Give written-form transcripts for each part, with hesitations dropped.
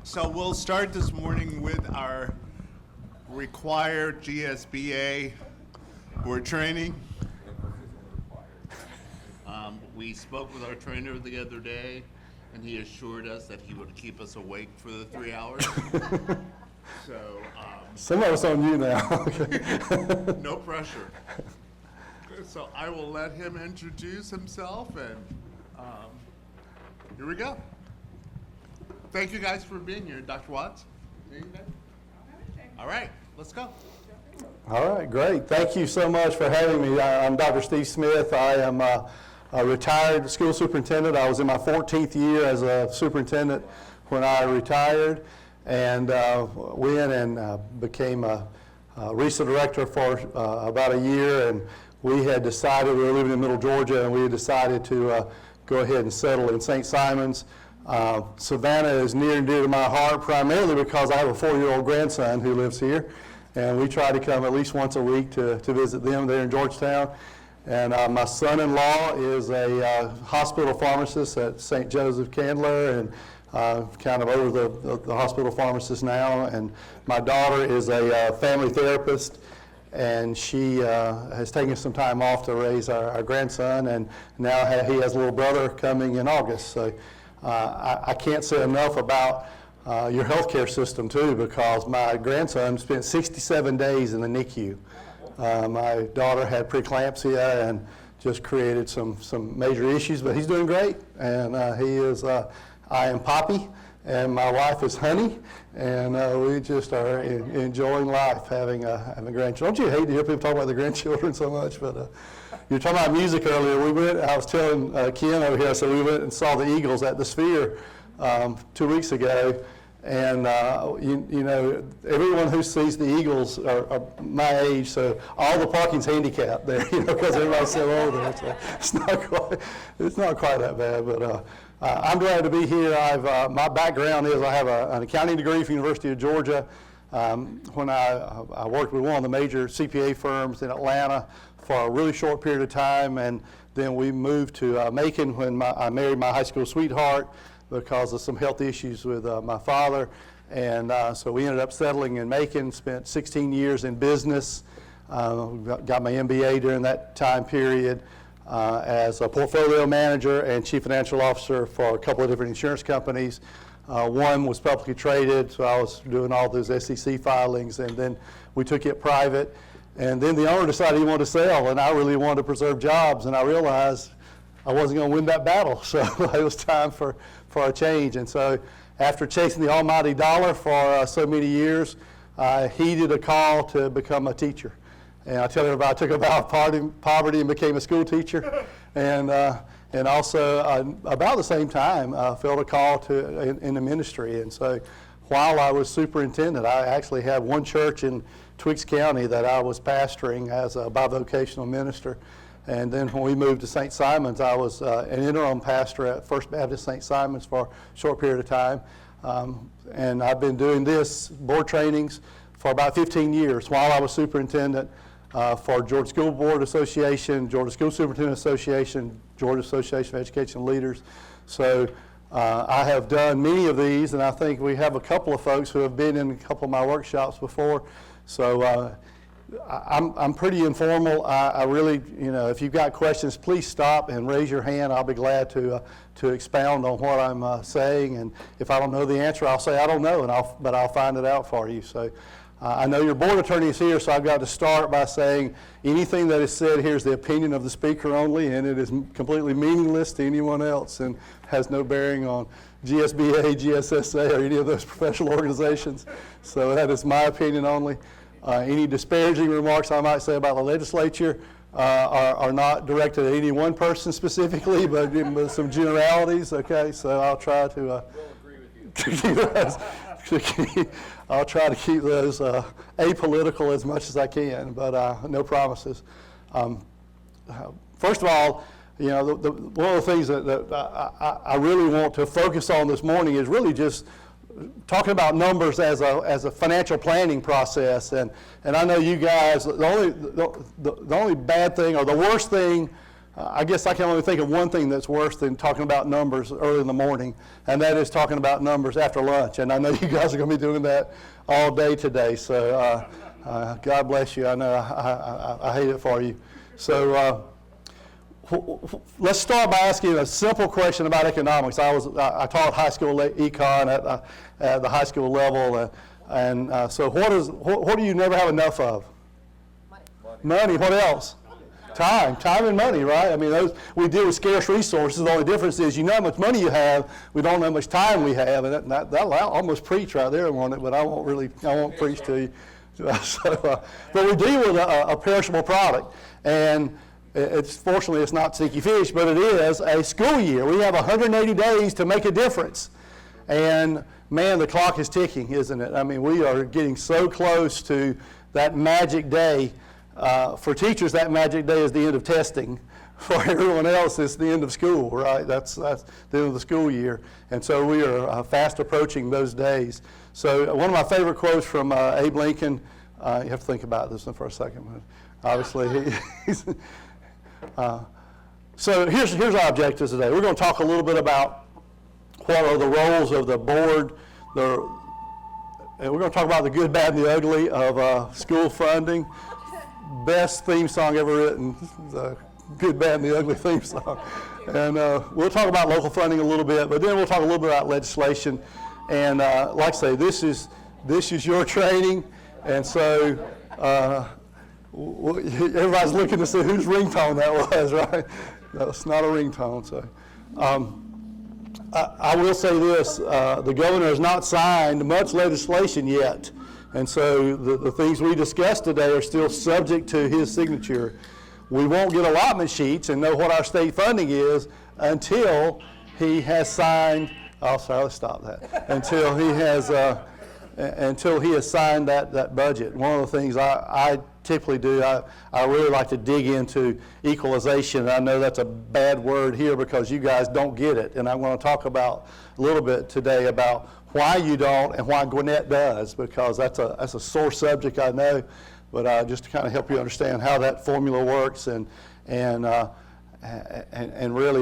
So we'll start this morning with our required GSBA board training. We spoke with our trainer the other day, and he assured us that he would keep us awake for the 3 hours. So, Some of us on you now. no pressure. So I will let him introduce himself, and here we go. Thank you guys for being here. Dr. Watts? Anything? All right, let's go. All right, great. Thank you so much for having me. I'm Dr. Steve Smith. I am a retired school superintendent. I was in my 14th year as a superintendent when I retired, and went and became a regional director for about a year. And we had decided, we were living in Middle Georgia, and we had decided to go ahead and settle in St. Simons. Savannah is near and dear to my heart, primarily because I have a 4-year-old grandson who lives here, and we try to come at least once a week to visit them there in Georgetown. And my son-in-law is a hospital pharmacist at St. Joseph Candler, and kind of over the hospital pharmacist now. And my daughter is a family therapist, and she has taken some time off to raise our grandson, and now he has a little brother coming in August. So I can't say enough about your healthcare system too, because my grandson spent 67 days in the NICU. My daughter had preeclampsia and just created some major issues, but he's doing great, and he is. I am Poppy, and my wife is Honey, and we just are enjoying life having grandchildren. Don't you hate to hear people talk about their grandchildren so much? But you were talking about music earlier. I was telling Ken over here, I said we went and saw the Eagles at the Sphere 2 weeks ago. And, you know, everyone who sees the Eagles are my age, so all the parking's handicapped there, you know, because everybody's so old there. So it's not quite that bad, but I'm glad to be here. My background is I have an accounting degree from the University of Georgia. When I worked with one of the major CPA firms in Atlanta for a really short period of time, and then we moved to Macon when I married my high school sweetheart, because of some health issues with my father. And so we ended up settling in Macon, spent 16 years in business, got my MBA during that time period as a portfolio manager and chief financial officer for a couple of different insurance companies. One was publicly traded, so I was doing all those SEC filings, and then we took it private. And then the owner decided he wanted to sell, and I really wanted to preserve jobs, and I realized I wasn't going to win that battle, so it was time for a change. And so after chasing the almighty dollar for so many years, I heeded a call to become a teacher. And I tell everybody I took a vow of poverty and became a school teacher. And also about the same time, felt a call in the ministry. And so while I was superintendent, I actually had one church in Twiggs County that I was pastoring as a bivocational minister. And then when we moved to St. Simons, I was an interim pastor at First Baptist St. Simons for a short period of time. And I've been doing this board trainings for about 15 years while I was superintendent for Georgia School Board Association, Georgia School Superintendent Association, Georgia Association of Education Leaders. So I have done many of these, and I think we have a couple of folks who have been in a couple of my workshops before. So I'm pretty informal. I really, you know, if you've got questions, please stop and raise your hand. I'll be glad to expound on what I'm saying. And if I don't know the answer, I'll say I don't know, but I'll find it out for you. So I know your board attorney is here, so I've got to start by saying anything that is said here is the opinion of the speaker only, and it is completely meaningless to anyone else and has no bearing on GSBA, GSSA, or any of those professional organizations. So that is my opinion only. Any disparaging remarks I might say about the legislature are not directed at any one person specifically, but with some generalities. Okay, so I'll try to I'll try to keep those apolitical as much as I can, but no promises. First of all, you know, one of the things that I really want to focus on this morning is really just talking about numbers as a financial planning process, and I know you guys, the only bad thing or the worst thing I guess I can only think of one thing that's worse than talking about numbers early in the morning, and that is talking about numbers after lunch. And I know you guys are going to be doing that all day today. So God bless you. I know I hate it for you. So let's start by asking a simple question about economics. I taught high school econ at the high school level, and so what do you never have enough of? Money. What else? Time and money, right? I mean, we deal with scarce resources. The only difference is you know how much money you have, we don't know how much time we have, and that'll almost preach right there on it, but I won't preach to you. But we deal with a perishable product, and fortunately it's not sticky fish, but it is a school year. We have 180 days to make a difference, and man, the clock is ticking, isn't it? I mean, we are getting so close to that magic day. For teachers, that magic day is the end of testing. For everyone else, it's the end of school, right? That's the end of the school year. And so we are fast approaching those days. So one of my favorite quotes from Abe Lincoln, you have to think about this for a second. But obviously, so here's our objectives today. We're going to talk a little bit about what are the roles of the board, and we're going to talk about the good, bad, and the ugly of school funding. Best theme song ever written, the good, bad, and the ugly theme song. And we'll talk about local funding a little bit, but then we'll talk a little bit about legislation. And like I say, this is your training, and so everybody's looking to see whose ringtone that was, right? That's not a ringtone. So I will say this, the governor has not signed much legislation yet. And so the things we discussed today are still subject to his signature. We won't get allotment sheets and know what our state funding is until he has signed, let's stop that, until he has signed that budget. One of the things I typically do, I really like to dig into equalization. I know that's a bad word here because you guys don't get it. And I'm going to talk about a little bit today about why you don't and why Gwinnett does, because that's a sore subject, I know, but just to kind of help you understand how that formula works and really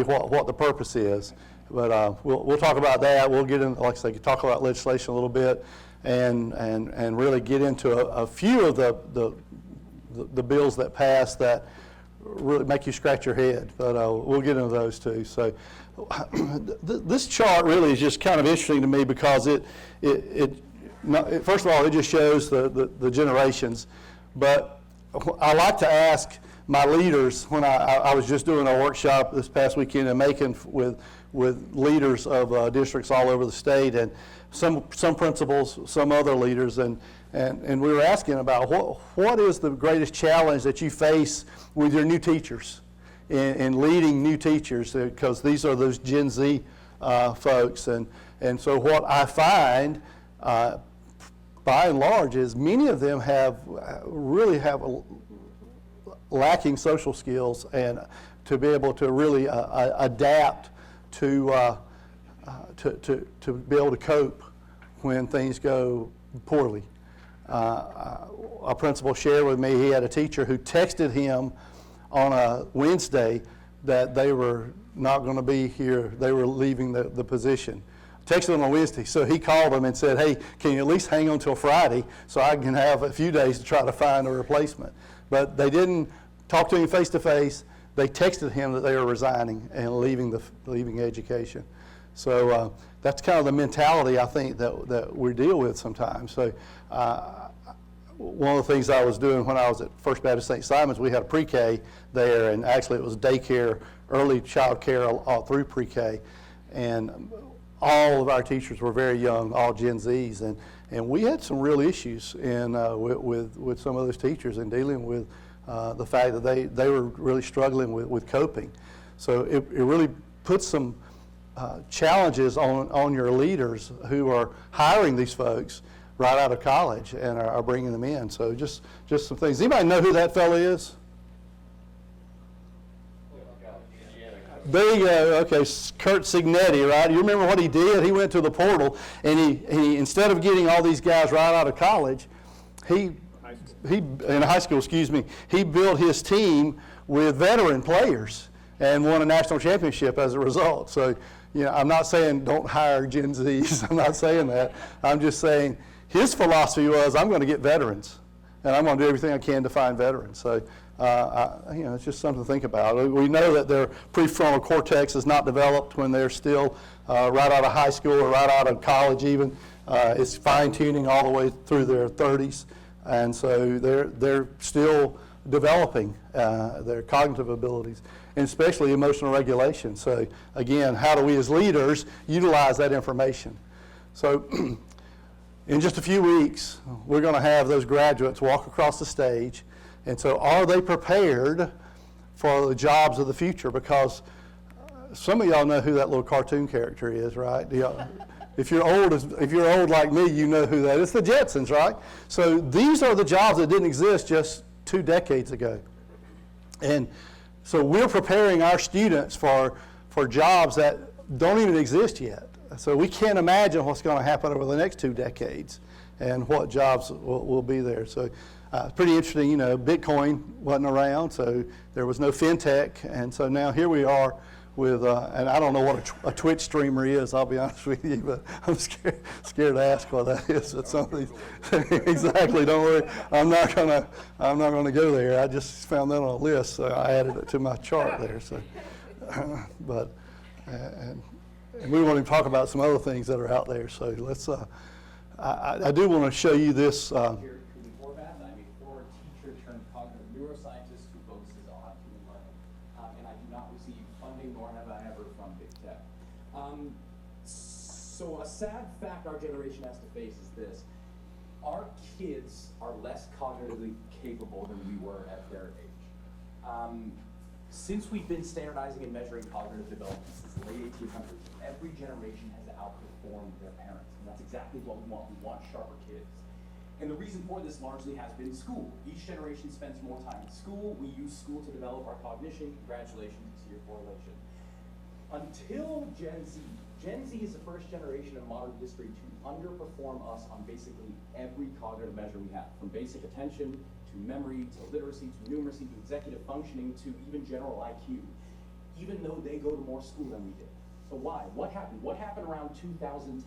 what the purpose is. But we'll talk about that. We'll get into, like I say, talk about legislation a little bit and really get into a few of the bills that pass that really make you scratch your head. But we'll get into those too. So this chart really is just kind of interesting to me because it first of all, it just shows the generations. But I like to ask my leaders when I was just doing a workshop this past weekend in Macon with leaders of districts all over the state, and some principals, some other leaders, and we were asking about what is the greatest challenge that you face with your new teachers in leading new teachers, because these are those Gen Z folks, and so what I find by and large is many of them really have lacking social skills and to be able to really adapt to be able to cope when things go poorly. A principal shared with me he had a teacher who texted him on a Wednesday that they were not going to be here. They were leaving the position. Texted him on Wednesday, so he called him and said, hey, can you at least hang on till Friday so I can have a few days to try to find a replacement? But they didn't talk to him face to face. They texted him that they were resigning and leaving education. So that's kind of the mentality I think that we deal with sometimes. So one of the things I was doing when I was at First Baptist St. Simon's, we had a pre-K there, and actually it was daycare, early child care all through pre-K, and all of our teachers were very young, all Gen Zs, and we had some real issues with some of those teachers in dealing with the fact that they were really struggling with coping. So it really puts some challenges on your leaders who are hiring these folks right out of college and are bringing them in. So just some things. Anybody know who that fellow is? There you go. Okay, Kurt Signetti, right? You remember what he did? He went to the portal, and he instead of getting all these guys right out of college, in high school, he built his team with veteran players. and won a national championship as a result. So, I'm not saying don't hire Gen Zs. I'm not saying that. I'm just saying his philosophy was, I'm going to get veterans, and I'm going to do everything I can to find veterans. So, it's just something to think about. We know that their prefrontal cortex is not developed when they're still right out of high school or right out of college even. It's fine-tuning all the way through their 30s, and so they're still developing their cognitive abilities, and especially emotional regulation. So again, how do we as leaders utilize that information? So in just a few weeks, we're going to have those graduates walk across the stage, and so are they prepared for the jobs of the future? Because some of y'all know who that little cartoon character is, right? If you're old like me, you know who that is. It's the Jetsons, right? So these are the jobs that didn't exist just 2 decades ago. And so we're preparing our students for jobs that don't even exist yet. So we can't imagine what's going to happen over the next 2 decades and what jobs will be there. So it's pretty interesting, Bitcoin wasn't around, so there was no fintech. And so now here we are with, and I don't know what a Twitch streamer is, I'll be honest with you, but I'm scared to ask what that is. But some of these, exactly, don't worry, I'm not gonna go there. I just found that on a list, so I added it to my chart there. So, but, and we want to talk about some other things that are out there. So let's, I do want to show you this. Before that, I'm a former teacher turned cognitive neuroscientist who focuses on human learning. And I do not receive funding, nor have I ever from big tech. So a sad fact our generation has to face is this. Our kids are less cognitively capable than we were at their age. Since we've been standardizing and measuring cognitive development since the late 1800s, every generation has outperformed their parents. And that's exactly what we want. We want sharper kids. And the reason for this largely has been school. Each generation spends more time in school. We use school to develop our cognition. Congratulations, you see your correlation. Until Gen Z. Gen Z is the first generation in modern history to underperform us on basically every cognitive measure we have, from basic attention to memory to literacy to numeracy to executive functioning to even general IQ, even though they go to more school than we did. So why? What happened? What happened around 2010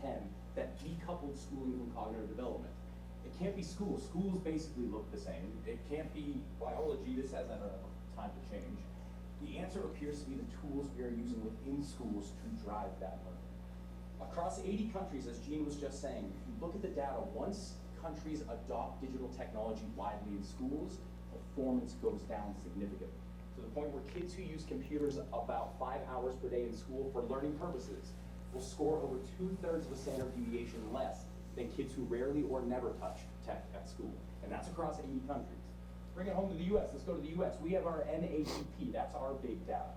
that decoupled schooling from cognitive development? It can't be school. Schools basically look the same. It can't be biology. This hasn't had time to change. The answer appears to be the tools we are using within schools to drive that learning. Across 80 countries, as Gene was just saying, if you look at the data, once countries adopt digital technology widely in schools, performance goes down significantly. To the point where kids who use computers about 5 hours per day in school for learning purposes will score over 2/3 of a standard deviation less than kids who rarely or never touch tech at school. And that's across 80 countries. Bring it home to the US, let's go to the US. We have our NAEP, that's our big data.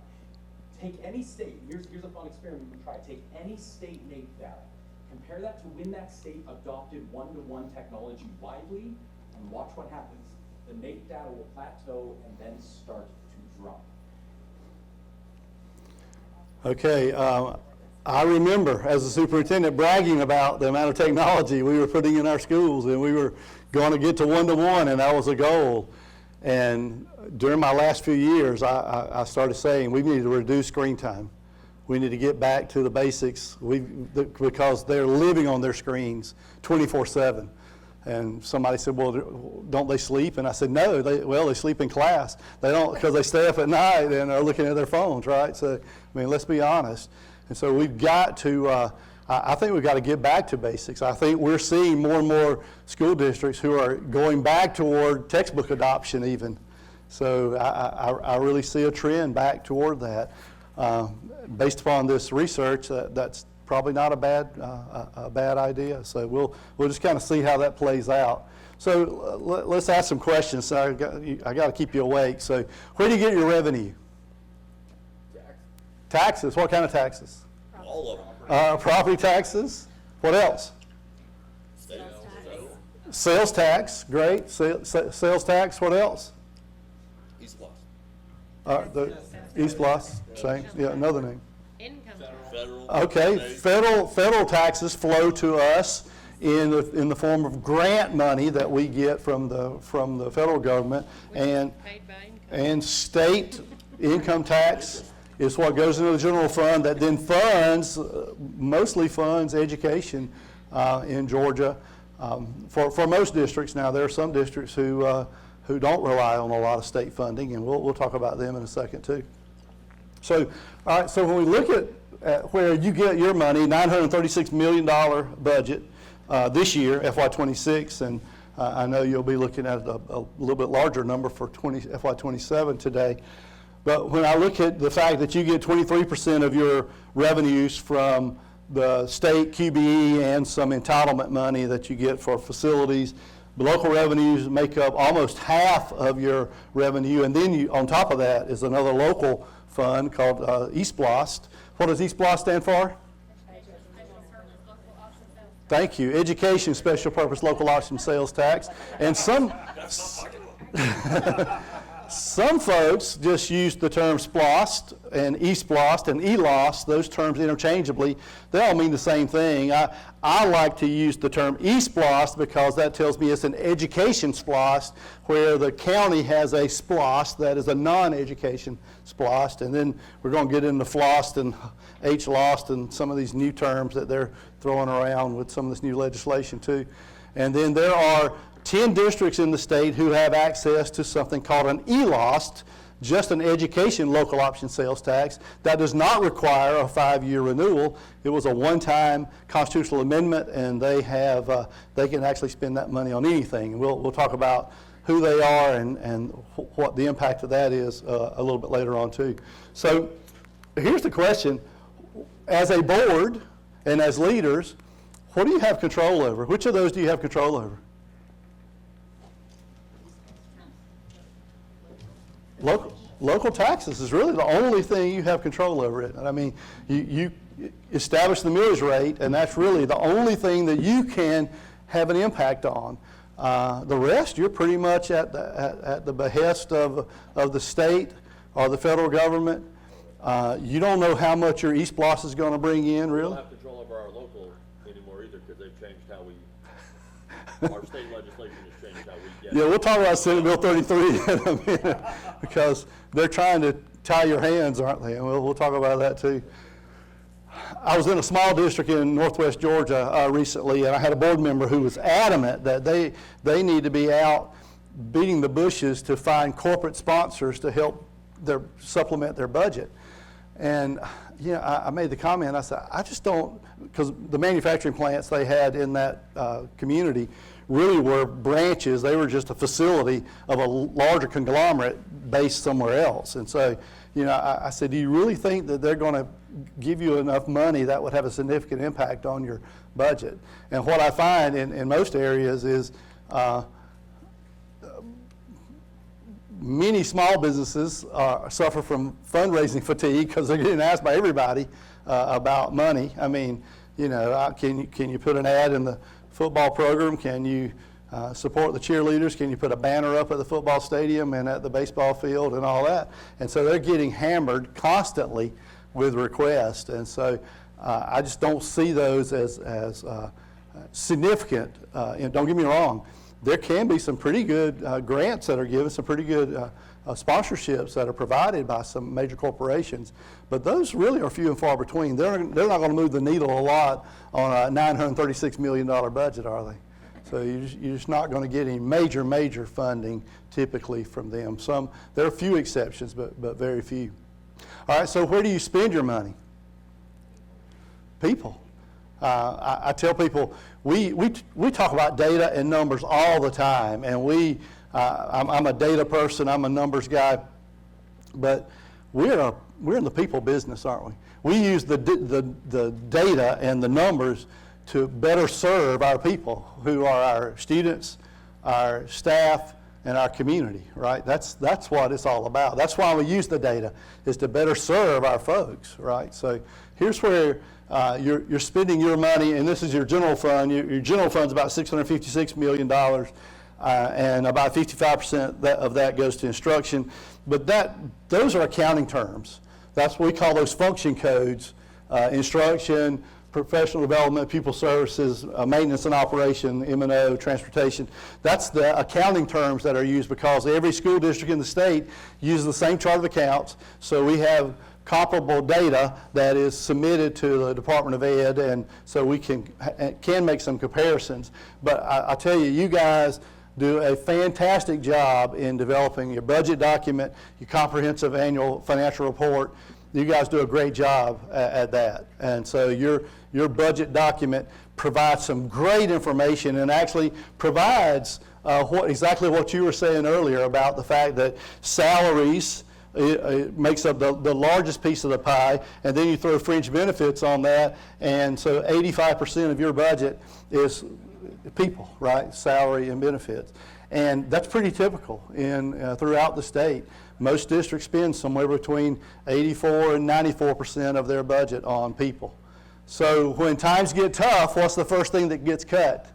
Take any state, here's a fun experiment you can try. Take any state NAEP data, compare that to when that state adopted one-to-one technology widely, and watch what happens. The NAEP data will plateau and then start to drop. Okay, I remember as a superintendent bragging about the amount of technology we were putting in our schools, and we were going to get to one-to-one, and that was a goal. And during my last few years, I started saying we need to reduce screen time. We need to get back to the basics because they're living on their screens 24/7. And somebody said, well, don't they sleep? And I said, no, they sleep in class. They don't, because they stay up at night and are looking at their phones, right? So, I mean, let's be honest. And so we've got to, I think we've got to get back to basics. I think we're seeing more and more school districts who are going back toward textbook adoption even. So I really see a trend back toward that. Based upon this research, that's probably not a bad idea. So we'll just kind of see how that plays out. So let's ask some questions. So I got to keep you awake. So where do you get your revenue? Taxes. What kind of taxes? All of them. Property taxes. What else? Sales tax. Great. Sales tax. What else? East Plus. The East Plus. Same. Yeah, another name. Income tax. Federal. Okay. State. Federal taxes flow to us in the form of grant money that we get from the federal government, Which is and paid by income. and state income tax is what goes into the general fund that then funds, mostly funds education in Georgia for most districts. Now, there are some districts who don't rely on a lot of state funding, and we'll talk about them in a second too. So, all right, so when we look at where you get your money, $936 million budget this year, FY26, and I know you'll be looking at a little bit larger number for FY27 today. But when I look at the fact that you get 23% of your revenues from the state QBE and some entitlement money that you get for facilities, the local revenues make up almost half of your revenue, and then on top of that is another local fund called EastBLOST. What does EastBLOST stand for? Thank you. Education Special Purpose Local Option Sales Tax. And some folks just use the term SPLOST and EastBLOST and ELOST, those terms interchangeably. They all mean the same thing. I like to use the term EastBLOST because that tells me it's an education SPLOST, where the county has a SPLOST that is a non-education SPLOST. And then we're going to get into FLOST and HLOST and some of these new terms that they're throwing around with some of this new legislation too. And then there are 10 districts in the state who have access to something called an ELOST, just an education local option sales tax. That does not require a 5-year renewal. It was a one-time constitutional amendment, and they can actually spend that money on anything. We'll talk about who they are and what the impact of that is a little bit later on too. So here's the question. As a board and as leaders, what do you have control over? Which of those do you have control over? Local taxes is really the only thing you have control over it. I mean, you establish the millage rate, and that's really the only thing that you can have an impact on. The rest, you're pretty much at the behest of the state or the federal government. You don't know how much your EastBLOST is going to bring in, We really. don't have control over our local anymore either, because they've changed how we, our state legislation has changed how we get. Yeah, we'll talk about Senate Bill 33 in a minute, because they're trying to tie your hands, aren't they? And we'll talk about that too. I was in a small district in northwest Georgia recently, and I had a board member who was adamant that they need to be out beating the bushes to find corporate sponsors to help supplement their budget. And I made the comment, I said, I just don't, because the manufacturing plants they had in that community really were branches. They were just a facility of a larger conglomerate based somewhere else. And so, I said, do you really think that they're going to give you enough money that would have a significant impact on your budget? And what I find in most areas is many small businesses suffer from fundraising fatigue because they're getting asked by everybody about money. I mean, can you put an ad in the football program? Can you support the cheerleaders? Can you put a banner up at the football stadium and at the baseball field and all that? And so they're getting hammered constantly with requests. And so I just don't see those as significant. And don't get me wrong, there can be some pretty good grants that are given, some pretty good sponsorships that are provided by some major corporations, but those really are few and far between. They're not going to move the needle a lot on a $936 million budget, are they? So you're just not going to get any major funding typically from them. There are a few exceptions, but very few. All right, so where do you spend your money? People. I tell people, we talk about data and numbers all the time, and I'm a data person, I'm a numbers guy, but we're in the people business, aren't we? We use the data and the numbers to better serve our people, who are our students, our staff, and our community, right? That's what it's all about. That's why we use the data, is to better serve our folks, right? So here's where you're spending your money, and this is your general fund. Your general fund's about $656 million, and about 55% of that goes to instruction. But those are accounting terms. That's what we call those function codes: instruction, professional development, pupil services, maintenance and operation, M&O, transportation. That's the accounting terms that are used because every school district in the state uses the same chart of accounts. So we have comparable data that is submitted to the Department of Ed, and so we can make some comparisons. But I tell you, you guys do a fantastic job in developing your budget document, your comprehensive annual financial report. You guys do a great job at that. And so your budget document provides some great information and actually provides exactly what you were saying earlier about the fact that salaries it makes up the largest piece of the pie, and then you throw fringe benefits on that, and so 85% of your budget is people, right? Salary and benefits. And that's pretty typical throughout the state. Most districts spend somewhere between 84 and 94% of their budget on people. So when times get tough, what's the first thing that gets cut?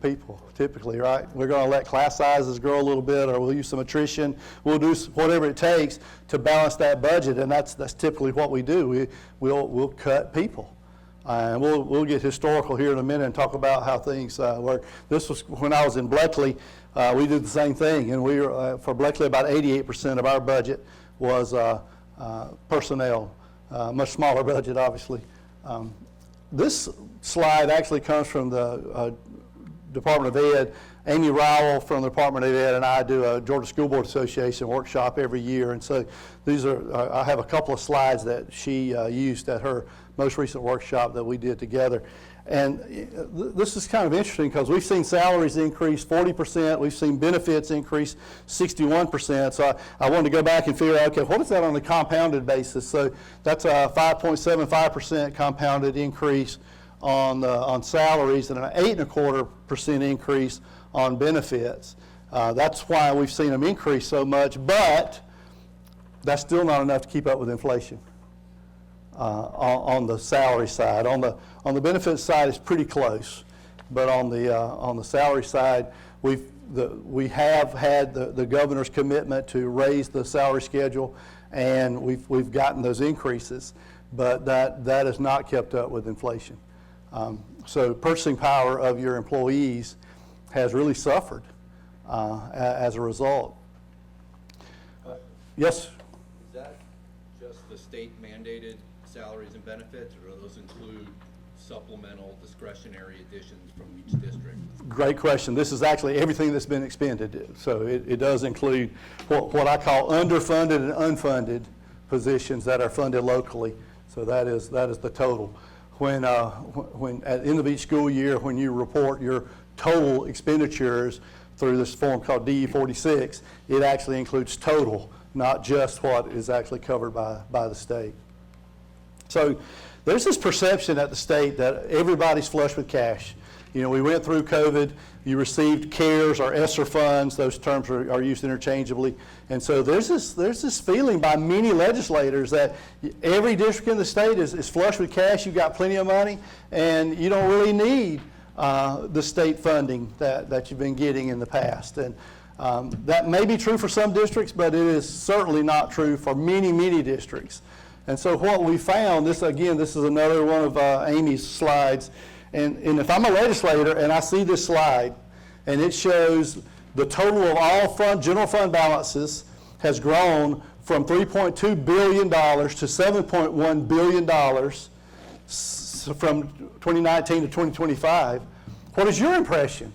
People, typically, right? We're going to let class sizes grow a little bit, or we'll use some attrition. We'll do whatever it takes to balance that budget, and that's typically what we do. We'll cut people. And we'll get historical here in a minute and talk about how things work. This was when I was in Bleckley. We did the same thing, and we were for Bleckley about 88% of our budget was personnel. Much smaller budget, obviously. This slide actually comes from the Department of Ed. Amy Rowell from the Department of Ed and I do a Georgia School Board Association workshop every year, and so these are I have a couple of slides that she used at her most recent workshop that we did together. And this is kind of interesting because we've seen salaries increase 40%, we've seen benefits increase 61%. So I wanted to go back and figure out, okay, what is that on a compounded basis? So that's a 5.75% compounded increase on salaries and an 8.25% increase on benefits. That's why we've seen them increase so much, but that's still not enough to keep up with inflation. On the salary side. On the benefits side, it's pretty close, but on the salary side, we have had the governor's commitment to raise the salary schedule, and we've gotten those increases, but that has not kept up with inflation. So purchasing power of your employees has really suffered as a result. Yes? Is that just the state mandated salaries and benefits, or do those include supplemental discretionary additions from each district? Great question. This is actually everything that's been expended. So it does include what I call underfunded and unfunded positions that are funded locally. So that is the total. When at the end of each school year, when you report your total expenditures through this form called DE46, it actually includes total, not just what is actually covered by the state. So there's this perception at the state that everybody's flush with cash. You know, we went through COVID, you received CARES or ESSER funds, those terms are used interchangeably. And so there's this feeling by many legislators that every district in the state is flush with cash, you've got plenty of money, and you don't really need the state funding that you've been getting in the past. And that may be true for some districts, but it is certainly not true for many, many districts. And so what we found, this is another one of Amy's slides, and if I'm a legislator and I see this slide, and it shows the total of all general fund balances has grown from $3.2 billion to $7.1 billion from 2019 to 2025, what is your impression?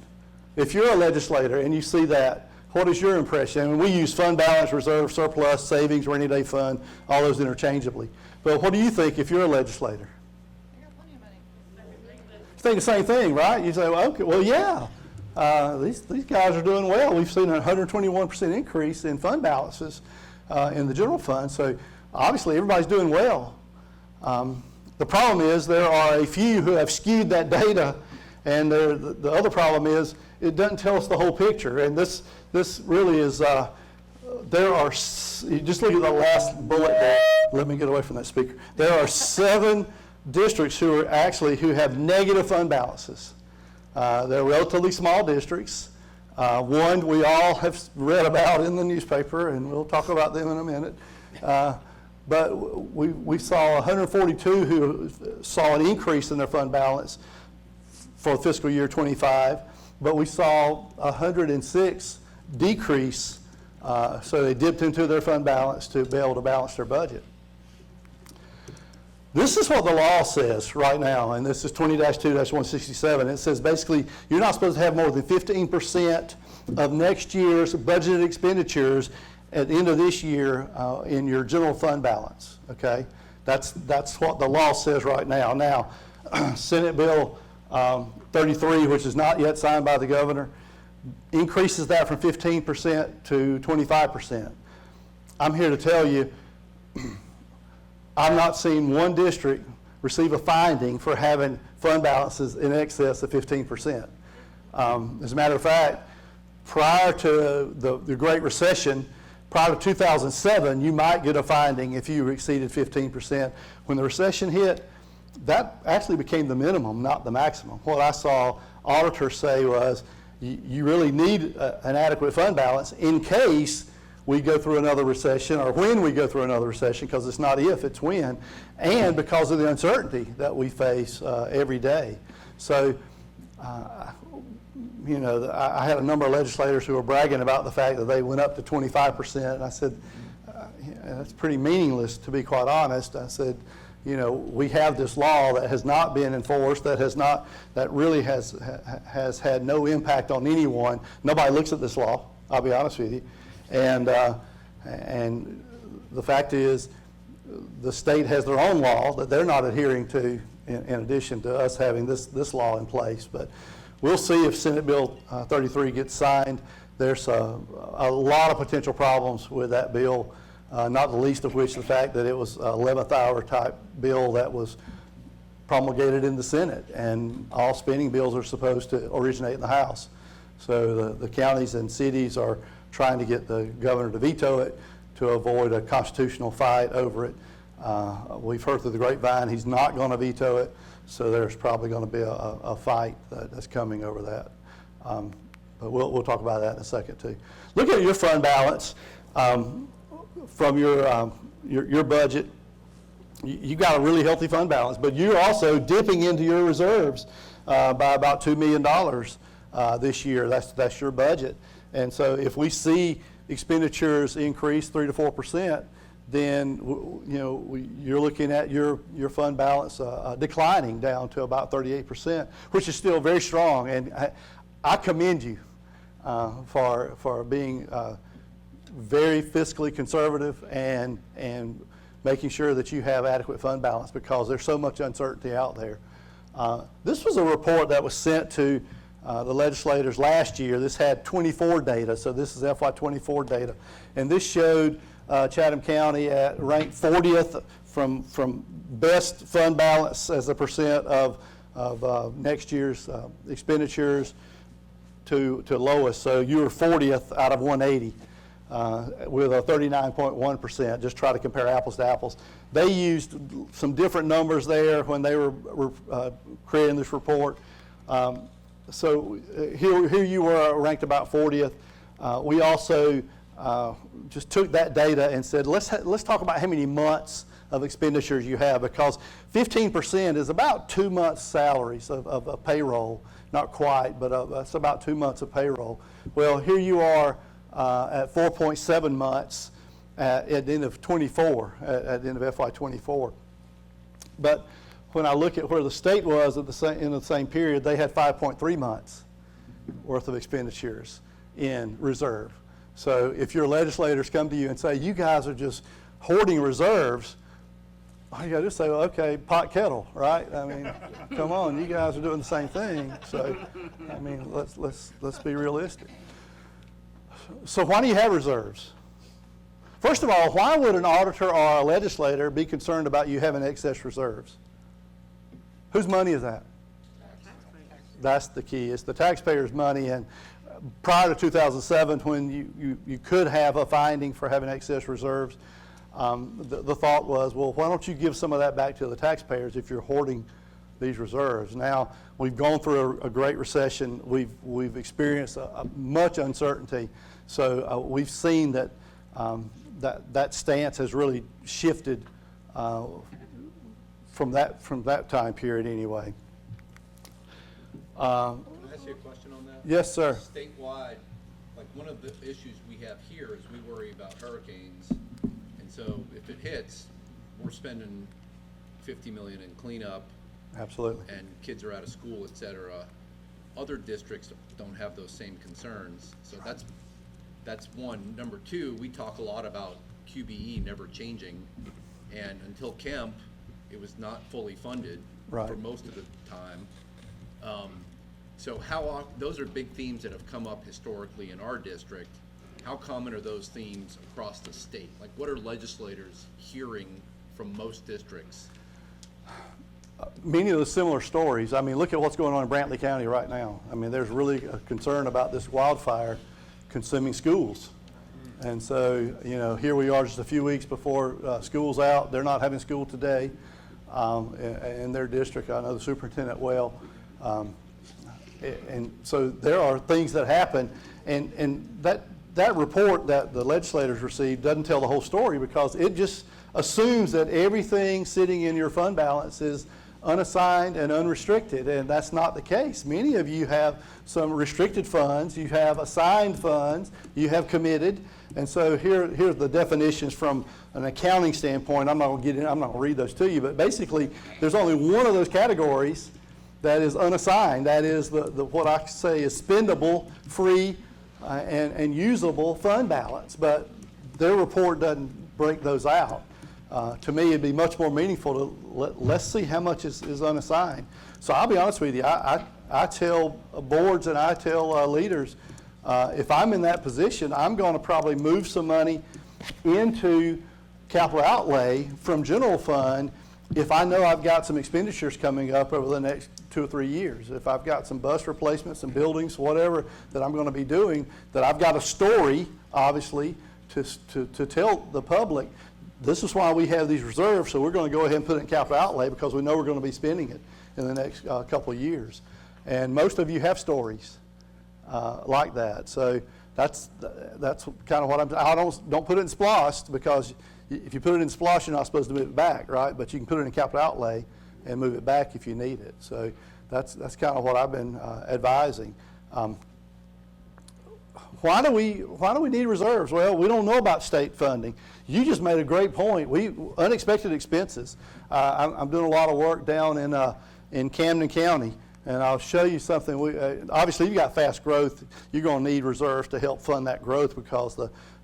If you're a legislator and you see that, what is your impression? I mean, we use fund balance, reserve, surplus, savings, rainy day fund, all those interchangeably. But what do you think if you're a legislator? I got plenty of money. You think the same thing, right? You say, well, okay, well, yeah, these guys are doing well. We've seen a 121% increase in fund balances in the general fund. So obviously everybody's doing well. The problem is there are a few who have skewed that data, and the other problem is it doesn't tell us the whole picture. And this really is, you just look at the last bullet there. Let me get away from that speaker. There are 7 districts who have negative fund balances. They're relatively small districts. One we all have read about in the newspaper, and we'll talk about them in a minute. But we saw 142 who saw an increase in their fund balance for fiscal year 25, but we saw 106 decrease, so they dipped into their fund balance to be able to balance their budget. This is what the law says right now, and this is 20-2-167. It says basically you're not supposed to have more than 15% of next year's budgeted expenditures at the end of this year in your general fund balance, okay? That's what the law says right now. Now, Senate Bill 33, which is not yet signed by the governor, increases that from 15% to 25%. I'm here to tell you, I've not seen one district receive a finding for having fund balances in excess of 15%. As a matter of fact, prior to the Great Recession, prior to 2007, you might get a finding if you exceeded 15%. When the recession hit, that actually became the minimum, not the maximum. What I saw auditors say was, you really need an adequate fund balance in case we go through another recession, or when we go through another recession, because it's not if, it's when, and because of the uncertainty that we face every day. So, you know, I had a number of legislators who were bragging about the fact that they went up to 25%, and I said, that's pretty meaningless, to be quite honest. I said, you know, we have this law that has not been enforced, that really has had no impact on anyone. Nobody looks at this law, I'll be honest with you. And the fact is, the state has their own law that they're not adhering to in addition to us having this law in place. But we'll see if Senate Bill 33 gets signed. There's a lot of potential problems with that bill, not the least of which the fact that it was an 11th hour type bill that was promulgated in the Senate, and all spending bills are supposed to originate in the House. So the counties and cities are trying to get the governor to veto it to avoid a constitutional fight over it. We've heard through the grapevine he's not going to veto it, so there's probably going to be a fight that's coming over that. But we'll talk about that in a second too. Look at your fund balance from your budget. You got a really healthy fund balance, but you're also dipping into your reserves by about $2 million this year. That's your budget. And so if we see expenditures increase 3 to 4%, then you're looking at your fund balance declining down to about 38%, which is still very strong. And I commend you for being very fiscally conservative and making sure that you have adequate fund balance, because there's so much uncertainty out there. This was a report that was sent to the legislators last year. This had 24 data, so this is FY24 data. And this showed Chatham County at ranked 40th from best fund balance as a percent of next year's expenditures to lowest. So you were 40th out of 180 with a 39.1%, just try to compare apples to apples. They used some different numbers there when they were creating this report. So here you were ranked about 40th. We also just took that data and said, let's talk about how many months of expenditures you have, because 15% is about 2 months' salaries of payroll. Not quite, but that's about 2 months of payroll. Well, here you are at 4.7 months at the end of 24, at the end of FY24. But when I look at where the state was in the same period, they had 5.3 months worth of expenditures in reserve. So if your legislators come to you and say, you guys are just hoarding reserves, all you got to do is say, well, okay, pot kettle, right? I mean, come on, you guys are doing the same thing. So, I mean, let's be realistic. So why do you have reserves? First of all, why would an auditor or a legislator be concerned about you having excess reserves? Whose money is that? That's the key. It's the taxpayers' money. And prior to 2007, when you could have a finding for having excess reserves, the thought was, well, why don't you give some of that back to the taxpayers if you're hoarding these reserves? Now, we've gone through a great recession. We've experienced much uncertainty. So we've seen that that stance has really shifted from that time period anyway. Can I ask you a question on that? Yes, sir. Statewide, like one of the issues we have here is we worry about hurricanes. And so if it hits, we're spending $50 million in cleanup, Absolutely. and kids are out of school, et cetera. Other districts don't have those same concerns, so that's one. Number two, we talk a lot about QBE never changing, and until Kemp, it was not fully funded Right. for most of the time. So those are big themes that have come up historically in our district. How common are those themes across the state? Like, what are legislators hearing from most districts? Many of the similar stories. I mean, look at what's going on in Brantley County right now. I mean, there's really a concern about this wildfire consuming schools. And so, you know, here we are just a few weeks before school's out. They're not having school today in their district. I know the superintendent well. And so there are things that happen. And that report that the legislators received doesn't tell the whole story, because it just assumes that everything sitting in your fund balance is unassigned and unrestricted, and that's not the case. Many of you have some restricted funds, you have assigned funds, you have committed, and so here's the definitions from an accounting standpoint. I'm not going to read those to you, but basically there's only one of those categories that is unassigned. That is the what I say is spendable, free, and usable fund balance, but their report doesn't break those out. To me, it'd be much more meaningful to let's see how much is unassigned. So I'll be honest with you, I tell boards and I tell leaders, if I'm in that position, I'm going to probably move some money into capital outlay from general fund if I know I've got some expenditures coming up over the next 2 or 3 years. If I've got some bus replacements, some buildings, whatever that I'm going to be doing, that I've got a story, obviously, to tell the public, this is why we have these reserves, so we're going to go ahead and put it in capital outlay because we know we're going to be spending it in the next couple of years. And most of you have stories like that. So that's kind of what I don't put it in SPLOST, because if you put it in SPLOST, you're not supposed to move it back, right? But you can put it in capital outlay and move it back if you need it. So that's kind of what I've been advising. Why do we need reserves? Well, we don't know about state funding. You just made a great point. Unexpected expenses. I'm doing a lot of work down in Camden County, and I'll show you something. Obviously, you've got fast growth. You're going to need reserves to help fund that growth, because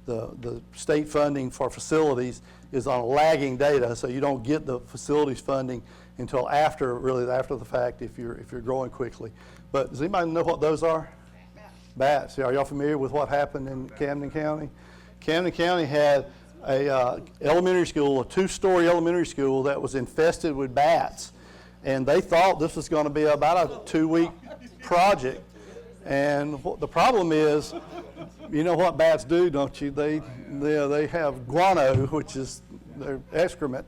the state funding for facilities is on lagging data, so you don't get the facilities funding until after the fact if you're growing quickly. But does anybody know what those are? Bats. Are y'all familiar with what happened in Camden County? Camden County had a elementary school, a 2-story elementary school that was infested with bats, and they thought this was going to be about a 2-week project. And the problem is, you know what bats do, don't you? They have guano, which is their excrement,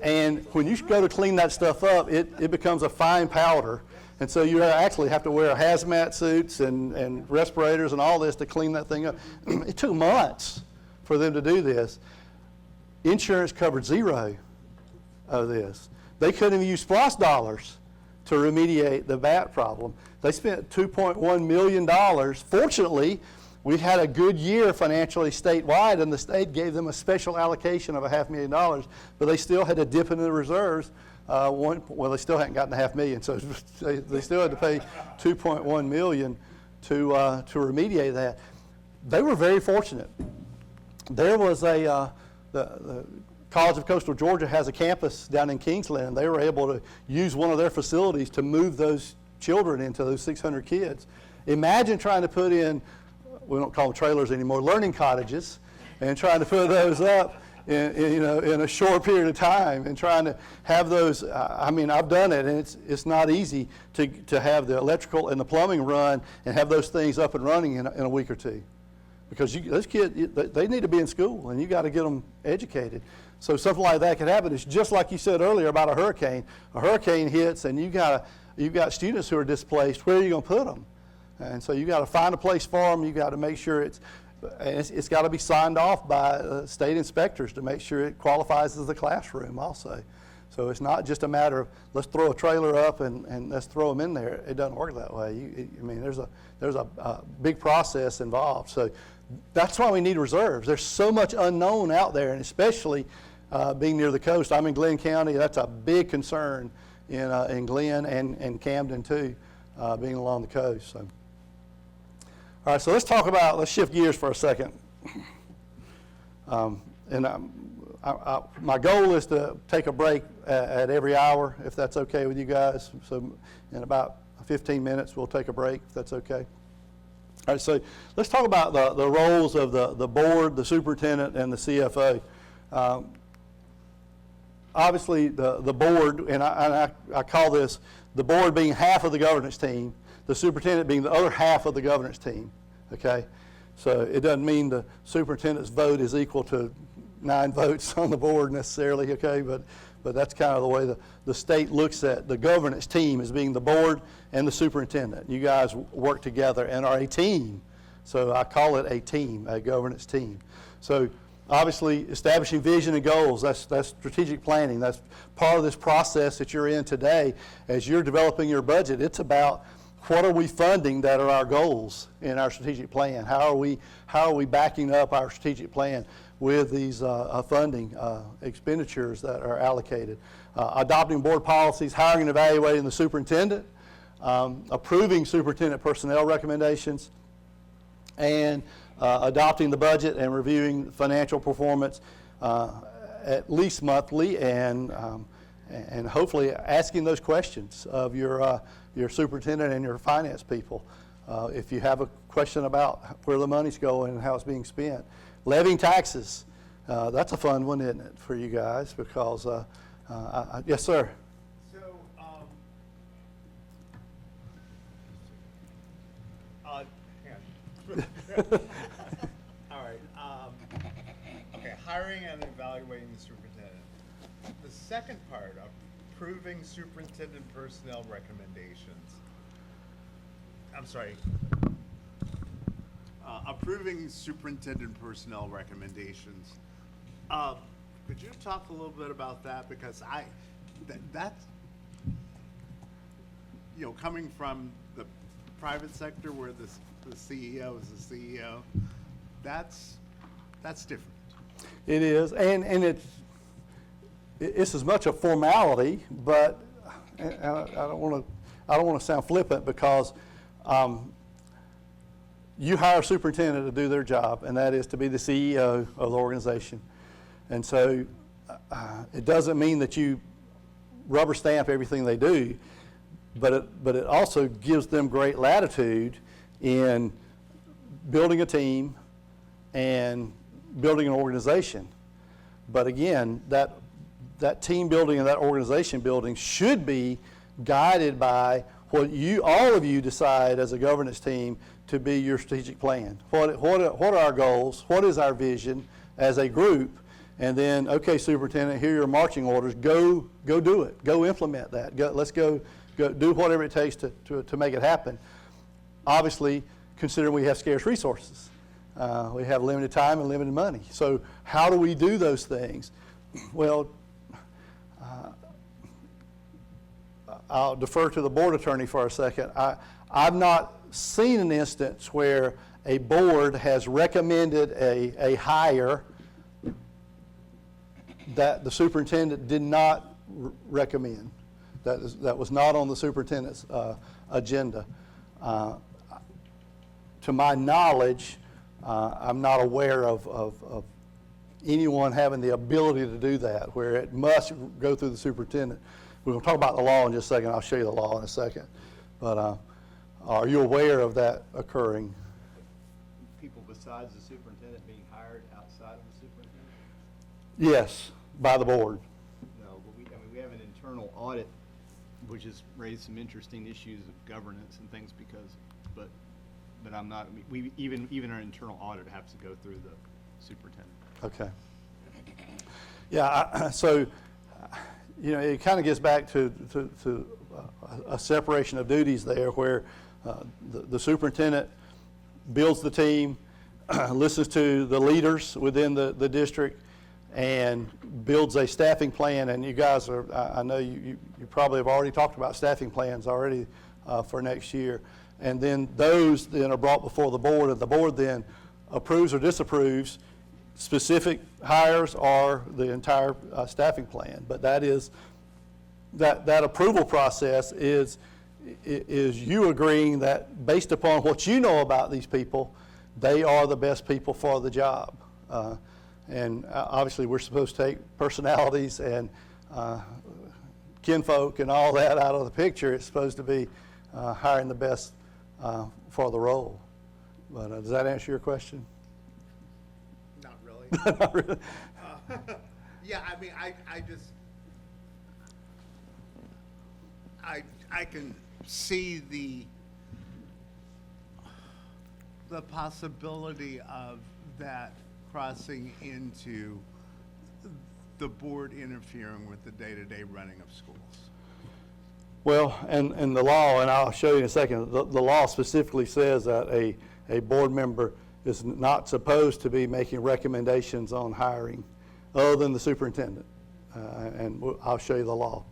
and when you go to clean that stuff up, it becomes a fine powder. And so you actually have to wear hazmat suits and respirators and all this to clean that thing up. It took months for them to do this. Insurance covered zero of this. They couldn't even use SPLOST dollars to remediate the bat problem. They spent $2.1 million. Fortunately, we had a good year financially statewide, and the state gave them a special allocation of $500,000, but they still had to dip into the reserves. They still hadn't gotten $500,000, so they still had to pay $2.1 million to remediate that. They were very fortunate. There was the College of Coastal Georgia has a campus down in Kingsland, and they were able to use one of their facilities to move those children into those 600 kids. Imagine trying to put in, we don't call them trailers anymore, learning cottages, and trying to put those up in a short period of time, and trying to have those. I've done it, and it's not easy to have the electrical and the plumbing run and have those things up and running in a week or two, because those kids, they need to be in school, and you got to get them educated. So something like that could happen. It's just like you said earlier about a hurricane. A hurricane hits, and you've got students who are displaced. Where are you going to put them? And so you got to find a place for them. You got to make sure it's got to be signed off by state inspectors to make sure it qualifies as a classroom also. So it's not just a matter of let's throw a trailer up and let's throw them in there. It doesn't work that way. There's a big process involved. So that's why we need reserves. There's so much unknown out there, and especially being near the coast. I'm in Glenn County. That's a big concern in Glenn and Camden too, being along the coast. So. All right, so let's shift gears for a second. My goal is to take a break at every hour, if that's okay with you guys. So in about 15 minutes, we'll take a break, if that's okay. All right, so let's talk about the roles of the board, the superintendent, and the CFO. Obviously, the board, and I call this the board being half of the governance team, the superintendent being the other half of the governance team, okay? So it doesn't mean the superintendent's vote is equal to 9 votes on the board necessarily, okay? But that's kind of the way the state looks at the governance team as being the board and the superintendent. You guys work together and are a team. So I call it a team, a governance team. So obviously establishing vision and goals, that's strategic planning. That's part of this process that you're in today. As you're developing your budget, it's about what are we funding that are our goals in our strategic plan? How are we backing up our strategic plan with these funding expenditures that are allocated? Adopting board policies, hiring and evaluating the superintendent, approving superintendent personnel recommendations, and adopting the budget and reviewing financial performance at least monthly, and hopefully asking those questions of your superintendent and your finance people. If you have a question about where the money's going and how it's being spent. Levying taxes, that's a fun one, isn't it, for you guys? Because, yes, sir. So, hang on. All right. Okay, hiring and evaluating the superintendent. The second part, approving superintendent personnel recommendations. I'm sorry. Approving superintendent personnel recommendations. Could you talk a little bit about that? Because that's, you know, coming from the private sector where the CEO is the CEO, that's different. It is, and it's as much a formality, but and I don't want to sound flippant, because you hire a superintendent to do their job, and that is to be the CEO of the organization. And so it doesn't mean that you rubber stamp everything they do, but it also gives them great latitude in building a team and building an organization. But again, that team building and that organization building should be guided by what all of you decide as a governance team to be your strategic plan. What are our goals? What is our vision as a group? And then, okay, superintendent, here are your marching orders. Go do it. Go implement that. Let's go do whatever it takes to make it happen. Obviously, considering we have scarce resources. We have limited time and limited money. So how do we do those things? Well, I'll defer to the board attorney for a second. I've not seen an instance where a board has recommended a hire that the superintendent did not recommend. That was not on the superintendent's agenda. To my knowledge, I'm not aware of anyone having the ability to do that, where it must go through the superintendent. We're going to talk about the law in just a second. I'll show you the law in a second. But are you aware of that occurring? People besides the superintendent being hired outside of the superintendent? Yes, by the board. No, but we have an internal audit, which has raised some interesting issues of governance and things but I'm not, even our internal audit has to go through the superintendent. Okay. Yeah, so, you know, it kind of gets back to a separation of duties there, where the superintendent builds the team, listens to the leaders within the district, and builds a staffing plan. And you guys are, I know you probably have already talked about staffing plans already for next year. And then those then are brought before the board, and the board then approves or disapproves specific hires or the entire staffing plan. But that is, that approval process is you agreeing that based upon what you know about these people, they are the best people for the job. And obviously, we're supposed to take personalities and kinfolk and all that out of the picture. It's supposed to be hiring the best for the role. But does that answer your question? Not really. Not really. Yeah, I mean, I just, I can see the possibility of that crossing into the board interfering with the day-to-day running of schools. Well, and the law, and I'll show you in a second, the law specifically says that a board member is not supposed to be making recommendations on hiring other than the superintendent. And I'll show you the law.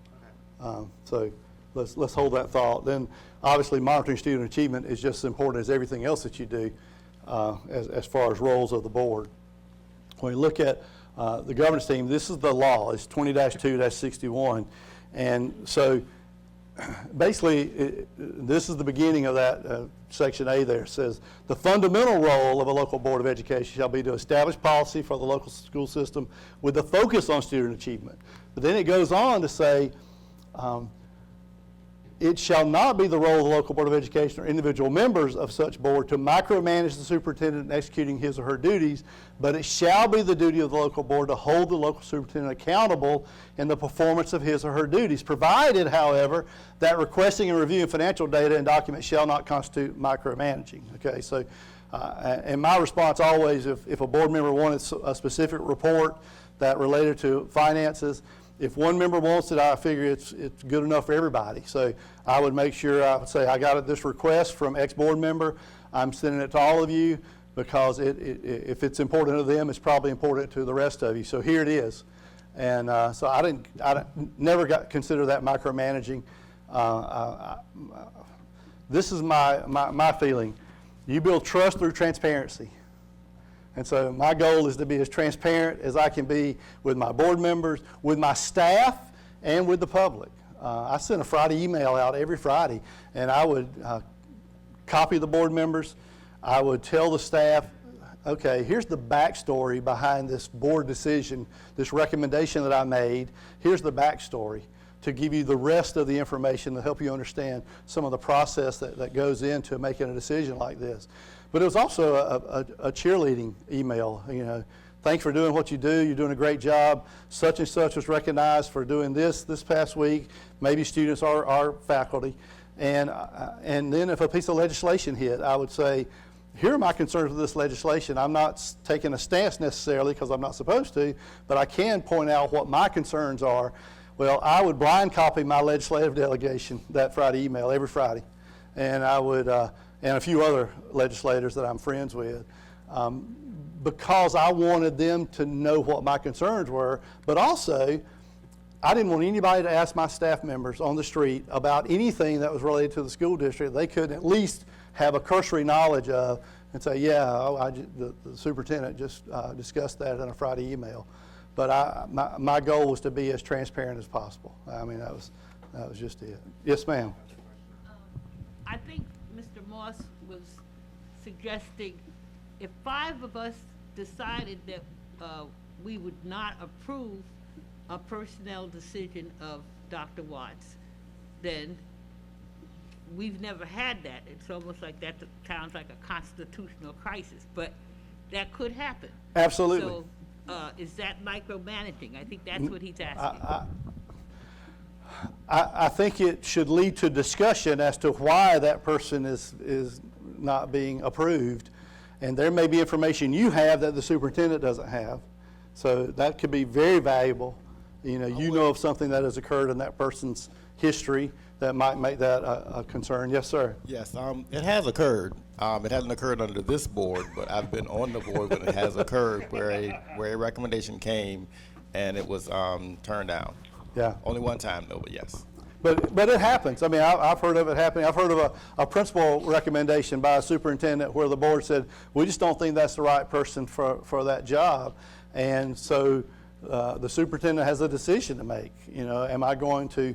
So let's hold that thought. Then obviously monitoring student achievement is just as important as everything else that you do as far as roles of the board. When you look at the governance team, this is the law. It's 20-2-61. And so basically, this is the beginning of that section A there. It says, the fundamental role of a local board of education shall be to establish policy for the local school system with a focus on student achievement. But then it goes on to say, it shall not be the role of the local board of education or individual members of such board to micromanage the superintendent in executing his or her duties, but it shall be the duty of the local board to hold the local superintendent accountable in the performance of his or her duties, provided, however, that requesting and reviewing financial data and documents shall not constitute micromanaging. Okay, so, and my response always, if a board member wanted a specific report that related to finances, if one member wants it, I figure it's good enough for everybody. So I would make sure, I would say, I got this request from X board member, I'm sending it to all of you, because if it's important to them, it's probably important to the rest of you. So here it is. And so I never got consider that micromanaging. This is my feeling. You build trust through transparency. And so my goal is to be as transparent as I can be with my board members, with my staff, and with the public. I send a Friday email out every Friday, and I would copy the board members. I would tell the staff, okay, here's the backstory behind this board decision, this recommendation that I made. Here's the backstory to give you the rest of the information to help you understand some of the process that goes into making a decision like this. But it was also a cheerleading email, you know, thanks for doing what you do, you're doing a great job, such and such was recognized for doing this past week, maybe students or faculty. And then if a piece of legislation hit, I would say, here are my concerns with this legislation. I'm not taking a stance necessarily because I'm not supposed to, but I can point out what my concerns are. Well, I would blind copy my legislative delegation that Friday email every Friday. And I would, and a few other legislators that I'm friends with, because I wanted them to know what my concerns were, but also I didn't want anybody to ask my staff members on the street about anything that was related to the school district they couldn't at least have a cursory knowledge of and say, yeah, the superintendent just discussed that in a Friday email. But my goal was to be as transparent as possible. I mean, that was just it. Yes, ma'am. I think Mr. Moss was suggesting if 5 of us decided that we would not approve a personnel decision of Dr. Watts, then we've never had that. It's almost like that sounds like a constitutional crisis, but that could happen. Absolutely. So is that micromanaging? I think that's what he's asking. I think it should lead to discussion as to why that person is not being approved. And there may be information you have that the superintendent doesn't have. So that could be very valuable. You know of something that has occurred in that person's history that might make that a concern. Yes, sir. Yes, it has occurred. It hasn't occurred under this board, but I've been on the board when it has occurred where a recommendation came and it was turned down. Yeah. Only one time though, but yes. But it happens. I mean, I've heard of it happening. I've heard of a principal recommendation by a superintendent where the board said, we just don't think that's the right person for that job. And so the superintendent has a decision to make. You know, am I going to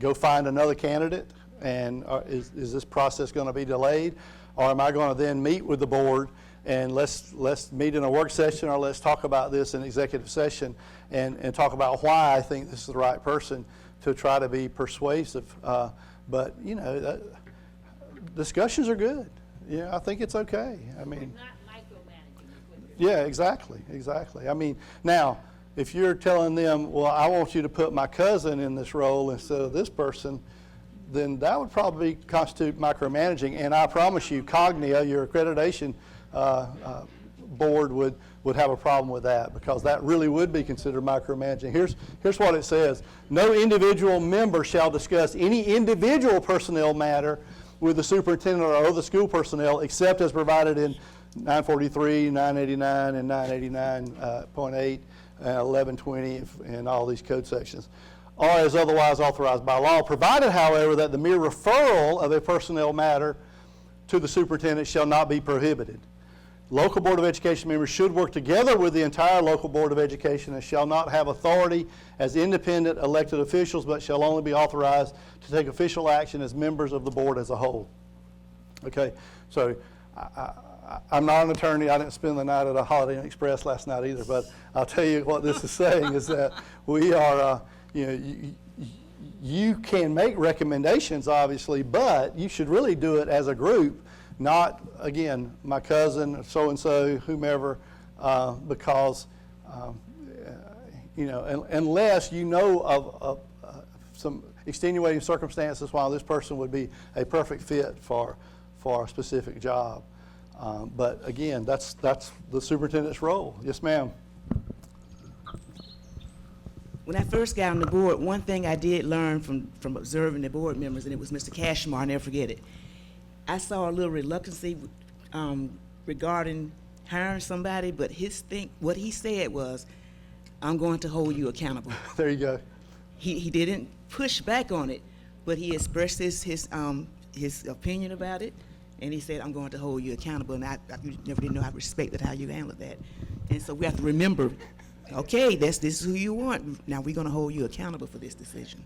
go find another candidate? And is this process going to be delayed? Or am I going to then meet with the board and let's meet in a work session, or let's talk about this in executive session and talk about why I think this is the right person to try to be persuasive. But, you know, discussions are good. Yeah, I think it's okay. I mean, Not micromanaging is what you're yeah, exactly. I mean, now, if you're telling them, well, I want you to put my cousin in this role instead of this person, then that would probably constitute micromanaging. And I promise you, Cognia, your accreditation board would have a problem with that, because that really would be considered micromanaging. Here's what it says. No individual member shall discuss any individual personnel matter with the superintendent or other school personnel except as provided in 943, 989, and 989.8, 1120, and all these code sections, or as otherwise authorized by law, provided, however, that the mere referral of a personnel matter to the superintendent shall not be prohibited. Local Board of Education members should work together with the entire local Board of Education and shall not have authority as independent elected officials, but shall only be authorized to take official action as members of the board as a whole. Okay, so I'm not an attorney. I didn't spend the night at a Holiday Inn Express last night either, but I'll tell you what this is saying is that we are, you know, you can make recommendations, obviously, but you should really do it as a group, not, again, my cousin, so-and-so, whomever, because, you know, unless you know of some extenuating circumstances why this person would be a perfect fit for a specific job. But again, that's the superintendent's role. Yes, ma'am. When I first got on the board, one thing I did learn from observing the board members, and it was Mr. Cashmore, I'll never forget it. I saw a little reluctancy regarding hiring somebody, but what he said was, I'm going to hold you accountable. There you go. He didn't push back on it, but he expressed his opinion about it, and he said, I'm going to hold you accountable, and I never did know I respected how you handled that. And so we have to remember, okay, this is who you want. Now we're going to hold you accountable for this decision.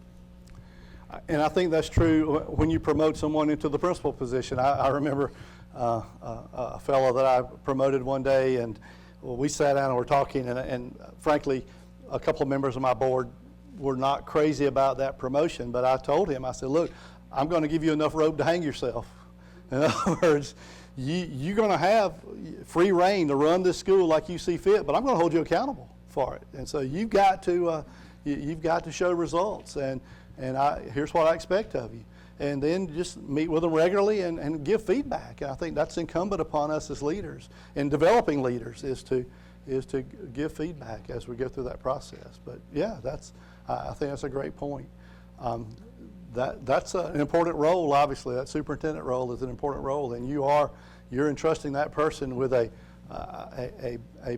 And I think that's true when you promote someone into the principal position. I remember a fellow that I promoted one day, and we sat down and were talking, and frankly, a couple of members of my board were not crazy about that promotion, but I told him, I said, look, I'm going to give you enough rope to hang yourself. In other words, you're going to have free reign to run this school like you see fit, but I'm going to hold you accountable for it. And so you've got to show results, and here's what I expect of you. And then just meet with them regularly and give feedback. And I think that's incumbent upon us as leaders and developing leaders is to give feedback as we go through that process. But yeah, I think that's a great point. That's an important role, obviously. That superintendent role is an important role, and you're entrusting that person with a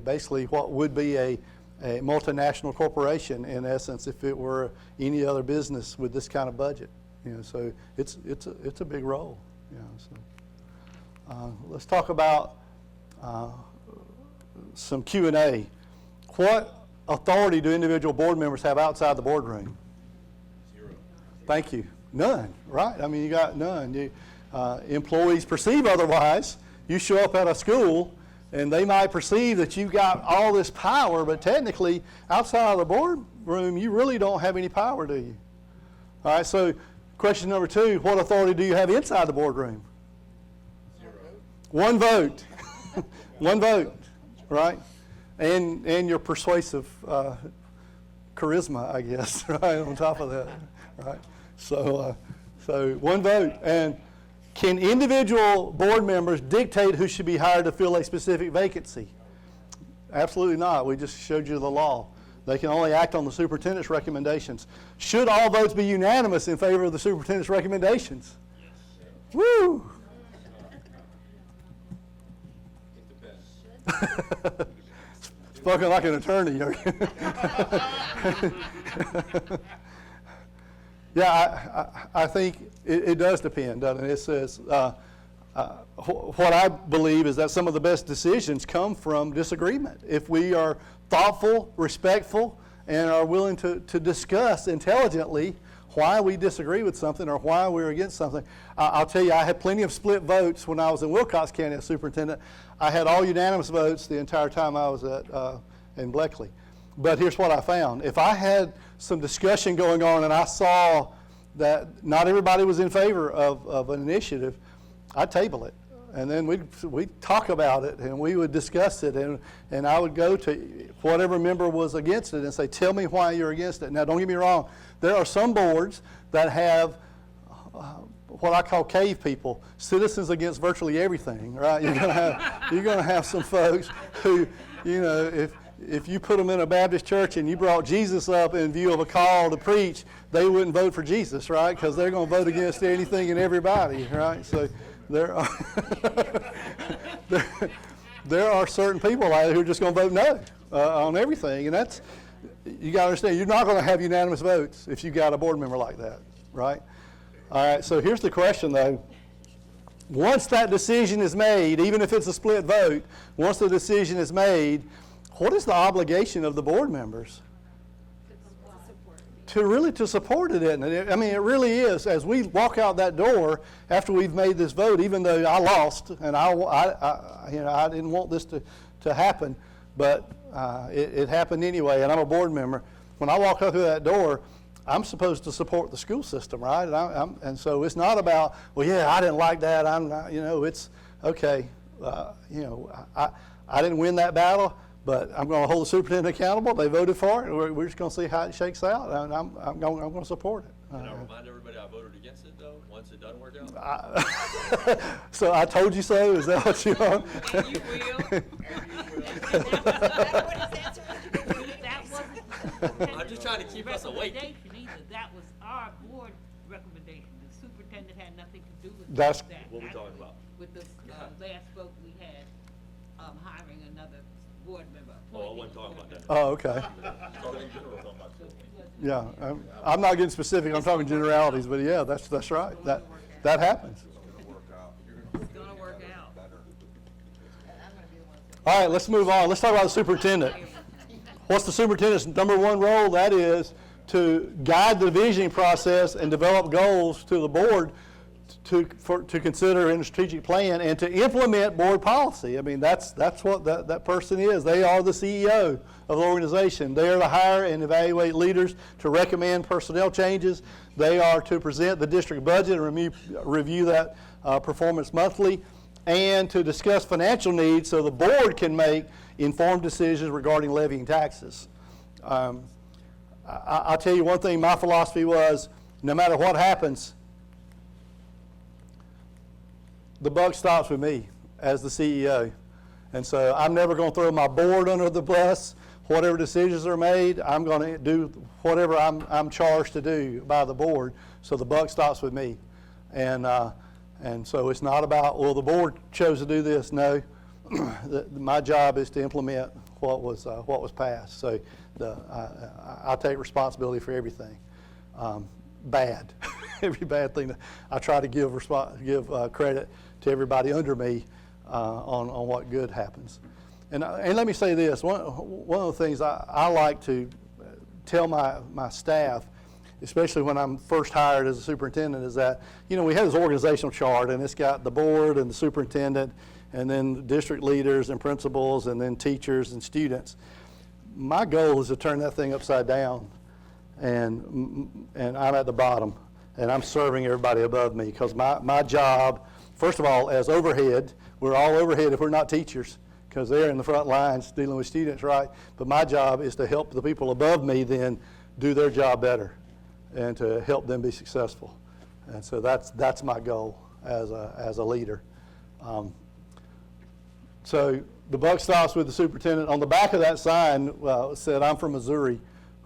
basically what would be a multinational corporation, in essence, if it were any other business with this kind of budget. You know, so it's a big role. You know, so let's talk about some Q&A. What authority do individual board members have outside the boardroom? Zero. Thank you. None. Right? I mean, you got none. Employees perceive otherwise. You show up at a school, and they might perceive that you've got all this power, but technically, outside of the boardroom, you really don't have any power, do you? All right, so question number 2, what authority do you have inside the boardroom? Zero. One vote. One vote, right? And your persuasive charisma, I guess, right, on top of that, right? So one vote. And can individual board members dictate who should be hired to fill a specific vacancy? Absolutely not. We just showed you the law. They can only act on the superintendent's recommendations. Should all votes be unanimous in favor of the superintendent's recommendations? Yes. Woo! Spoken like an attorney. Yeah, I think it does depend, doesn't it? It says, what I believe is that some of the best decisions come from disagreement. If we are thoughtful, respectful, and are willing to discuss intelligently why we disagree with something or why we're against something. I'll tell you, I had plenty of split votes when I was in Wilcox County as superintendent. I had all unanimous votes the entire time I was in Bleckley. But here's what I found. If I had some discussion going on and I saw that not everybody was in favor of an initiative, I'd table it. And then we'd talk about it and we would discuss it, and I would go to whatever member was against it and say, tell me why you're against it. Now, don't get me wrong. There are some boards that have what I call cave people, citizens against virtually everything, right? You're gonna have some folks who, you know, if you put them in a Baptist church and you brought Jesus up in view of a call to preach, they wouldn't vote for Jesus, right? Because they're going to vote against anything and everybody, right? So there are there are certain people out there who are just going to vote no on everything, and that's, you got to understand, you're not going to have unanimous votes if you got a board member like that, right? All right. So here's the question, though. Once that decision is made, even if it's a split vote, once the decision is made, what is the obligation of the board members? To support it, isn't it? I mean, it really is. As we walk out that door after we've made this vote, even though I lost and I didn't want this to happen, but it happened anyway, and I'm a board member. When I walk out through that door, I'm supposed to support the school system, right? And so it's not about, well, yeah, I didn't like that. I'm not, it's okay. I didn't win that battle, but I'm going to hold the superintendent accountable. They voted for it. We're just going to see how it shakes out, and I'm going to support it. Can I remind everybody I voted against it, though, once it doesn't work out? So I told you so? Is that what you want? And you will. I'm just trying to keep us awake. Recommendation either. That was our board recommendation. The superintendent had nothing to do with That's- that. What we talking about? With the last vote we had, hiring another board member. Oh, I wasn't talking about that. Oh, okay. Talking in general, talking about school. Yeah, I'm not getting specific. I'm talking generalities, but yeah, that's right. That happens. It's gonna work out. All right, let's move on. Let's talk about the superintendent. What's the superintendent's number one role? That is to guide the visioning process and develop goals to the board to consider in a strategic plan and to implement board policy. I mean, that's what that person is. They are the CEO of the organization. They are to hire and evaluate leaders, to recommend personnel changes. They are to present the district budget and review that performance monthly, and to discuss financial needs so the board can make informed decisions regarding levying taxes. I'll tell you one thing, my philosophy was, no matter what happens, the buck stops with me as the CEO. And so I'm never going to throw my board under the bus. Whatever decisions are made, I'm going to do whatever I'm charged to do by the board. So the buck stops with me. And so it's not about, well, the board chose to do this. No, my job is to implement what was passed. So I take responsibility for everything. Bad, every bad thing. I try to give credit to everybody under me on what good happens. And let me say this, one of the things I like to tell my staff, especially when I'm first hired as a superintendent, is that, we have this organizational chart, and it's got the board and the superintendent, and then the district leaders and principals, and then teachers and students. My goal is to turn that thing upside down, and I'm at the bottom, and I'm serving everybody above me, because my job, first of all, as overhead, we're all overhead if we're not teachers, because they're in the front lines dealing with students, right? But my job is to help the people above me then do their job better and to help them be successful. And so that's my goal as a leader. So the buck stops with the superintendent. On the back of that sign, it said, "I'm from Missouri,"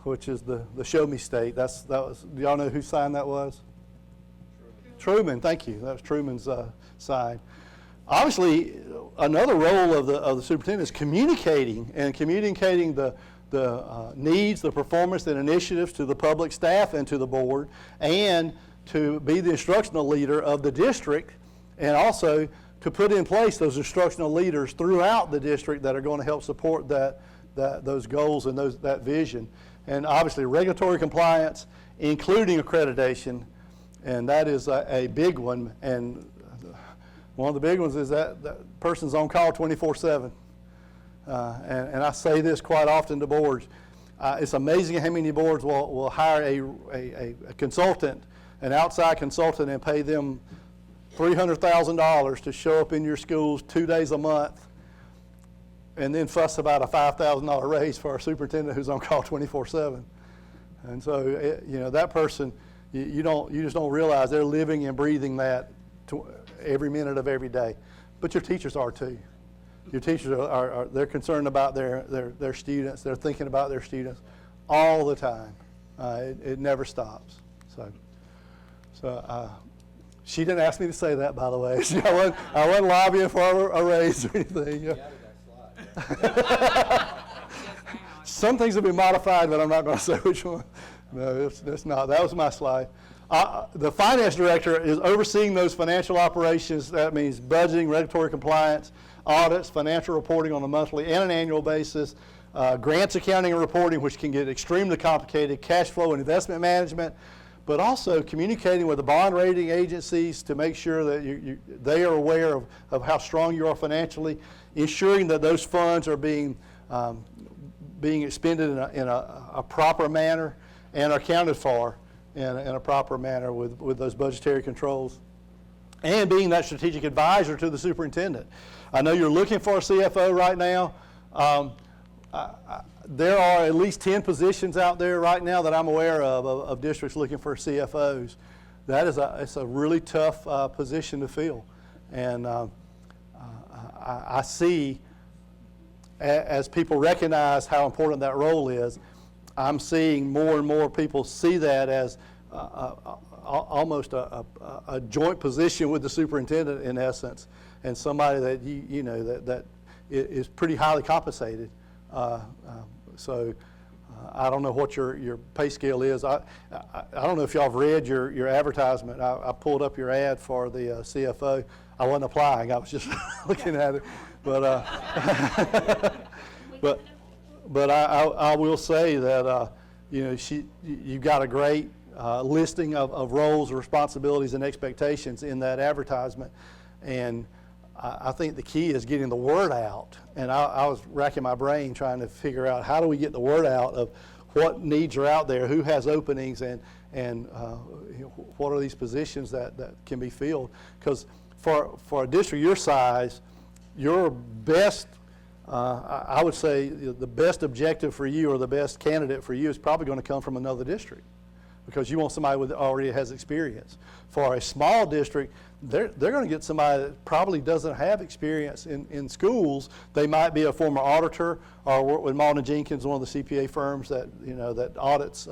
which is the show me state. Do y'all know whose sign that was? Truman, thank you. That was Truman's sign. Obviously, another role of the superintendent is communicating the the needs, the performance, and initiatives to the public staff and to the board, and to be the instructional leader of the district, and also to put in place those instructional leaders throughout the district that are going to help support those goals and that vision. And obviously regulatory compliance, including accreditation, and that is a big one. And one of the big ones is that person's on call 24/7. And I say this quite often to boards. It's amazing how many boards will hire a consultant, an outside consultant, and pay them $300,000 to show up in your schools 2 days a month, and then fuss about a $5,000 raise for our superintendent who's on call 24/7. And so, that person, you just don't realize they're living and breathing that every minute of every day. But your teachers are too. Your teachers they're concerned about their students. They're thinking about their students all the time. It never stops. So she didn't ask me to say that, by the way. I wasn't lobbying for a raise or anything. Some things have been modified, but I'm not going to say which one. No, it's not. That was my slide. The finance director is overseeing those financial operations. That means budgeting, regulatory compliance, audits, financial reporting on a monthly and an annual basis, grants accounting and reporting, which can get extremely complicated, cash flow and investment management, but also communicating with the bond rating agencies to make sure that they are aware of how strong you are financially, ensuring that those funds are being expended in a proper manner and are accounted for in a proper manner with those budgetary controls, and being that strategic advisor to the superintendent. I know you're looking for a CFO right now. There are at least 10 positions out there right now that I'm aware of districts looking for CFOs. It's a really tough position to fill. And I see, as people recognize how important that role is, I'm seeing more and more people see that as almost a joint position with the superintendent, in essence, and somebody that that is pretty highly compensated. So I don't know what your pay scale is. I don't know if y'all have read your advertisement. I pulled up your ad for the CFO. I wasn't applying. I was just looking at it. But I will say that you've got a great listing of roles, responsibilities, and expectations in that advertisement, and I think the key is getting the word out. And I was racking my brain trying to figure out how do we get the word out of what needs are out there, who has openings, and what are these positions that can be filled. Because for a district your size, your best, I would say the best objective for you or the best candidate for you is probably going to come from another district, because you want somebody that already has experience. For a small district, they're going to get somebody that probably doesn't have experience in schools. They might be a former auditor or work with Malden Jenkins, one of the CPA firms that that audits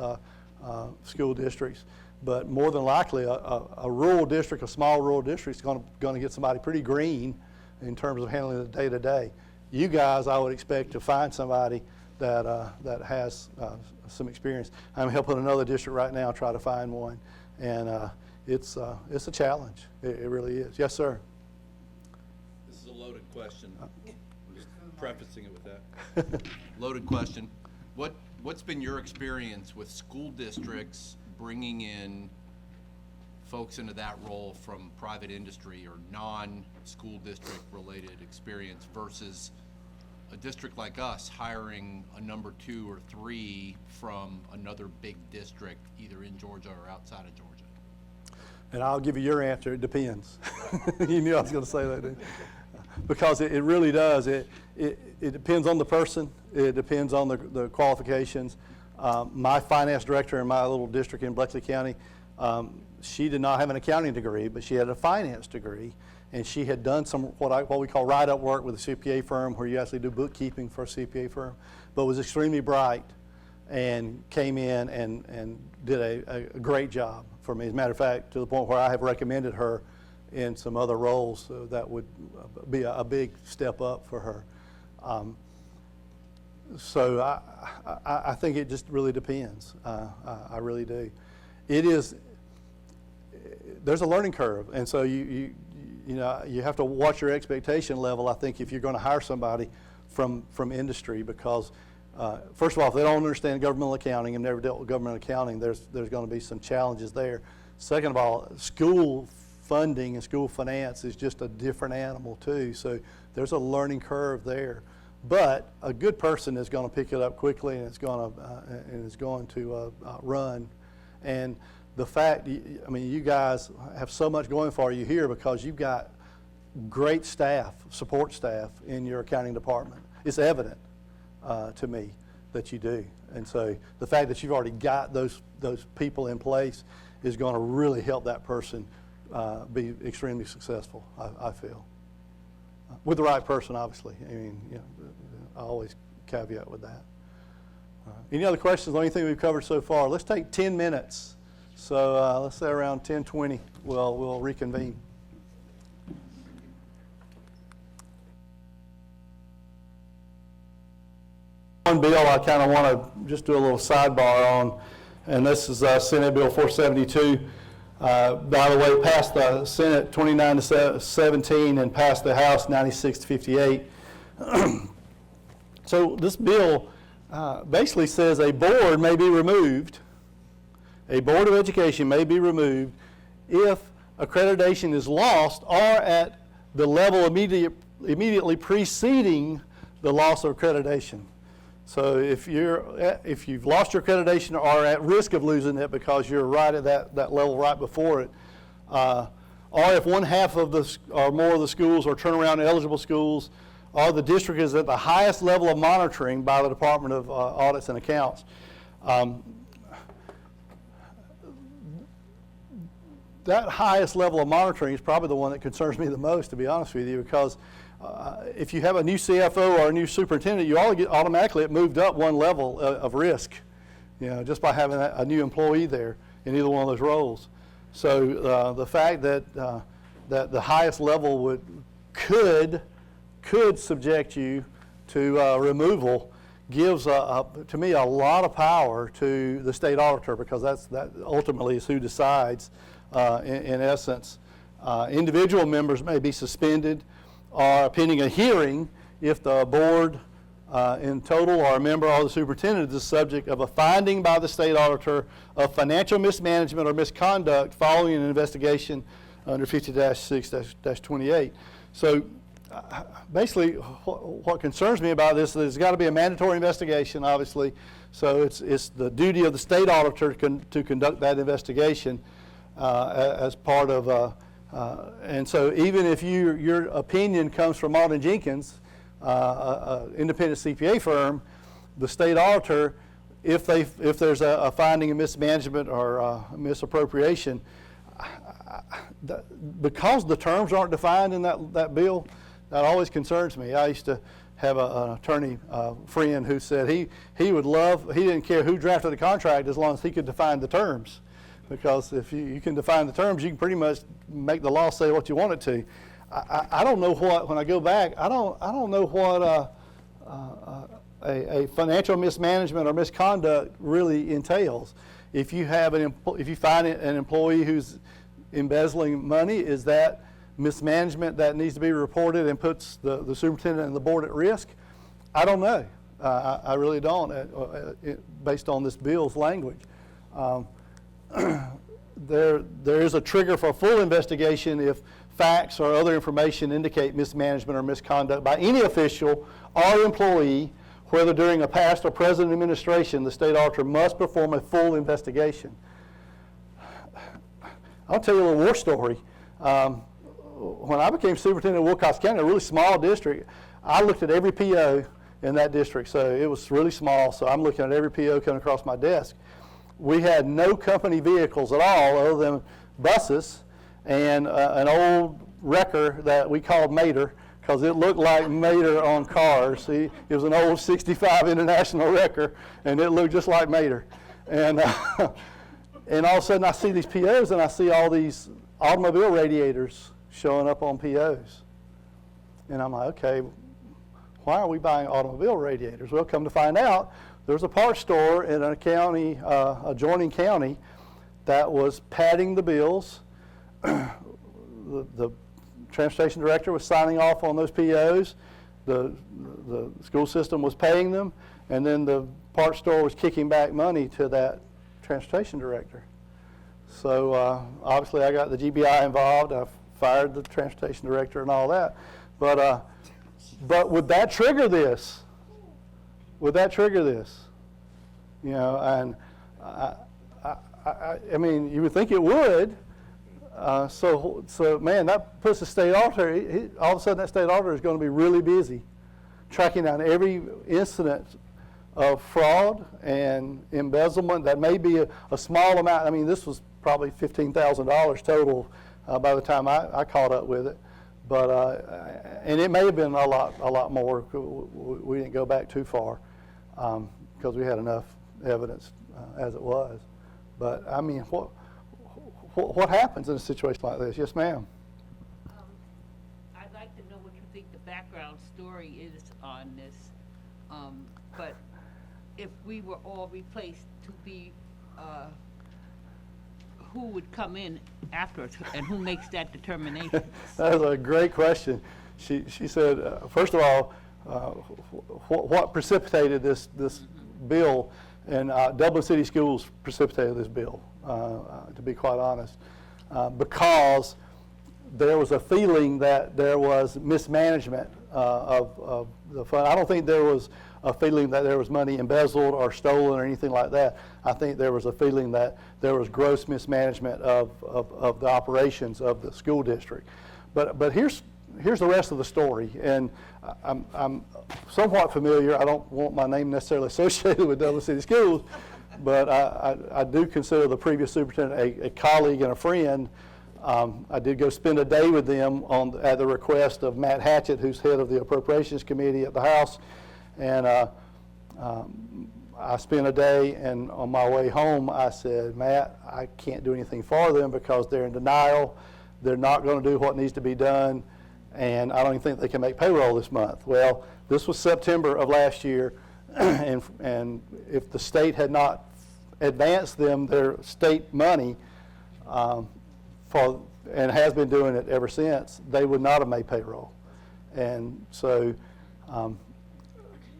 school districts. But more than likely, a rural district, a small rural district, is going to get somebody pretty green in terms of handling the day-to-day. You guys, I would expect to find somebody that has some experience. I'm helping another district right now try to find one, and it's a challenge. It really is. Yes, sir. This is a loaded question. I'm just prefacing it with that. Loaded question. What's been your experience with school districts bringing in folks into that role from private industry or non-school district related experience versus a district like us hiring a number 2 or 3 from another big district, either in Georgia or outside of Georgia? And I'll give you your answer. It depends. You knew I was going to say that, didn't you? Because it really does. It depends on the person. It depends on the qualifications. My finance director in my little district in Bleckley County, she did not have an accounting degree, but she had a finance degree, and she had done some what we call write-up work with a CPA firm, where you actually do bookkeeping for a CPA firm, but was extremely bright and came in and did a great job for me. As a matter of fact, to the point where I have recommended her in some other roles, so that would be a big step up for her. So I think it just really depends. I really do. There's a learning curve, and so you have to watch your expectation level, I think, if you're going to hire somebody from industry, because first of all, if they don't understand governmental accounting and never dealt with government accounting, there's going to be some challenges there. Second of all, school funding and school finance is just a different animal too, so there's a learning curve there. But a good person is going to pick it up quickly, and is going to run. And the fact, I mean, you guys have so much going for you here because you've got great staff, support staff in your accounting department. It's evident to me that you do. And so the fact that you've already got those people in place is going to really help that person be extremely successful, I feel. With the right person, obviously. I mean, I always caveat with that. Any other questions on anything we've covered so far? Let's take 10 minutes. So let's say around 10:20, we'll reconvene. One bill I kind of want to just do a little sidebar on, and this is Senate Bill 472. By the way, passed the Senate 29-17 and passed the House 96-58. So this bill basically says a board may be removed, a board of education may be removed if accreditation is lost or at the level immediately preceding the loss of accreditation. So if you've lost your accreditation or are at risk of losing it because you're right at that level right before it, or if one half of or more of the schools are turnaround eligible schools, or the district is at the highest level of monitoring by the Department of Audits and Accounts. That highest level of monitoring is probably the one that concerns me the most, to be honest with you, because if you have a new CFO or a new superintendent, you automatically moved up one level of risk, just by having a new employee there in either one of those roles. So the fact that the highest level could subject you to removal gives, to me, a lot of power to the state auditor, because that ultimately is who decides. In essence, individual members may be suspended or pending a hearing if the board in total or a member or the superintendent is the subject of a finding by the state auditor of financial mismanagement or misconduct following an investigation under 50-6-28. So basically what concerns me about this is there's got to be a mandatory investigation, obviously. So it's the duty of the state auditor to conduct that investigation as part of and so even if your opinion comes from Alden Jenkins, an independent CPA firm, the state auditor, if there's a finding of mismanagement or misappropriation, because the terms aren't defined in that bill, that always concerns me. I used to have an attorney friend who said he didn't care who drafted the contract as long as he could define the terms. Because if you can define the terms, you can pretty much make the law say what you want it to. I don't know what, when I go back, I don't know what a financial mismanagement or misconduct really entails. If you find an employee who's embezzling money, is that mismanagement that needs to be reported and puts the superintendent and the board at risk? I don't know. I really don't, based on this bill's language. There is a trigger for a full investigation if facts or other information indicate mismanagement or misconduct by any official or employee, whether during a past or present administration. The state auditor must perform a full investigation. I'll tell you a little war story. When I became superintendent of Wilcox County, a really small district, I looked at every PO in that district. So it was really small, so I'm looking at every PO coming across my desk. We had no company vehicles at all other than buses and an old wrecker that we called Mater, because it looked like Mater on cars. See, it was an old 65 International wrecker, and it looked just like Mater. And and all of a sudden I see these POs, and I see all these automobile radiators showing up on POs. And I'm like, okay, why are we buying automobile radiators? Well, come to find out, there's a parts store in a county, adjoining county, that was padding the bills. The transportation director was signing off on those POs. The school system was paying them, and then the parts store was kicking back money to that transportation director. So obviously I got the GBI involved. I fired the transportation director and all that. But would that trigger this? Would that trigger this? You know, and I mean, you would think it would. So man, that puts the state auditor, all of a sudden that state auditor is going to be really busy tracking down every incident of fraud and embezzlement. That may be a small amount. I mean, this was probably $15,000 total by the time I caught up with it. But and it may have been a lot more. We didn't go back too far because we had enough evidence as it was. But I mean, what happens in a situation like this? Yes, ma'am. I'd like to know what you think the background story is on this. But if we were all replaced, to be, who would come in after us, and who makes that determination? That is a great question. She said, first of all, what precipitated this bill? And Dublin City Schools precipitated this bill, to be quite honest, because there was a feeling that there was mismanagement of the fund. I don't think there was a feeling that there was money embezzled or stolen or anything like that. I think there was a feeling that there was gross mismanagement of the operations of the school district. But here's the rest of the story, and I'm somewhat familiar. I don't want my name necessarily associated with Dublin City Schools, but I do consider the previous superintendent a colleague and a friend. I did go spend a day with them at the request of Matt Hatchett, who's head of the Appropriations Committee at the House, and I spent a day, and on my way home I said, Matt, I can't do anything for them because they're in denial. They're not going to do what needs to be done, and I don't even think they can make payroll this month. Well, this was September of last year, and if the state had not advanced them their state money, and has been doing it ever since, they would not have made payroll. And so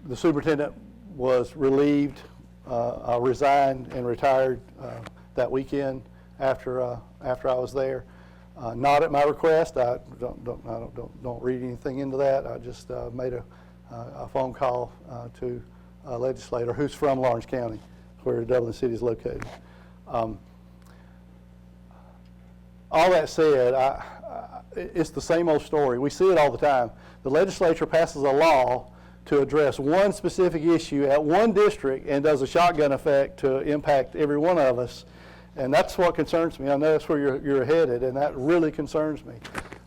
the superintendent was relieved, resigned and retired that weekend after I was there. Not at my request. I don't read anything into that. I just made a phone call to a legislator who's from Lawrence County, where Dublin City is located. All that said, it's the same old story. We see it all the time. The legislature passes a law to address one specific issue at one district and does a shotgun effect to impact every one of us. And that's what concerns me. I know that's where you're headed, and that really concerns me,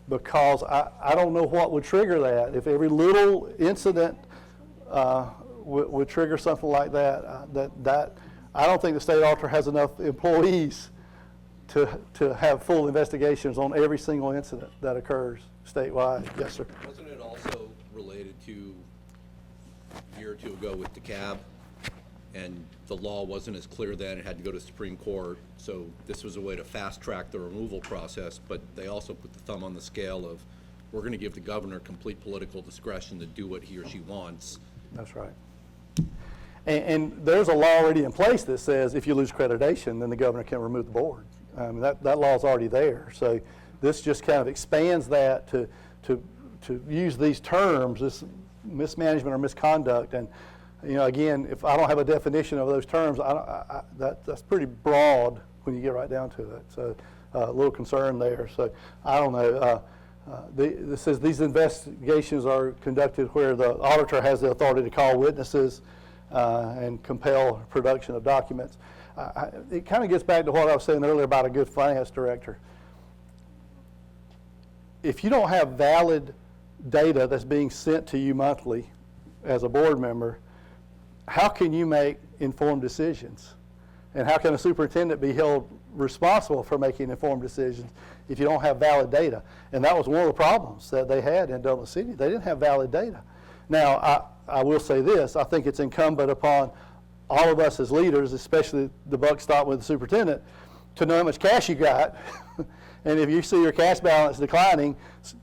because I don't know what would trigger that. If every little incident would trigger something like that, I don't think the state auditor has enough employees to have full investigations on every single incident that occurs statewide. Yes, sir. Wasn't it also related to a year or two ago with DeKalb? And the law wasn't as clear then, it had to go to Supreme Court, so this was a way to fast track the removal process, but they also put the thumb on the scale of, we're gonna give the governor complete political discretion to do what he or she wants. That's right. And there's a law already in place that says if you lose accreditation, then the governor can remove the board. That law is already there. So this just kind of expands that to use these terms, this mismanagement or misconduct. And you know, again, if I don't have a definition of those terms, that's pretty broad when you get right down to it. So a little concern there. So I don't know. This says these investigations are conducted where the auditor has the authority to call witnesses and compel production of documents. It kind of gets back to what I was saying earlier about a good finance director. If you don't have valid data that's being sent to you monthly as a board member, how can you make informed decisions? And how can a superintendent be held responsible for making informed decisions if you don't have valid data? And that was one of the problems that they had in Dublin City. They didn't have valid data. Now, I will say this, I think it's incumbent upon all of us as leaders, especially the buck stopped with the superintendent, to know how much cash you got. And if you see your cash balance declining,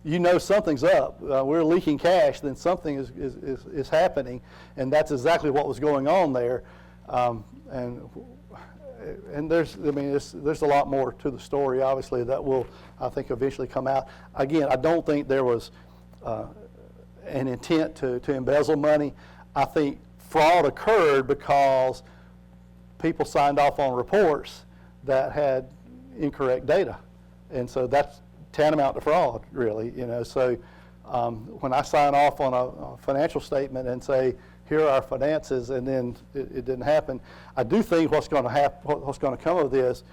you know something's up. We're leaking cash, then something is happening. And that's exactly what was going on there. And there's a lot more to the story, obviously, that will, I think, eventually come out. Again, I don't think there was an intent to embezzle money. I think fraud occurred because people signed off on reports that had incorrect data. And so that's tantamount to fraud, really, So when I sign off on a financial statement and say, here are our finances, and then it didn't happen, I do think what's going to come of this,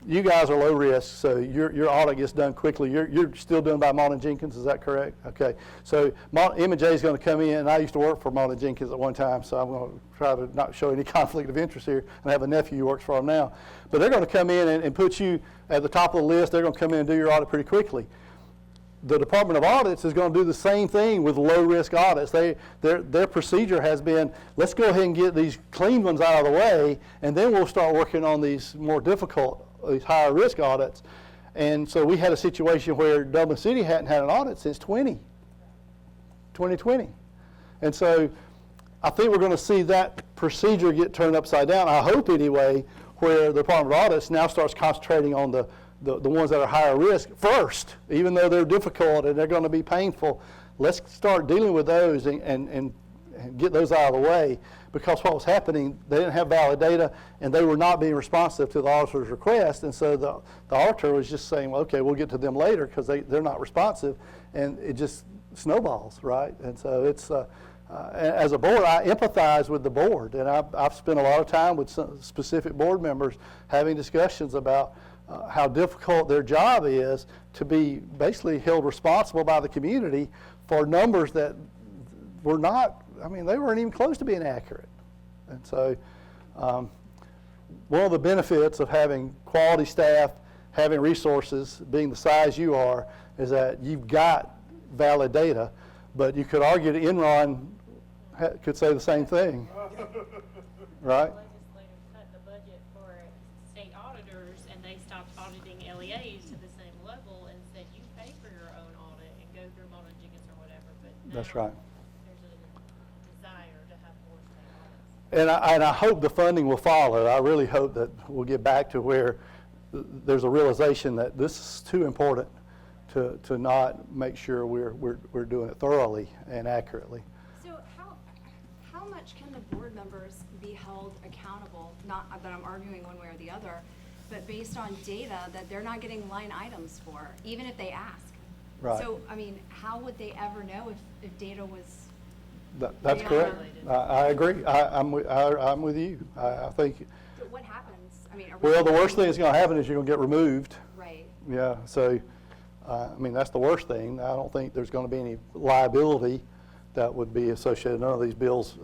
you guys are low risk, so your audit gets done quickly. You're still doing by Mauna Jenkins, is that correct? Okay. So M&J is going to come in, and I used to work for Mauna Jenkins at one time, so I'm going to try to not show any conflict of interest here. And I have a nephew who works for them now. But they're going to come in and put you at the top of the list. They're going to come in and do your audit pretty quickly. The Department of Audits is going to do the same thing with low-risk audits. Their procedure has been, let's go ahead and get these clean ones out of the way, and then we'll start working on these more difficult, these higher-risk audits. And so we had a situation where Dublin City hadn't had an audit since 2020. And so I think we're going to see that procedure get turned upside down, I hope anyway, where the Department of Audits now starts concentrating on the ones that are higher risk first, even though they're difficult and they're going to be painful. Let's start dealing with those and get those out of the way, because what was happening, they didn't have valid data and they were not being responsive to the auditor's request. And so the auditor was just saying, well, okay, we'll get to them later because they're not responsive, and it just snowballs, right? And so it's, as a board, I empathize with the board, and I've spent a lot of time with some specific board members having discussions about how difficult their job is to be basically held responsible by the community for numbers that were not, they weren't even close to being accurate. And so one of the benefits of having quality staff, having resources, being the size you are, is that you've got valid data, but you could argue that Enron could say the same thing, right? Legislators cut the budget for state auditors, and they stopped auditing LEAs to the same level and said, you pay for your own audit and go through Mauna Jenkins or whatever, but That's now right. there's a desire to have more state audits. And I hope the funding will follow. I really hope that we'll get back to where there's a realization that this is too important to not make sure we're doing it thoroughly and accurately. So how much can the board members be held accountable, not that I'm arguing one way or the other, but based on data that they're not getting line items for, even if they ask? Right. So, how would they ever know if data was? That's correct. I agree. I'm with you. I think. So what happens? Well, the worst thing that's going to happen is you're going to get removed. Right. Yeah. So, that's the worst thing. I don't think there's going to be any liability that would be associated. None of these bills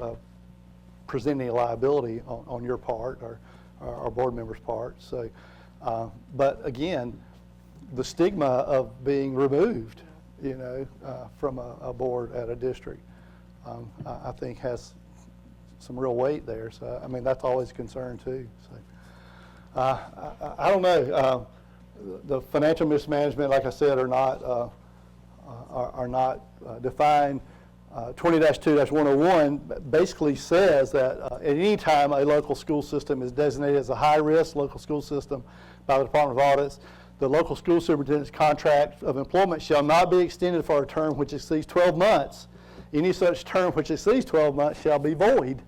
present any liability on your part or our board members' part. So, but again, the stigma of being removed, from a board at a district, I think has some real weight there. So, that's always a concern too. So, I don't know. The financial mismanagement, like I said, are not defined. 20-2-101 basically says that at any time a local school system is designated as a high-risk local school system by the Department of Audits, the local school superintendent's contract of employment shall not be extended for a term which exceeds 12 months. Any such term which exceeds 12 months shall be void.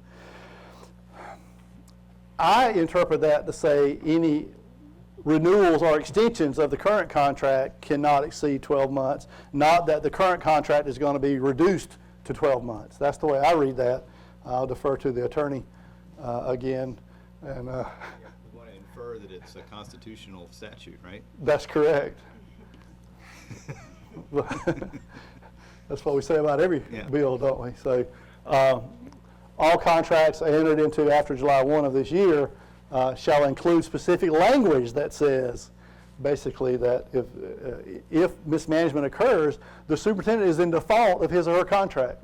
I interpret that to say any renewals or extensions of the current contract cannot exceed 12 months, not that the current contract is going to be reduced to 12 months. That's the way I read that. I'll defer to the attorney again. And We want to infer that it's a constitutional statute, right? That's correct. That's what we say about every bill, don't we? So all contracts entered into after July 1 of this year shall include specific language that says basically that if mismanagement occurs, the superintendent is in default of his or her contract.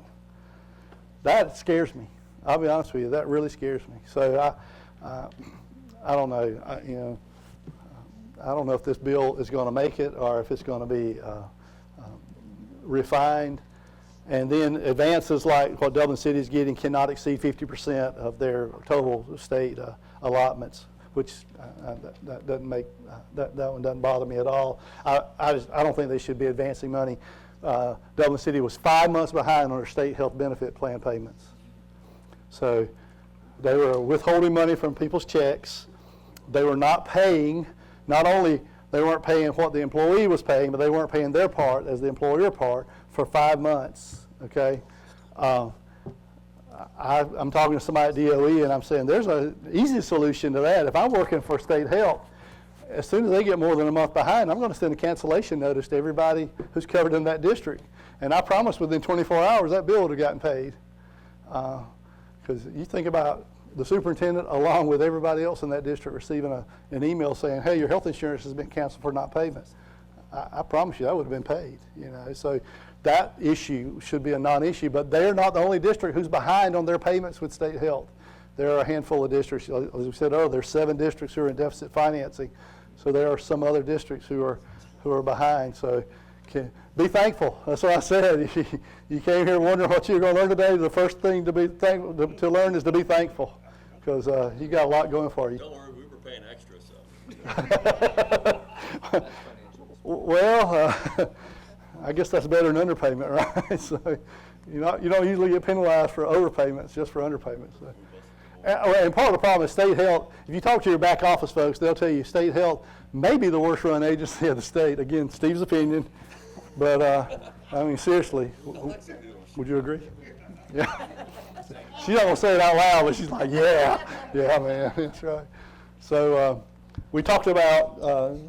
that scares me. I'll be honest with you, that really scares me. So I don't know, I don't know if this bill is going to make it or if it's going to be refined. And then advances like what Dublin City is getting cannot exceed 50% of their total state allotments, which that doesn't make, that one doesn't bother me at all. I don't think they should be advancing money. Dublin City was 5 months behind on their state health benefit plan payments. So they were withholding money from people's checks. They were not paying, not only they weren't paying what the employee was paying, but they weren't paying their part as the employer part for 5 months, okay? I'm talking to somebody at DOE and I'm saying there's an easy solution to that. If I'm working for state health, as soon as they get more than a month behind, I'm going to send a cancellation notice to everybody who's covered in that district. And I promise within 24 hours that bill would have gotten paid. Because you think about the superintendent along with everybody else in that district receiving an email saying, hey, your health insurance has been canceled for not payment. I promise you that would have been paid. So that issue should be a non-issue, but they're not the only district who's behind on their payments with state health. There are a handful of districts, as we said earlier, there's 7 districts who are in deficit financing. So there are some other districts who are behind. So be thankful. That's what I said. You came here wondering what you're going to learn today. The first thing to learn is to be thankful, because you got a lot going for you. Don't worry, we were paying extra, so. Well, I guess that's better than underpayment, right? So you don't usually get penalized for overpayments, just for underpayments. So. And part of the problem is state health. If you talk to your back office folks, they'll tell you state health may be the worst run agency of the state. Again, Steve's opinion, but I mean seriously, would you agree? Yeah. She's not gonna say it out loud, but she's like, yeah, man, that's right. So we talked about all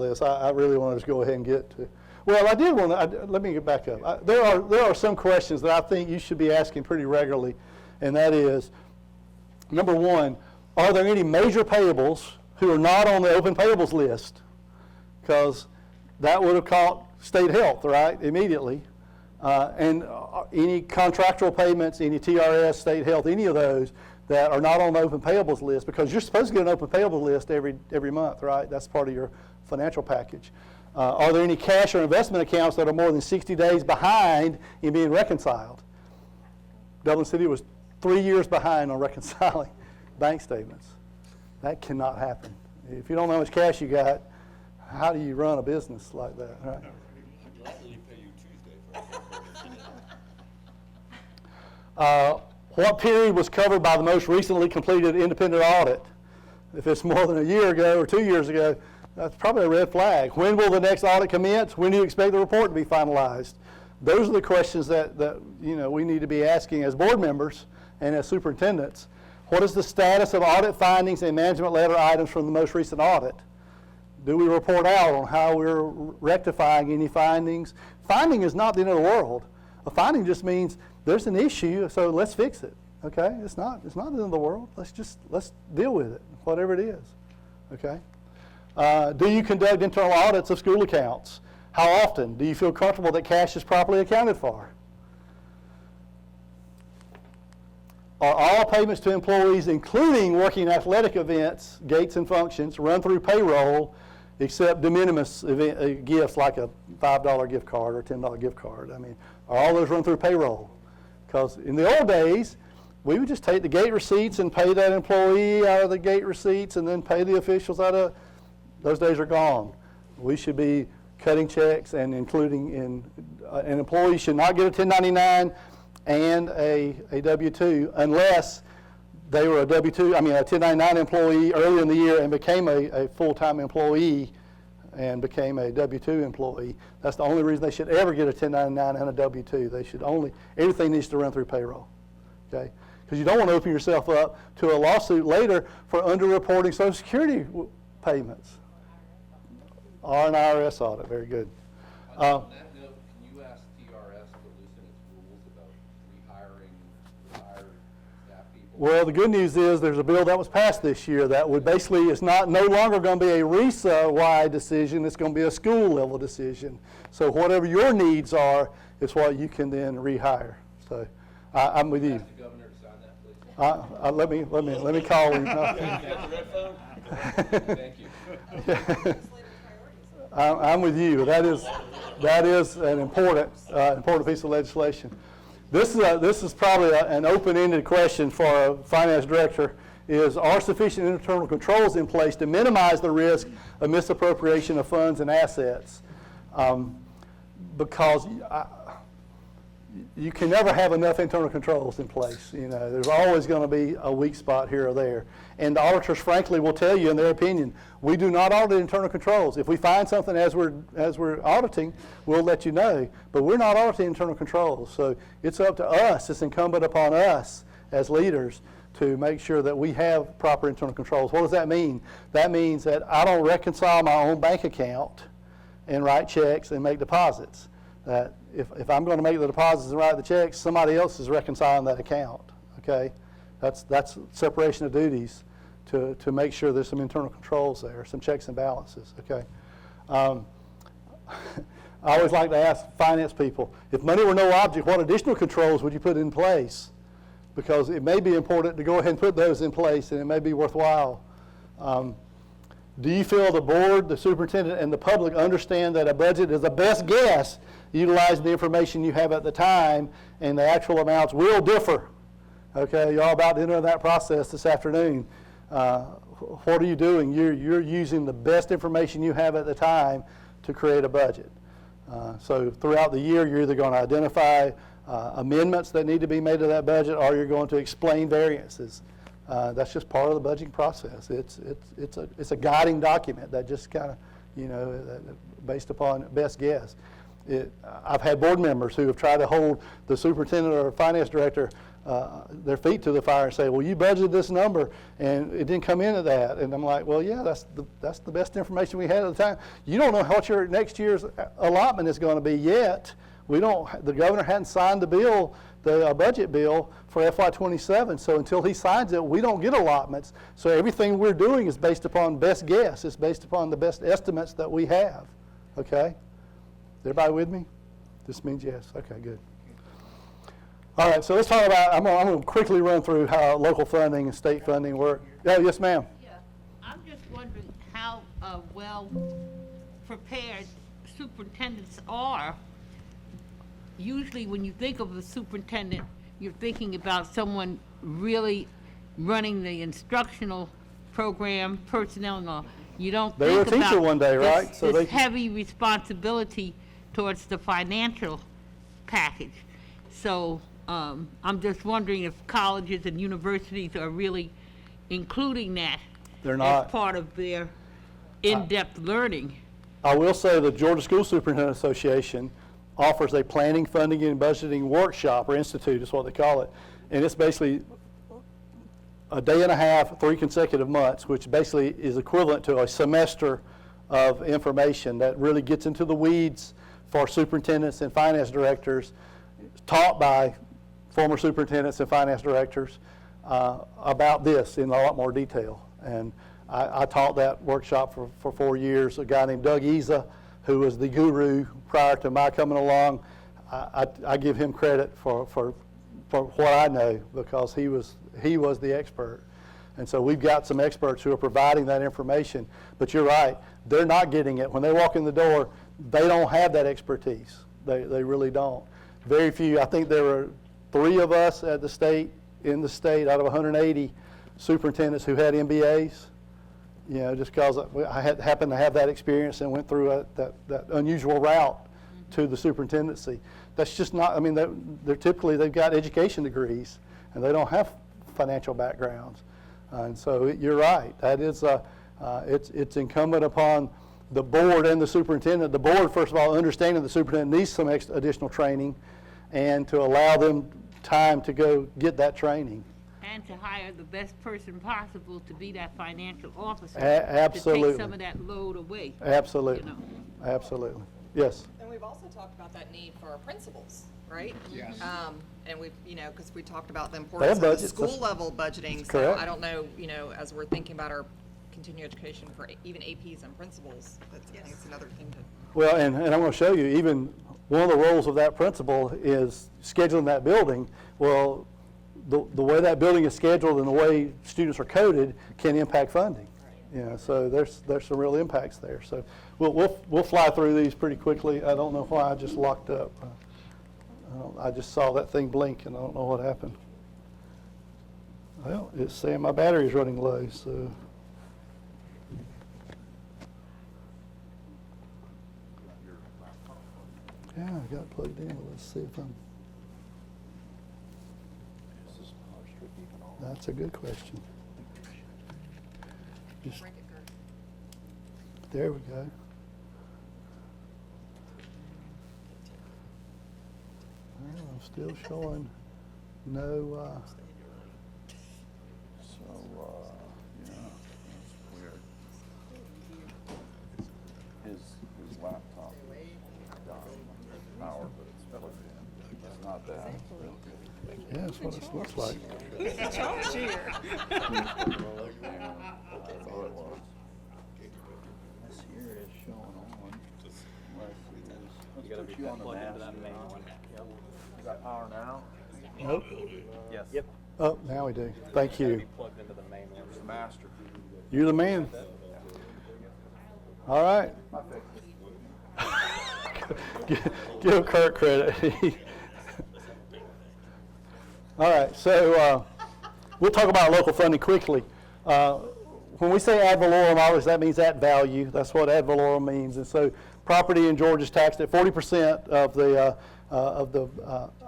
this. I really want to just go ahead and get to. Well, I did want to, let me get back up. There are some questions that I think you should be asking pretty regularly, and that is, number one, are there any major payables who are not on the open payables list? Because that would have caught state health, right, immediately. And any contractual payments, any TRS, state health, any of those that are not on the open payables list, because you're supposed to get an open payables list every month, right? That's part of your financial package. Are there any cash or investment accounts that are more than 60 days behind in being reconciled? Dublin City was 3 years behind on reconciling bank statements. That cannot happen. If you don't know how much cash you got, how do you run a business like that, right? What period was covered by the most recently completed independent audit? If it's more than a year ago or 2 years ago, that's probably a red flag. When will the next audit commence? When do you expect the report to be finalized? Those are the questions that we need to be asking as board members and as superintendents. What is the status of audit findings and management letter items from the most recent audit? Do we report out on how we're rectifying any findings? Finding is not the end of the world. A finding just means there's an issue, so let's fix it. Okay? It's not the end of the world. Let's deal with it, whatever it is. Okay? Do you conduct internal audits of school accounts? How often? Do you feel comfortable that cash is properly accounted for? Are all payments to employees, including working athletic events, gates and functions, run through payroll, except de minimis gifts like a $5 gift card or $10 gift card? I mean, are all those run through payroll? Because in the old days, we would just take the gate receipts and pay that employee out of the gate receipts and then pay the officials out of. Those days are gone. We should be cutting checks and including in, an employee should not get a 1099 and a W-2 unless they were a W-2, a 1099 employee early in the year and became a full-time employee and became a W-2 employee. That's the only reason they should ever get a 1099 and a W-2. They should everything needs to run through payroll, okay? Because you don't want to open yourself up to a lawsuit later for underreporting Social Security payments. Or an IRS audit, very good. On that note, can you ask TRS to loosen its rules about rehiring retired staff people? Well, the good news is there's a bill that was passed this year that would basically, it's no longer going to be a RESA-wide decision, it's going to be a school-level decision. So whatever your needs are, it's what you can then rehire. So I'm with you. Ask the governor to sign that, please. Let me call him. You got the red phone? Thank you. I'm with you. That is an important piece of legislation. This is probably an open-ended question for a finance director. Are sufficient internal controls in place to minimize the risk of misappropriation of funds and assets? Because you can never have enough internal controls in place. There's always going to be a weak spot here or there. And the auditors, frankly, will tell you in their opinion, we do not audit internal controls. If we find something as we're auditing, we'll let you know. But we're not auditing internal controls. So it's up to us, it's incumbent upon us as leaders to make sure that we have proper internal controls. What does that mean? That means that I don't reconcile my own bank account and write checks and make deposits. That if I'm going to make the deposits and write the checks, somebody else is reconciling that account. Okay, that's separation of duties to make sure there's some internal controls there, some checks and balances. Okay, I always like to ask finance people, if money were no object, what additional controls would you put in place? Because it may be important to go ahead and put those in place, and it may be worthwhile. Do you feel the board, the superintendent, and the public understand that a budget is the best guess utilizing the information you have at the time, and the actual amounts will differ? Okay, you're all about to enter that process this afternoon. What are you doing? You're using the best information you have at the time to create a budget. So throughout the year, you're either going to identify amendments that need to be made to that budget, or you're going to explain variances. That's just part of the budgeting process. It's a guiding document that just kind of, based upon best guess. I've had board members who have tried to hold the superintendent or finance director their feet to the fire and say, well, you budgeted this number and it didn't come in at that. And I'm like, well, yeah, that's the best information we had at the time. You don't know what your next year's allotment is going to be yet. The governor hadn't signed the bill, the budget bill for FY27, so until he signs it, we don't get allotments. So everything we're doing is based upon best guess. It's based upon the best estimates that we have. Okay? Everybody with me? This means yes. Okay, good. All right, so let's talk about, I'm going to quickly run through how local funding and state funding work. Oh, yes, ma'am. Yeah, I'm just wondering how well prepared superintendents are. Usually when you think of a superintendent, you're thinking about someone really running the instructional program, personnel and all. You don't They were a think teacher about one day, right? this, So this they- heavy responsibility towards the financial package. So I'm just wondering if colleges and universities are really including that They're not. as part of their in-depth learning. I will say the Georgia School Superintendent Association offers a planning, funding, and budgeting workshop, or institute is what they call it. And it's basically a day and a half, 3 consecutive months, which basically is equivalent to a semester of information that really gets into the weeds for superintendents and finance directors, taught by former superintendents and finance directors about this in a lot more detail. And I taught that workshop for 4 years. A guy named Doug Eza, who was the guru prior to my coming along, I give him credit for what I know, because he was the expert. And so we've got some experts who are providing that information. But you're right, they're not getting it. When they walk in the door, they don't have that expertise. They really don't. Very few. I think there were 3 of us in the state out of 180 superintendents who had MBAs. Just because I happened to have that experience and went through that unusual route to the superintendency. That's just not, I mean, they've got education degrees, and they don't have financial backgrounds. And so you're right. That is, it's incumbent upon the board and the superintendent. The board, first of all, understanding the superintendent needs some additional training, and to allow them time to go get that training. And to hire the best person possible to be that financial officer. Absolutely. To take some of that load away. Absolutely. Absolutely. Yes. And we've also talked about that need for our principals, right? Yes. And we've, because we talked about the They have importance of the budgets. school level budgeting. So correct. I don't know, as we're thinking about our continuing education for even APs and principals. I think it's another thing to. Well, and I'm going to show you, even one of the roles of that principal is scheduling that building. Well, the way that building is scheduled and the way students are coded can impact funding. You know, so there's some real impacts there. So we'll fly through these pretty quickly. I don't know why I just locked up. I just saw that thing blink and I don't know what happened. Well, it's saying my battery's running low, so. Yeah, I got it plugged in. Let's see if I'm. That's a good question. Just, there we go. Well, I'm still showing no. Yeah, that's weird. His laptop got power, but it's plugged in. It's not that. Yeah, that's what it looks like. Who's the charge here? This here is showing on. You gotta be plugged into that main one. Yep. Is that power now? Nope. Yes. Yep. Oh, now we do. Thank you. Plugged into the main one. It's master. You're the man. All right. Give Kurt credit. All right, so we'll talk about local funding quickly. When we say ad valorem, obviously that means at value. That's what ad valorem means. And so property in Georgia is taxed at 40% of the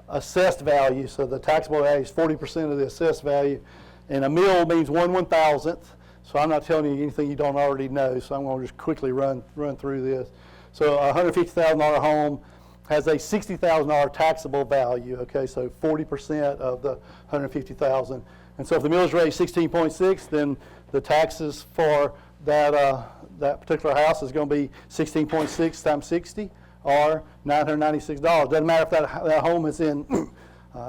assessed value. So the taxable value is 40% of the assessed value. And a mill means 1/1000th. So I'm not telling you anything you don't already know. So I'm going to just quickly run through this. So a $150,000 home has a $60,000 taxable value. Okay, so 40% of the $150,000. And so if the millage rate is 16.6, then the taxes for that particular house is going to be 16.6 times 60, or $996. Doesn't matter if that home is in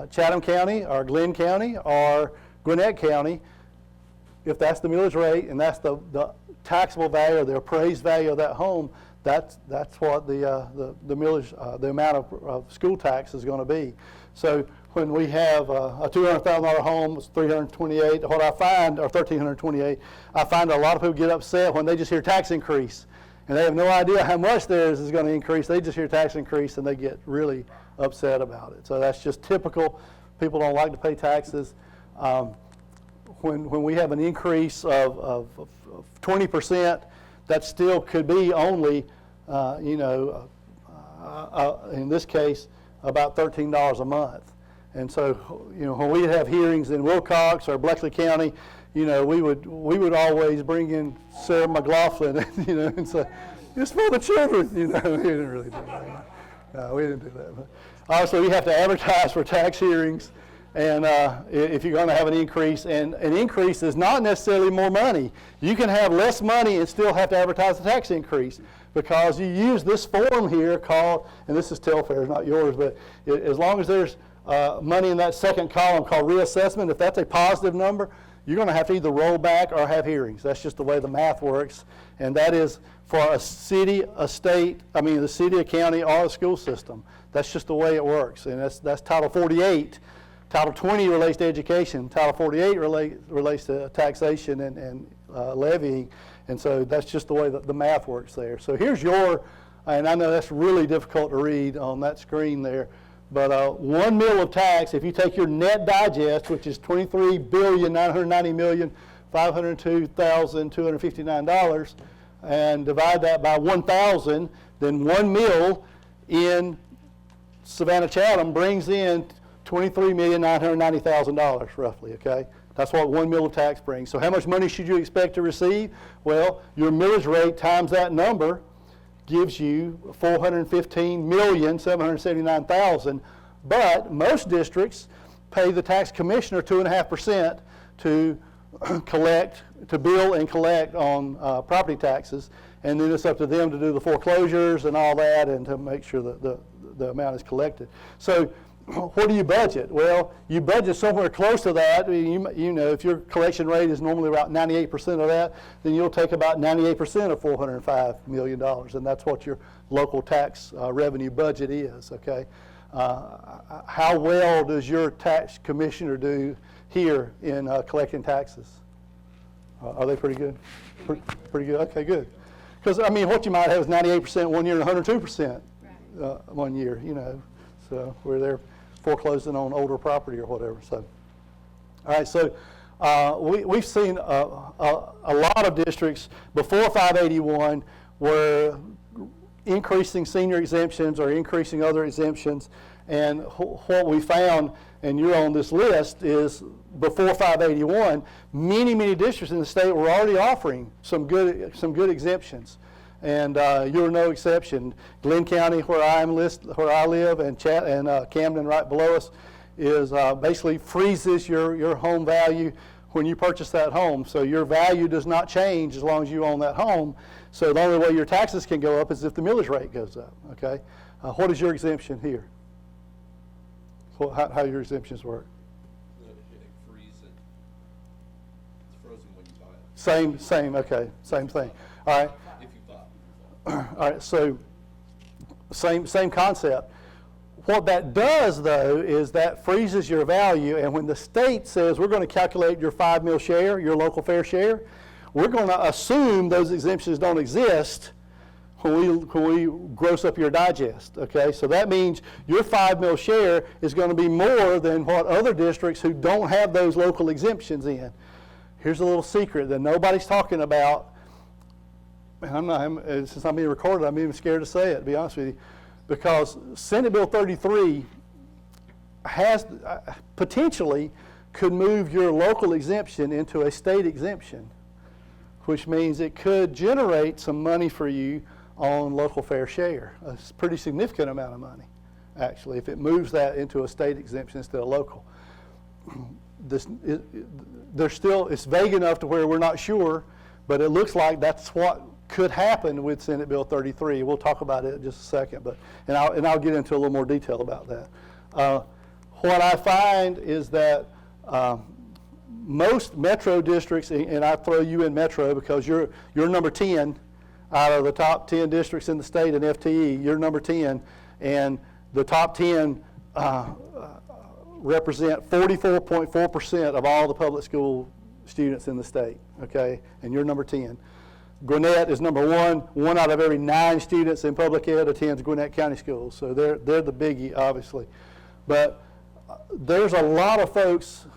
Chatham County or Glenn County or Gwinnett County. If that's the millage rate and that's the taxable value or the appraised value of that home, that's what the millage, the amount of school tax is going to be. So when we have a $200,000 home, it's $328. What I find, or $1,328, I find a lot of people get upset when they just hear tax increase, and they have no idea how much theirs is going to increase. They just hear tax increase and they get really upset about it. So that's just typical. People don't like to pay taxes. When we have an increase of 20%, that still could be only, in this case, about $13 a month. And so, when we have hearings in Wilcox or Bleckley County, we would always bring in Sarah McLaughlin, and say, it's for the children. We didn't really do that. No, we didn't do that. But obviously, we have to advertise for tax hearings. And if you're going to have an increase, and an increase is not necessarily more money. You can have less money and still have to advertise the tax increase, because you use this form here called, and this is Telfair's, not yours, but as long as there's money in that second column called reassessment, if that's a positive number, you're going to have to either roll back or have hearings. That's just the way the math works. And that is for a city, a state, the city, a county, or a school system. That's just the way it works. And that's Title 48. Title 20 relates to education. Title 48 relates to taxation and levying. And so that's just the way that the math works there. So here's and I know that's really difficult to read on that screen there, but 1 mil of tax, if you take your net digest, which is $23,990,502,259, and divide that by 1,000, then 1 mil in Savannah Chatham brings in $23,990,000 roughly, okay? That's what 1 mil of tax brings. So how much money should you expect to receive? Well, your millage rate times that number gives you $415,779,000, but most districts pay the tax commissioner 2.5% to bill and collect on property taxes, and then it's up to them to do the foreclosures and all that and to make sure that the amount is collected. So what do you budget? Well, you budget somewhere close to that. I mean, you know, if your collection rate is normally about 98% of that, then you'll take about 98% of $405 million, and that's what your local tax revenue budget is, okay? How well does your tax commissioner do here in collecting taxes? Are they pretty good? Pretty good, okay, good. Because, I mean, what you might have is 98% one year and 102% one year, you know, so where they're foreclosing on older property or whatever. So, all right, so we've seen a lot of districts before 581 were increasing senior exemptions or increasing other exemptions, and what we found, and you're on this list, is before 581, many districts in the state were already offering some good exemptions, and you're no exception. Glenn County, where I live, and Camden, right below us, is basically freezes your home value when you purchase that home. So your value does not change as long as you own that home. So the only way your taxes can go up is if the millage rate goes up. Okay, what is your exemption here? How your exemptions work? Same, okay, same thing. All right. All right, so same concept. What that does, though, is that freezes your value, and when the state says we're going to calculate your 5 mil share, your local fair share, we're going to assume those exemptions don't exist when we gross up your digest, okay? So that means your 5 mil share is going to be more than what other districts who don't have those local exemptions in. Here's a little secret that nobody's talking about, and since I'm being recorded, I'm even scared to say it, to be honest with you, because Senate Bill 33 has potentially could move your local exemption into a state exemption, which means it could generate some money for you on local fair share, a pretty significant amount of money, actually, if it moves that into a state exemption instead of local. It's vague enough to where we're not sure, but it looks like that's what could happen with Senate Bill 33. We'll talk about it in just a second, and I'll get into a little more detail about that. What I find is that most metro districts, and I throw you in metro because you're number 10 out of the top 10 districts in the state in FTE, you're number 10, and the top 10 represent 44.4% of all the public school students in the state, okay, and you're number 10. Gwinnett is number 1. 1 out of every 9 students in public ed attends Gwinnett County Schools, so they're the biggie, obviously. But there's a lot of folks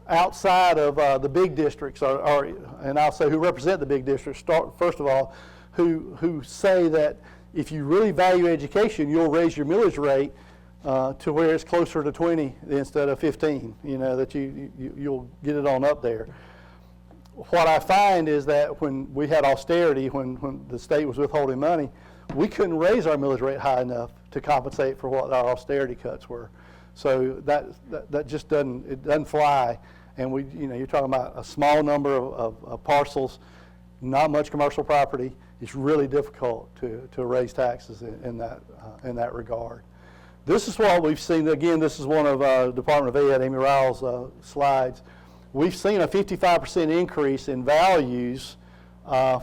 outside of the big districts, and I'll say who represent the big districts, first of all, who say that if you really value education, you'll raise your millage rate to where it's closer to 20 instead of 15, you know, that you'll get it on up there. What I find is that when we had austerity, when the state was withholding money, we couldn't raise our millage rate high enough to compensate for what our austerity cuts were. So that just doesn't fly. And you're talking about a small number of parcels, not much commercial property. It's really difficult to raise taxes in that regard. This is what we've seen. Again, this is one of Department of Ed, Amy Ryle's slides. We've seen a 55% increase in values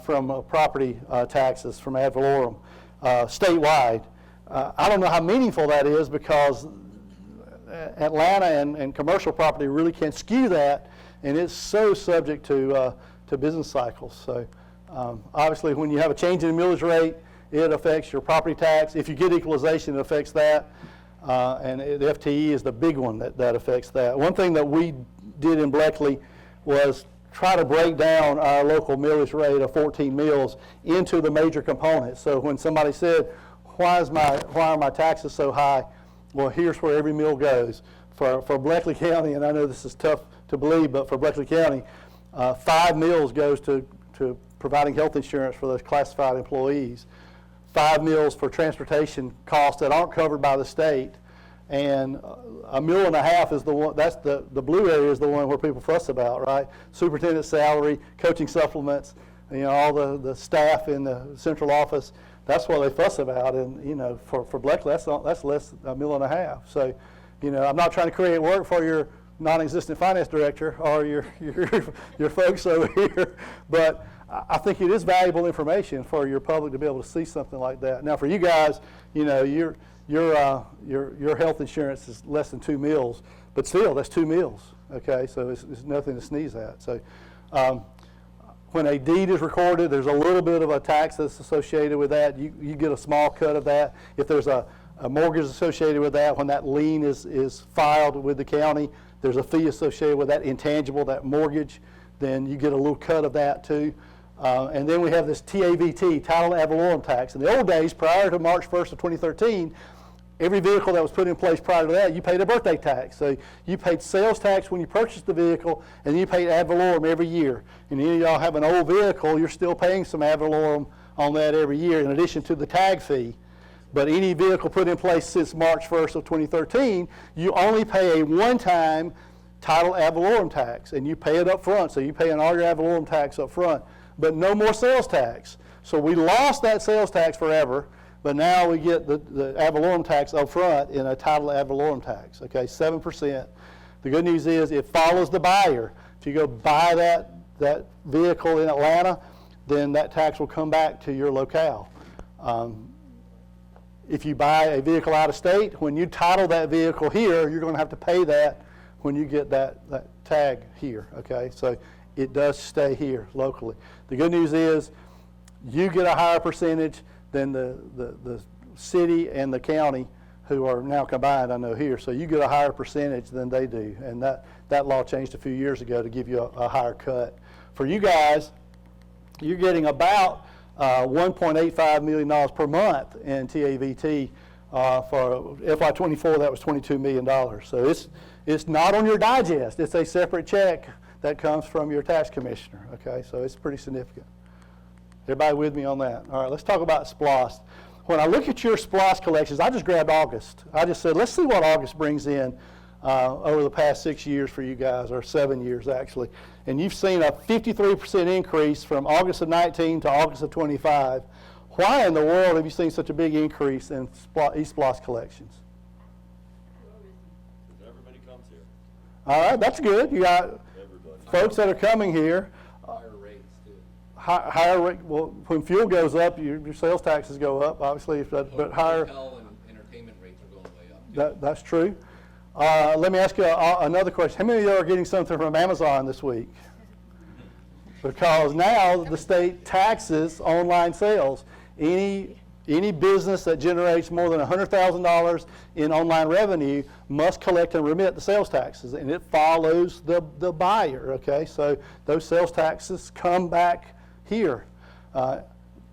from property taxes from ad valorem statewide. I don't know how meaningful that is because Atlanta and commercial property really can skew that, and it's so subject to business cycles. So obviously when you have a change in the millage rate, it affects your property tax. If you get equalization, it affects that. And the FTE is the big one that affects that. One thing that we did in Bleckley was try to break down our local millage rate of 14 mills into the major components. So when somebody said, why are my taxes so high? Well, here's where every mill goes. For Bleckley County, and I know this is tough to believe, but for Bleckley County, 5 mills goes to providing health insurance for those classified employees. 5 mills for transportation costs that aren't covered by the state, and $1.5 million is the one. That's the blue area is the one where people fuss about, right? Superintendent salary, coaching supplements, all the staff in the central office. That's what they fuss about, and, you know, for Bleckley, that's less than $1.5 million. So, you know, I'm not trying to create work for your non-existent finance director or your folks over here, but I think it is valuable information for your public to be able to see something like that. Now, for you guys, you know, your health insurance is less than 2 meals, but still, that's 2 meals. Okay, so it's nothing to sneeze at. So, when a deed is recorded, there's a little bit of a tax that's associated with that. You get a small cut of that. If there's a mortgage associated with that, when that lien is filed with the county, there's a fee associated with that intangible, that mortgage, then you get a little cut of that too. And then we have this TAVT, title ad valorem tax. In the old days, prior to March 1st of 2013, every vehicle that was put in place prior to that, you paid a birthday tax. So you paid sales tax when you purchased the vehicle, and you paid ad valorem every year. And any of y'all have an old vehicle, you're still paying some ad valorem on that every year in addition to the tag fee. But any vehicle put in place since March 1st of 2013, you only pay a one-time title ad valorem tax, and you pay it up front. So you pay an all your ad valorem tax up front, but no more sales tax. So we lost that sales tax forever, but now we get the ad valorem tax up front in a title ad valorem tax, okay, 7%. The good news is it follows the buyer. If you go buy that vehicle in Atlanta, then that tax will come back to your locale. If you buy a vehicle out of state, when you title that vehicle here, you're going to have to pay that when you get that tag here, okay? So it does stay here locally. The good news is you get a higher percentage than the city and the county, who are now combined, I know, here. So you get a higher percentage than they do. And that law changed a few years ago to give you a higher cut. For you guys, you're getting about $1.85 million per month in TAVT. For FY24, that was $22 million. So it's not on your digest. It's a separate check that comes from your tax commissioner. Okay, so it's pretty significant. Everybody with me on that? All right, let's talk about SPLOST. When I look at your SPLOST collections, I just grabbed August. I just said, let's see what August brings in over the past 6 years for you guys, or 7 years actually. And you've seen a 53% increase from August of 19 to August of 25. Why in the world have you seen such a big increase in eSPLOST collections? Because everybody comes here. All right, that's good. You got Everybody. folks that are coming here. Higher rates too. Higher rate, well, when fuel goes up, your sales taxes go up, obviously, but higher. Hotel and entertainment rates are going way up too. That's true. Let me ask you another question. How many of you are getting something from Amazon this week? Because now the state taxes online sales. Any business that generates more than $100,000 in online revenue must collect and remit the sales taxes, and it follows the buyer, okay? So those sales taxes come back here.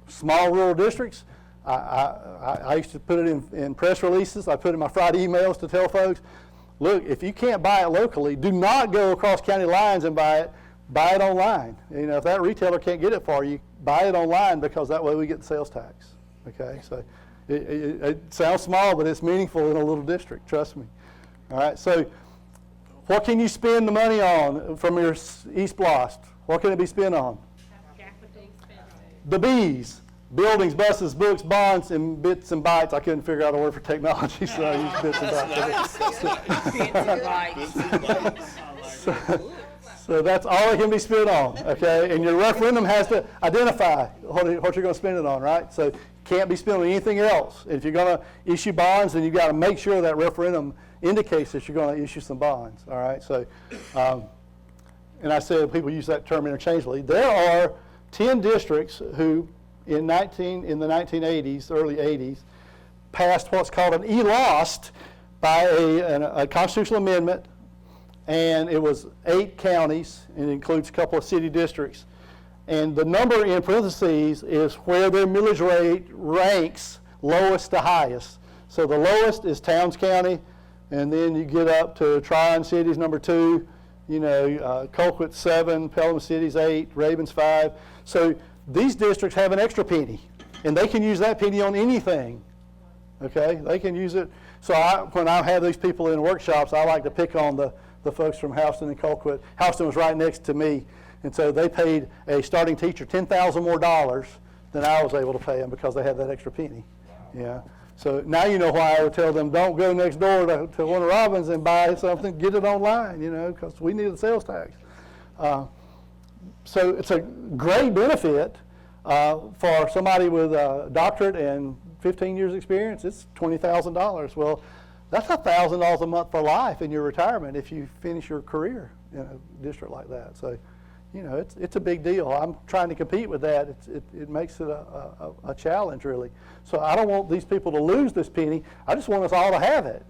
Small rural districts, I used to put it in press releases. I put it in my Friday emails to tell folks, look, if you can't buy it locally, do not go across county lines and buy it online. You know, if that retailer can't get it for you, buy it online, because that way we get the sales tax. Okay, so it sounds small, but it's meaningful in a little district, trust me. All right, so what can you spend the money on from your eSPLOST? What can it be spent on? Capital expenses. The B's: buildings, buses, books, bonds, and bits and bytes. I couldn't figure out a word for technology, so I used bits and bytes. So that's all it can be spent on, okay? And your referendum has to identify what you're going to spend it on, right? So it can't be spent on anything else. If you're going to issue bonds, then you've got to make sure that referendum indicates that you're going to issue some bonds, all right? So, and I said people use that term interchangeably. There are 10 districts who, in the 1980s, early 80s, passed what's called an ELOST by a constitutional amendment. And it was 8 counties, and it includes a couple of city districts. And the number in parentheses is where their millage rate ranks lowest to highest. So the lowest is Towns County, and then you get up to Tryon Cities, number 2, you know, Colquitt 7, Pelham Cities 8, Ravens 5. So these districts have an extra penny, and they can use that penny on anything. Okay, they can use it. So when I have these people in workshops, I like to pick on the folks from Houston and Colquitt. Houston was right next to me, and so they paid a starting teacher $10,000 more than I was able to pay them because they had that extra penny. Yeah. So now you know why I would tell them, don't go next door to Warner Robins and buy something, get it online, you know, because we need the sales tax. So it's a great benefit for somebody with a doctorate and 15 years experience. It's $20,000. Well, that's $1,000 a month for life in your retirement if you finish your career in a district like that. So, you know, it's a big deal. I'm trying to compete with that. It makes it a challenge, really. So I don't want these people to lose this penny. I just want us all to have it,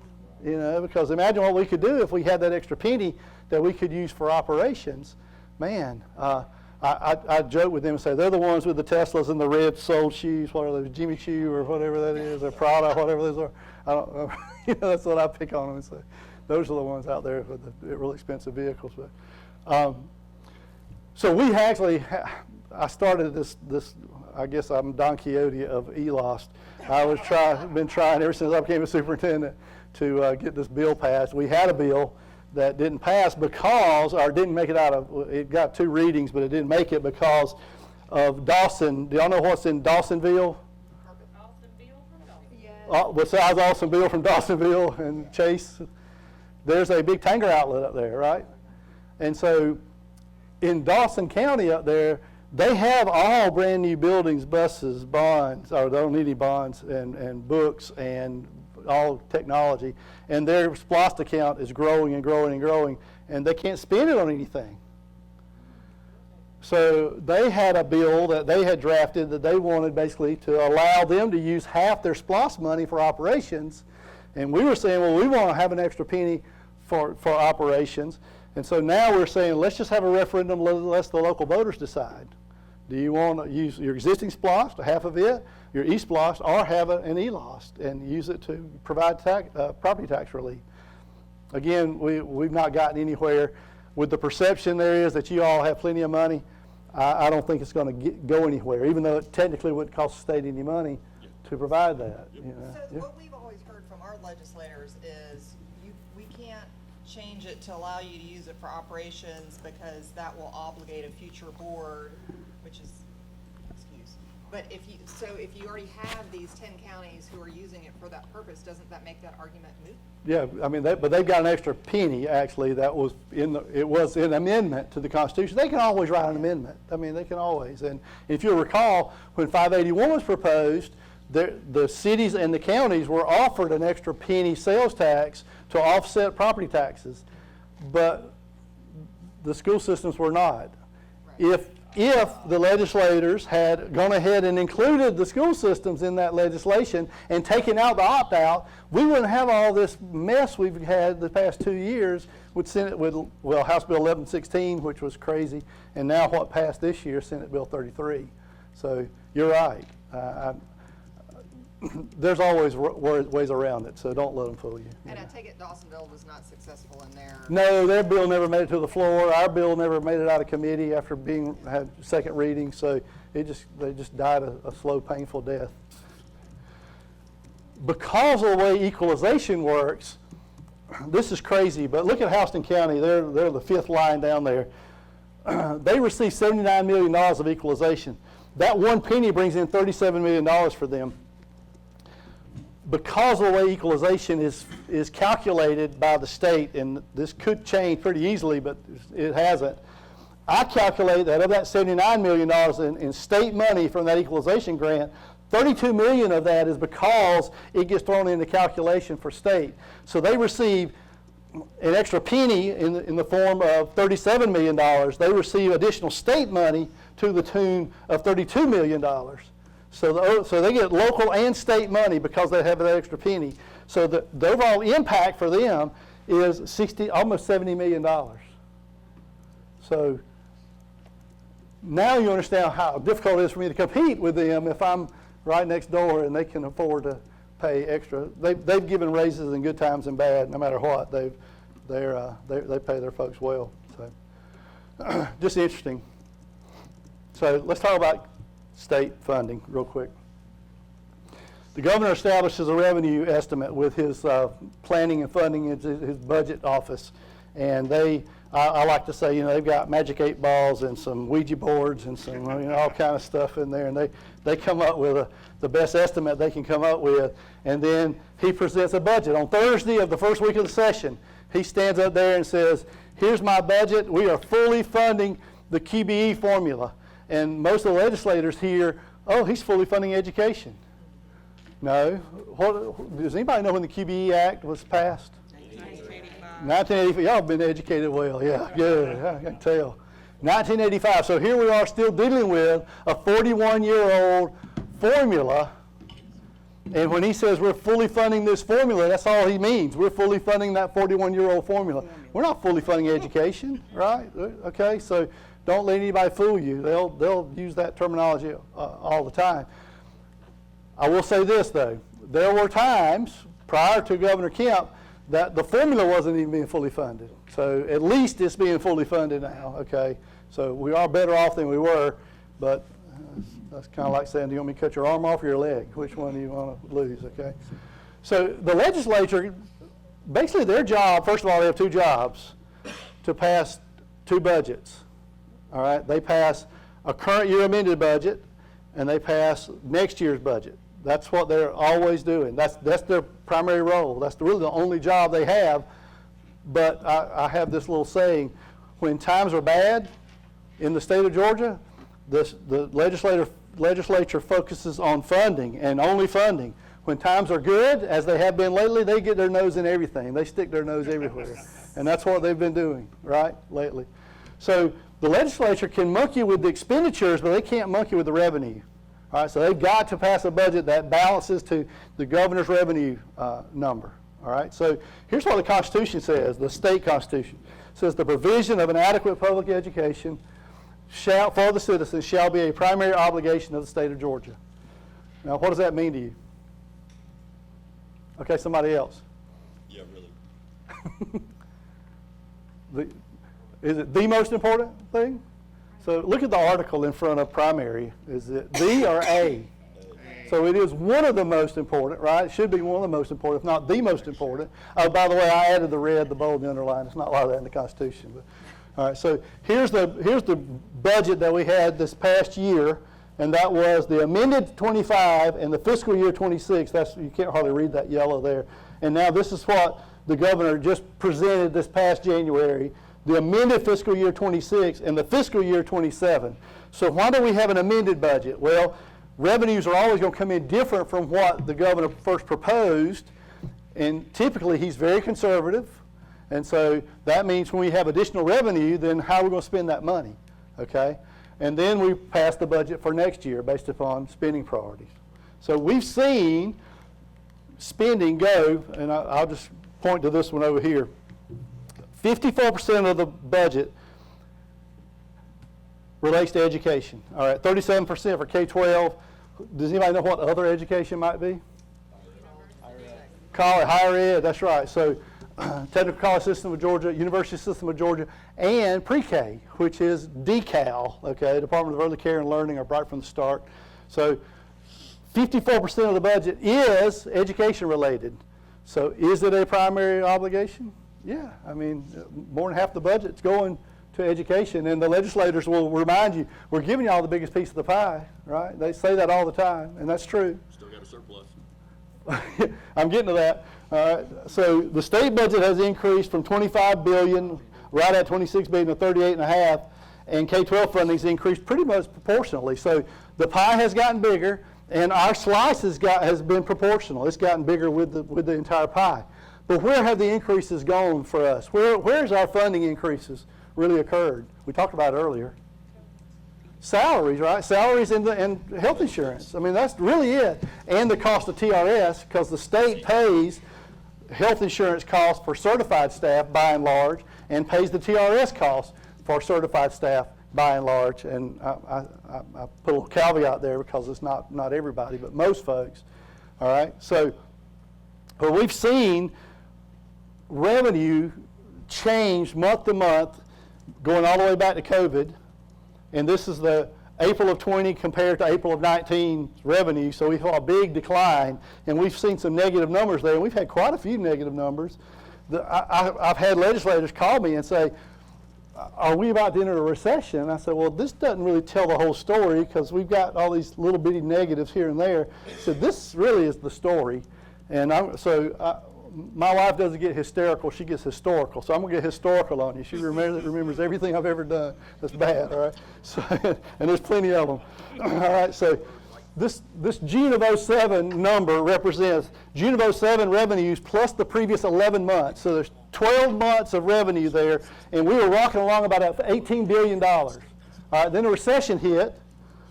you know, because imagine what we could do if we had that extra penny that we could use for operations. Man, I joke with them and say, they're the ones with the Teslas and the red soled shoes, what are those, Jimmy Choo or whatever that is, or Prada, whatever those are. I don't know. You know, that's what I pick on them and say, those are the ones out there with the real expensive vehicles. But, so we actually, I started this, I guess I'm Don Quixote of ELOST. I was been trying ever since I became a superintendent to get this bill passed. We had a bill that didn't pass because, or didn't make it out of, it got 2 readings, but it didn't make it because of Dawson. Do y'all know what's in Dawsonville? Besides Dawsonville from Dawsonville and Chase, there's a big Tanger outlet up there, right? And so in Dawson County up there, they have all brand new buildings, buses, bonds, or they don't need any bonds, and books and all technology. And their SPLOST account is growing and growing and growing, and they can't spend it on anything. So they had a bill that they had drafted that they wanted basically to allow them to use half their SPLOST money for operations. And we were saying, well, we want to have an extra penny for operations. And so now we're saying, let's just have a referendum, let the local voters decide. Do you want to use your existing SPLOST, half of it, your eSPLOST, or have an ELOST and use it to provide property tax relief? Again, we've not gotten anywhere. With the perception there is that you all have plenty of money, I don't think it's going to go anywhere, even though it technically wouldn't cost the state any money to provide that. You know? So what we've always heard from our legislators is we can't change it to allow you to use it for operations because that will obligate a future board, which is, but if you already have these 10 counties who are using it for that purpose, doesn't that make that argument moot? Yeah, I mean, but they've got an extra penny, actually, that was it was an amendment to the Constitution. They can always write an amendment. I mean, they can always. And if you'll recall, when 581 was proposed, the cities and the counties were offered an extra penny sales tax to offset property taxes, but the school systems were not. Right. If the legislators had gone ahead and included the school systems in that legislation and taken out the opt-out, we wouldn't have all this mess we've had the past 2 years with Senate, House Bill 1116, which was crazy, and now what passed this year, Senate Bill 33. So you're right. There's always ways around it, so don't let them fool you. And I take it Dawsonville was not successful in their... No, their bill never made it to the floor. Our bill never made it out of committee after had second reading, so they just died a slow, painful death. Because of the way equalization works, this is crazy, but look at Houston County. They're the 5th line down there. They receive $79 million of equalization. That 1 penny brings in $37 million for them. Because of the way equalization is calculated by the state, and this could change pretty easily, but it hasn't, I calculate that of that $79 million in state money from that equalization grant, $32 million of that is because it gets thrown into calculation for state. So they receive an extra penny in the form of $37 million. They receive additional state money to the tune of $32 million. So they get local and state money because they have that extra penny. So the overall impact for them is almost $70 million. So now you understand how difficult it is for me to compete with them if I'm right next door and they can afford to pay extra. They've given raises in good times and bad, no matter what. They pay their folks well. So just interesting. So let's talk about state funding real quick. The governor establishes a revenue estimate with his planning and funding, his budget office, And I like to say, they've got magic 8 balls and some Ouija boards and some, all kind of stuff in there. And they come up with the best estimate they can come up with. And then he presents a budget. On Thursday of the first week of the session, he stands up there and says, here's my budget. We are fully funding the QBE formula. And most of the legislators hear, oh, he's fully funding education. No. Does anybody know when the QBE Act was passed? 1985. Y'all have been educated well. Yeah, good. I can tell. 1985. So here we are still dealing with a 41-year-old formula. And when he says we're fully funding this formula, that's all he means. We're fully funding that 41-year-old formula. We're not fully funding education, right? Okay, so don't let anybody fool you. They'll use that terminology all the time. I will say this, though. There were times prior to Governor Kemp that the formula wasn't even being fully funded. So at least it's being fully funded now, okay? So we are better off than we were, but that's kind of like saying, do you want me to cut your arm off or your leg? Which one do you want to lose, okay? So the legislature, basically their job, first of all, they have 2 jobs, to pass 2 budgets, all right? They pass a current year amended budget, and they pass next year's budget. That's what they're always doing. That's their primary role. That's really the only job they have. But I have this little saying, when times are bad in the state of Georgia, the legislature focuses on funding and only funding. When times are good, as they have been lately, they get their nose in everything. They stick their nose everywhere. And that's what they've been doing, right, lately. So the legislature can monkey with the expenditures, but they can't monkey with the revenue. All right, so they've got to pass a budget that balances to the governor's revenue number. All right, so here's what the Constitution says, the state Constitution. It says the provision of an adequate public education for the citizens shall be a primary obligation of the state of Georgia. Now, what does that mean to you? Okay, somebody else. Yeah, really. Is it the most important thing? So look at the article in front of primary. Is it the or a? So it is one of the most important, right? It should be one of the most important, if not the most important. Oh, by the way, I added the red, the bold, and the underline. It's not like that in the Constitution. But, all right, so here's the budget that we had this past year, and that was the amended 25 and the fiscal year 26. You can't hardly read that yellow there. And now this is what the governor just presented this past January, the amended fiscal year 26 and the fiscal year 27. So why do we have an amended budget? Well, revenues are always going to come in different from what the governor first proposed, and typically he's very conservative, and so that means when we have additional revenue, then how are we going to spend that money, okay? And then we pass the budget for next year based upon spending priorities. So we've seen spending go, and I'll just point to this one over here. 54% of the budget relates to education. All right, 37% for K-12. Does anybody know what other education might be? College, higher ed, that's right. So Technical College System of Georgia, University System of Georgia, and pre-K, which is DECAL, okay, Department of Early Care and Learning, or right from the start. So 54% of the budget is education related. So is it a primary obligation? Yeah, I mean, more than half the budget's going to education, and the legislators will remind you, we're giving you all the biggest piece of the pie, right? They say that all the time, and that's true. Still got a surplus. I'm getting to that. All right, so the state budget has increased from $25 billion, right at $26 billion, to $38.5, and K-12 funding's increased pretty much proportionally. So the pie has gotten bigger, and our slice has been proportional. It's gotten bigger with the entire pie. But where have the increases gone for us? Where's our funding increases really occurred? We talked about it earlier. Salaries, right? Salaries and health insurance. I mean, that's really it. And the cost of TRS, because the state pays health insurance costs for certified staff by and large, and pays the TRS costs for certified staff by and large. And I put a little caveat there because it's not everybody, but most folks. All right? So, but we've seen revenue change month to month, going all the way back to COVID, and this is the April of 20 compared to April of 19 revenue, so we saw a big decline, and we've seen some negative numbers there, and we've had quite a few negative numbers. I've had legislators call me and say, are we about to enter a recession? And I said, well, this doesn't really tell the whole story because we've got all these little bitty negatives here and there. So this really is the story. And my wife doesn't get hysterical, she gets historical. So I'm going to get historical on you. She remembers everything I've ever done that's bad, all right? So, and there's plenty of them. All right, so this June of 07 number represents June of 07 revenues plus the previous 11 months. So there's 12 months of revenue there, and we were rocking along about $18 billion. All right, then the recession hit.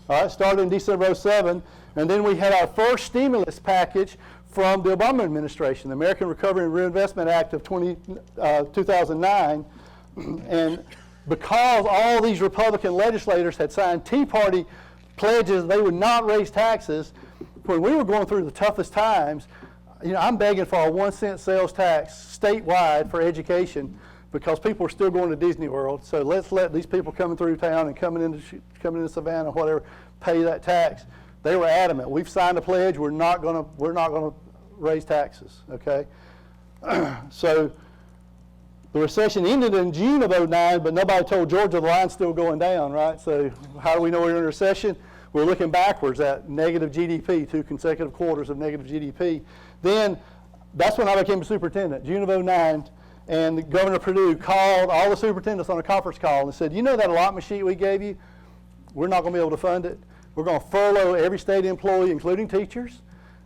All right, started in December of 07, and then we had our first stimulus package from the Obama administration, the American Recovery and Reinvestment Act of 2009. And because all these Republican legislators had signed Tea Party pledges they would not raise taxes, when we were going through the toughest times, I'm begging for a 1-cent sales tax statewide for education because people are still going to Disney World. So let's let these people coming through town and coming into Savannah, whatever, pay that tax. They were adamant. We've signed a pledge. We're not going to raise taxes. Okay. So the recession ended in June of 09, but nobody told Georgia the line's still going down, right? So how do we know we're in a recession? We're looking backwards at negative GDP, 2 consecutive quarters of negative GDP. Then that's when I became a superintendent, June of 09, and Governor Perdue called all the superintendents on a conference call and said, you know that allotment sheet we gave you? We're not going to be able to fund it. We're going to furlough every state employee, including teachers,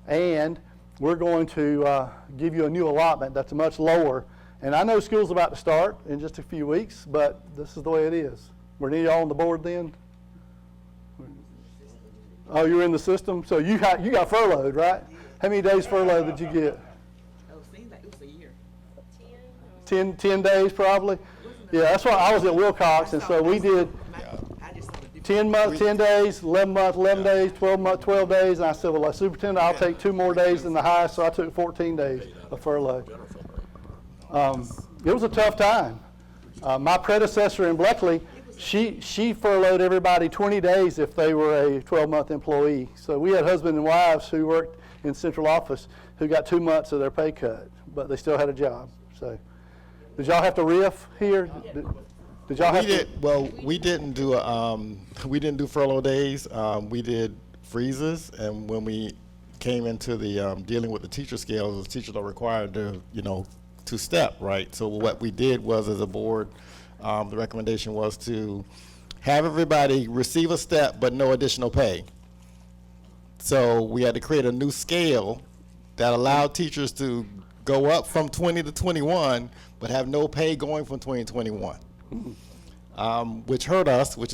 and we're going to give you a new allotment that's much lower. And I know school's about to start in just a few weeks, but this is the way it is. Were any of y'all on the board then? Oh, you're in the system? So you got furloughed, right? How many days furlough did you get? Oh, seems like it was a year. 10 days probably? Yeah, that's why I was at Wilcox, and so we did 10 months, 10 days, 11 months, 11 days, 12 months, 12 days, and I said, well, as superintendent, I'll take 2 more days than the highest, so I took 14 days of furlough. It was a tough time. My predecessor in Bleckley, she furloughed everybody 20 days if they were a 12-month employee. So we had husband and wives who worked in central office who got 2 months of their pay cut, but they still had a job. So did y'all have to riff here? Did y'all have to? Well, we didn't do furlough days. We did freezes, and when we came into the dealing with the teacher scales, the teachers are required to, to step, right? So what we did was, as a board, the recommendation was to have everybody receive a step but no additional pay. So we had to create a new scale that allowed teachers to go up from 20 to 21 but have no pay going from 20 to 21, which hurt us, which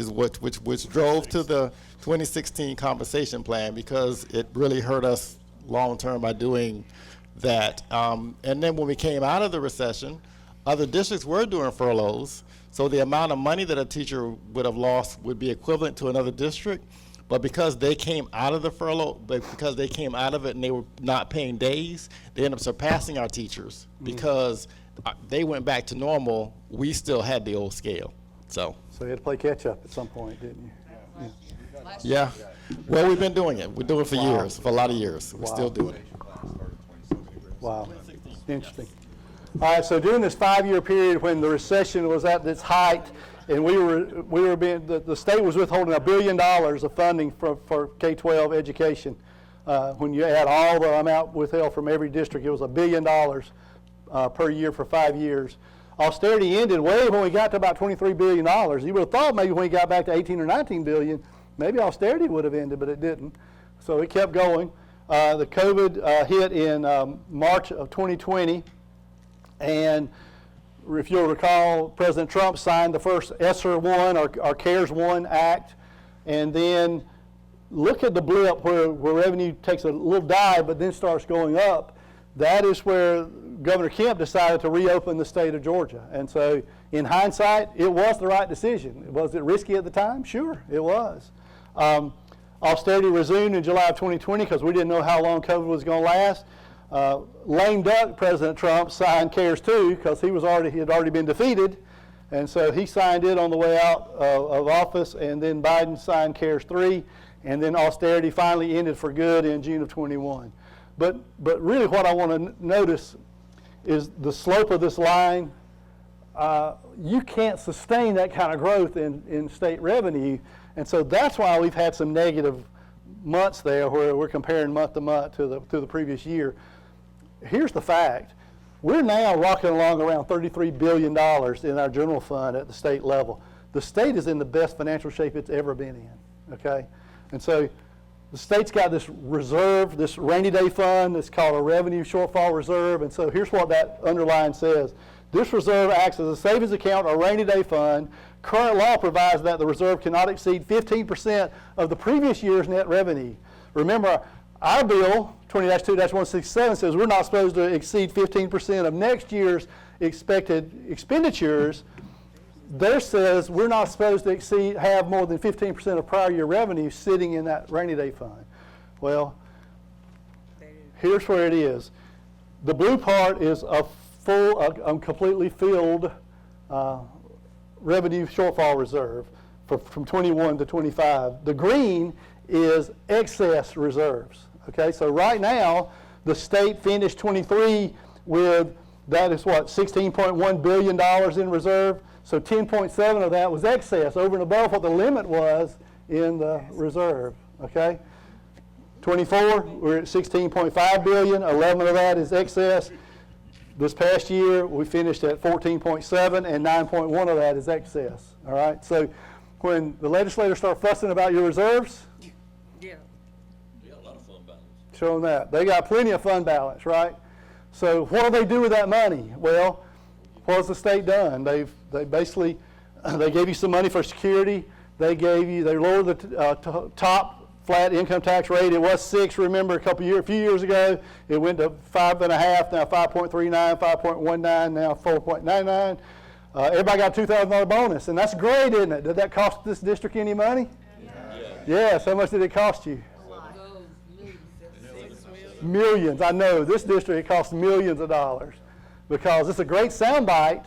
drove to the 2016 compensation plan, because it really hurt us long term by doing that. And then when we came out of the recession, other districts were doing furloughs, so the amount of money that a teacher would have lost would be equivalent to another district. But because they came out of the furlough, because they came out of it and they were not paying days, they ended up surpassing our teachers because they went back to normal. We still had the old scale. So you had to play catch up at some point, didn't you? Yeah. Well, we've been doing it. We're doing it for years, for a lot of years. We're still doing it. Wow. Interesting. All right, so during this 5-year period when the recession was at its height, and the state was withholding $1 billion of funding for K-12 education. When you add all the amount withheld from every district, it was $1 billion per year for 5 years. Austerity ended way when we got to about $23 billion. You would have thought maybe when we got back to 18 or 19 billion, maybe austerity would have ended, but it didn't. So it kept going. The COVID hit in March of 2020, and if you'll recall, President Trump signed the first ESSER 1 or CARES 1 Act, and then look at the blip where revenue takes a little dive but then starts going up. That is where Governor Kemp decided to reopen the state of Georgia. And so in hindsight, it was the right decision. Was it risky at the time? Sure, it was. Austerity resumed in July of 2020 because we didn't know how long COVID was going to last. Lame duck President Trump signed CARES 2 because he had already been defeated, and so he signed it on the way out of office, and then Biden signed CARES 3, and then austerity finally ended for good in June of 21. But really what I want to notice is the slope of this line. You can't sustain that kind of growth in state revenue. And so that's why we've had some negative months there where we're comparing month to month to the previous year. Here's the fact. We're now rocking along around $33 billion in our general fund at the state level. The state is in the best financial shape it's ever been in, okay? And so the state's got this reserve, this rainy day fund that's called a revenue shortfall reserve. And so here's what that underline says. This reserve acts as a savings account or rainy day fund. Current law provides that the reserve cannot exceed 15% of the previous year's net revenue. Remember, our bill, 20-2-167, says we're not supposed to exceed 15% of next year's expected expenditures. Theirs says we're not supposed to have more than 15% of prior year revenue sitting in that rainy day fund. Well, here's where it is. The blue part is a completely filled revenue shortfall reserve from 21 to 25. The green is excess reserves. Okay, so right now the state finished 23 with, that is what, $16.1 billion in reserve. So 10.7 of that was excess over and above what the limit was in the reserve. Okay, 24 we're at 16.5 billion. 11 of that is excess. This past year, we finished at 14.7, and 9.1 of that is excess. All right. So, when the legislators start fussing about your reserves, You got a lot of fund balance. show them that they got plenty of fund balance, right? So, what do they do with that money? Well, what has the state done? They basically they gave you some money for security. They lowered the top flat income tax rate. It was 6, remember, a few years ago. It went to 5.5, now 5.39, 5.19, now 4.99. Everybody got a $2,000 bonus, and that's great, isn't it? Did that cost this district any money? Yes. How much did it cost you? Millions. I know. This district, it costs millions of dollars because it's a great soundbite,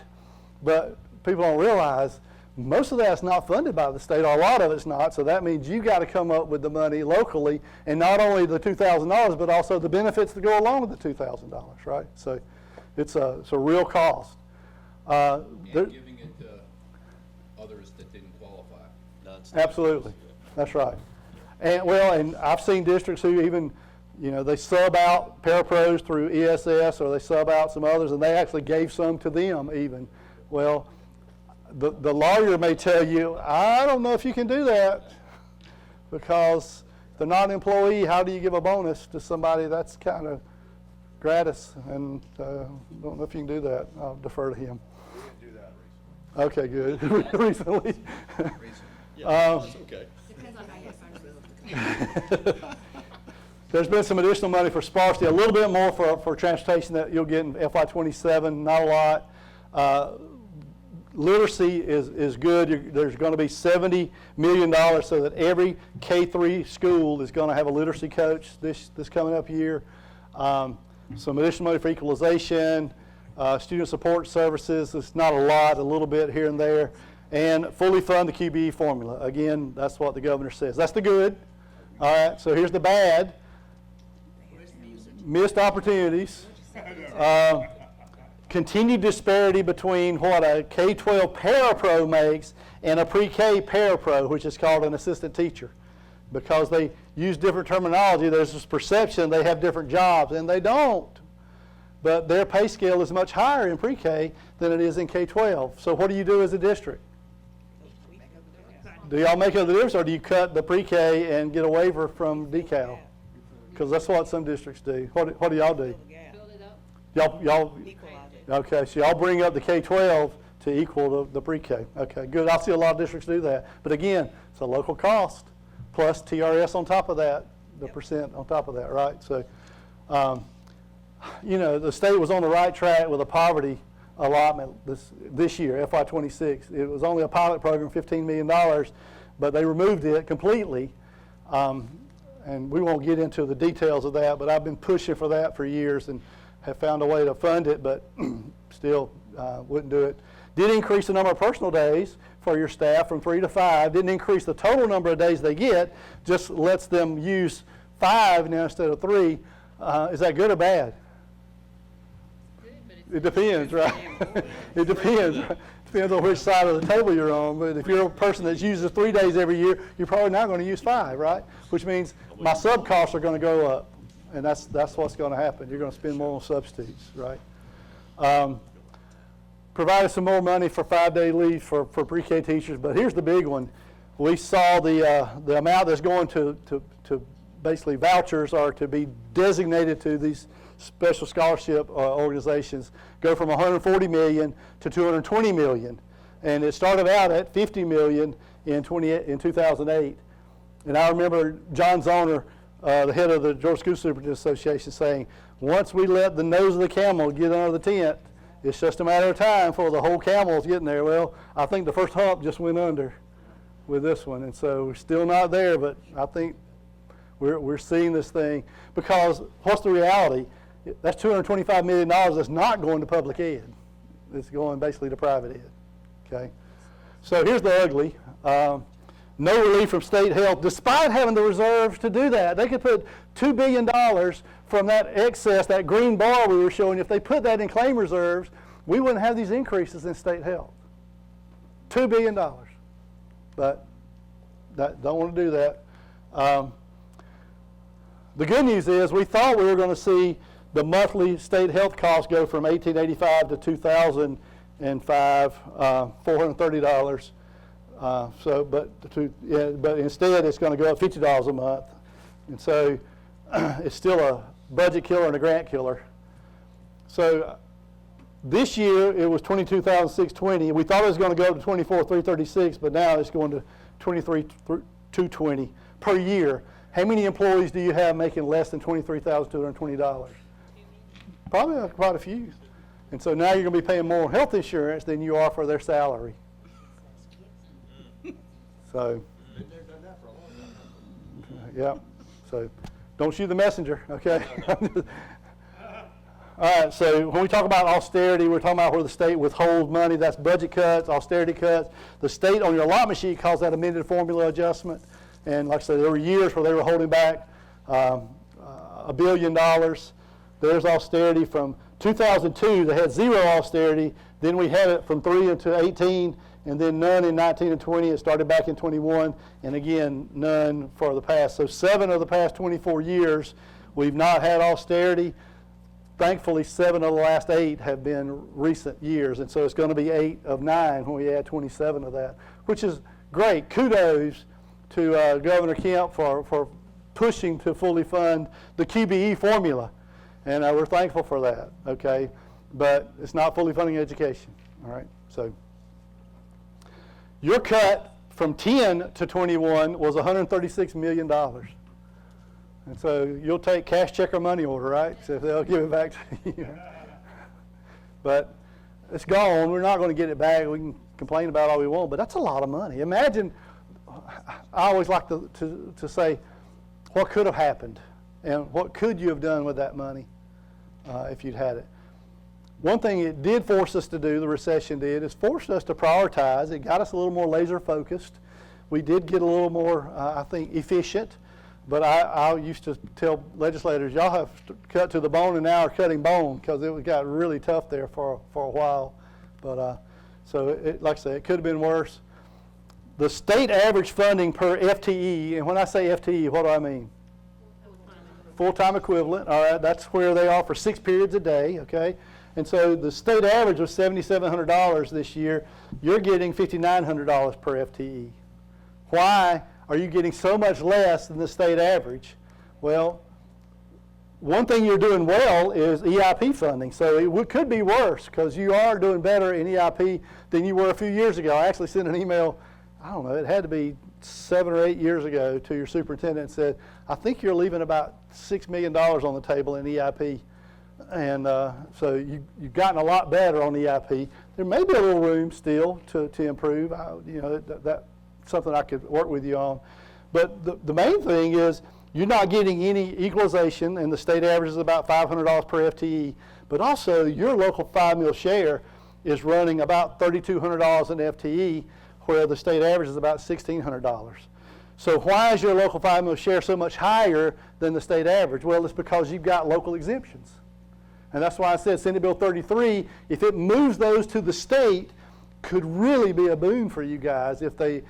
but people don't realize most of that's not funded by the state, or a lot of it's not, so that means you got to come up with the money locally, and not only the $2,000, but also the benefits that go along with the $2,000, right? So it's a real cost. And giving it to others that didn't qualify. Absolutely, that's right. And I've seen districts who even, they sub out parapros through ESS, or they sub out some others, and they actually gave some to them even. Well, the lawyer may tell you, I don't know if you can do that, because if they're not an employee, how do you give a bonus to somebody that's kind of gratis? And don't know if you can do that. I'll defer to him. We didn't do that recently. Okay, good. Recently. That's okay. Depends on how you fund. There's been some additional money for sparsity, a little bit more for transportation that you'll get in FY27, not a lot. Literacy is good. There's going to be $70 million so that every K-3 school is going to have a literacy coach this coming up year. Some additional money for equalization, student support services. It's not a lot, a little bit here and there. And fully fund the QBE formula. Again, that's what the governor says. That's the good. All right, so here's the bad. Missed opportunities. Continued disparity between what a K-12 parapro makes and a pre-K parapro, which is called an assistant teacher. Because they use different terminology, there's this perception they have different jobs, and they don't. But their pay scale is much higher in pre-K than it is in K-12. So what do you do as a district? Do y'all make up the difference, or do you cut the pre-K and get a waiver from DECAL? Because that's what some districts do. What do y'all do? Y'all okay, so y'all bring up the K-12 to equal the pre-K. Okay, good. I see a lot of districts do that. But again, it's a local cost plus TRS on top of that, the percent on top of that, right? So, the state was on the right track with a poverty allotment this year, FY26. It was only a pilot program, $15 million, but they removed it completely. And we won't get into the details of that, but I've been pushing for that for years and have found a way to fund it, but still wouldn't do it. Did increase the number of personal days for your staff from 3 to 5. Didn't increase the total number of days they get, just lets them use 5 now instead of 3. Is that good or bad? Good, but it's It depends, right? It depends. Depends on which side of the table you're on. But if you're a person that uses 3 days every year, you're probably not going to use 5, right? Which means my sub costs are going to go up, and that's what's going to happen. You're going to spend more on substitutes, right? Provided some more money for 5-day leave for pre-K teachers, but here's the big one. We saw the amount that's going to basically vouchers or to be designated to these special scholarship organizations go from 140 million to 220 million, and it started out at 50 million in 2008. And I remember John Zoner, the head of the Georgia School Superintendents Association, saying, once we let the nose of the camel get under the tent, it's just a matter of time for the whole camel's getting there. Well, I think the first hump just went under with this one, and so we're still not there, but I think we're seeing this thing, because what's the reality? That's $225 million that's not going to public ed. It's going basically to private ed, okay? So here's the ugly. No relief from state health, despite having the reserves to do that. They could put $2 billion from that excess, that green bar we were showing. If they put that in claim reserves, we wouldn't have these increases in state health. $2 billion. But don't want to do that. The good news is we thought we were going to see the monthly state health costs go from $1,885 to $2,005, $430. But instead it's going to go up $50 a month, and so it's still a budget killer and a grant killer. So this year it was $22,620. We thought it was going to go up to $24,336, but now it's going to $23,220 per year. How many employees do you have making less than $23,220? Probably quite a few. And so now you're going to be paying more health insurance than you are for their salary. So, yeah. So, don't shoot the messenger, okay? All right. So when we talk about austerity, we're talking about where the state withholds money. That's budget cuts, austerity cuts. The state on your allotment sheet calls that amended formula adjustment. And like I said, there were years where they were holding back $1 billion. There's austerity from 2002. They had zero austerity. Then we had it from 3 into 18. And then none in 19 and 20. It started back in 21, and again, none for the past. So 7 of the past 24 years, we've not had austerity. Thankfully, 7 of the last 8 have been recent years, and so it's going to be 8 of 9 when we add 27 of that, which is great. Kudos to Governor Kemp for pushing to fully fund the QBE formula, and we're thankful for that, okay? But it's not fully funding education, all right? So. Your cut from 10 to 21 was $136 million. And so you'll take cash, check, or money order, right? So they'll give it back to you. But it's gone. We're not going to get it back. We can complain about all we want, but that's a lot of money. Imagine, I always like to say, what could have happened? And what could you have done with that money if you'd had it? One thing it did force us to do, the recession did, is forced us to prioritize. It got us a little more laser focused. We did get a little more, I think, efficient. But I used to tell legislators, y'all have cut to the bone and now are cutting bone, because it got really tough there for a while. But so, like I say, it could have been worse. The state average funding per FTE, and when I say FTE, what do I mean? Full-time equivalent. All right, that's where they are for 6 periods a day, okay? And so the state average was $7,700 this year. You're getting $5,900 per FTE. Why are you getting so much less than the state average? Well, one thing you're doing well is EIP funding. So it could be worse, because you are doing better in EIP than you were a few years ago. I actually sent an email, I don't know, it had to be 7 or 8 years ago, to your superintendent and said, I think you're leaving about $6 million on the table in EIP. And so you've gotten a lot better on EIP. There may be a little room still to improve. That's something I could work with you on. But the main thing is you're not getting any equalization, and the state average is about $500 per FTE. But also your local 5 meal share is running about $3,200 an FTE, where the state average is about $1,600. So why is your local 5 meal share so much higher than the state average? Well, it's because you've got local exemptions. And that's why I said Senate Bill 33, if it moves those to the state, could really be a boon for you guys if they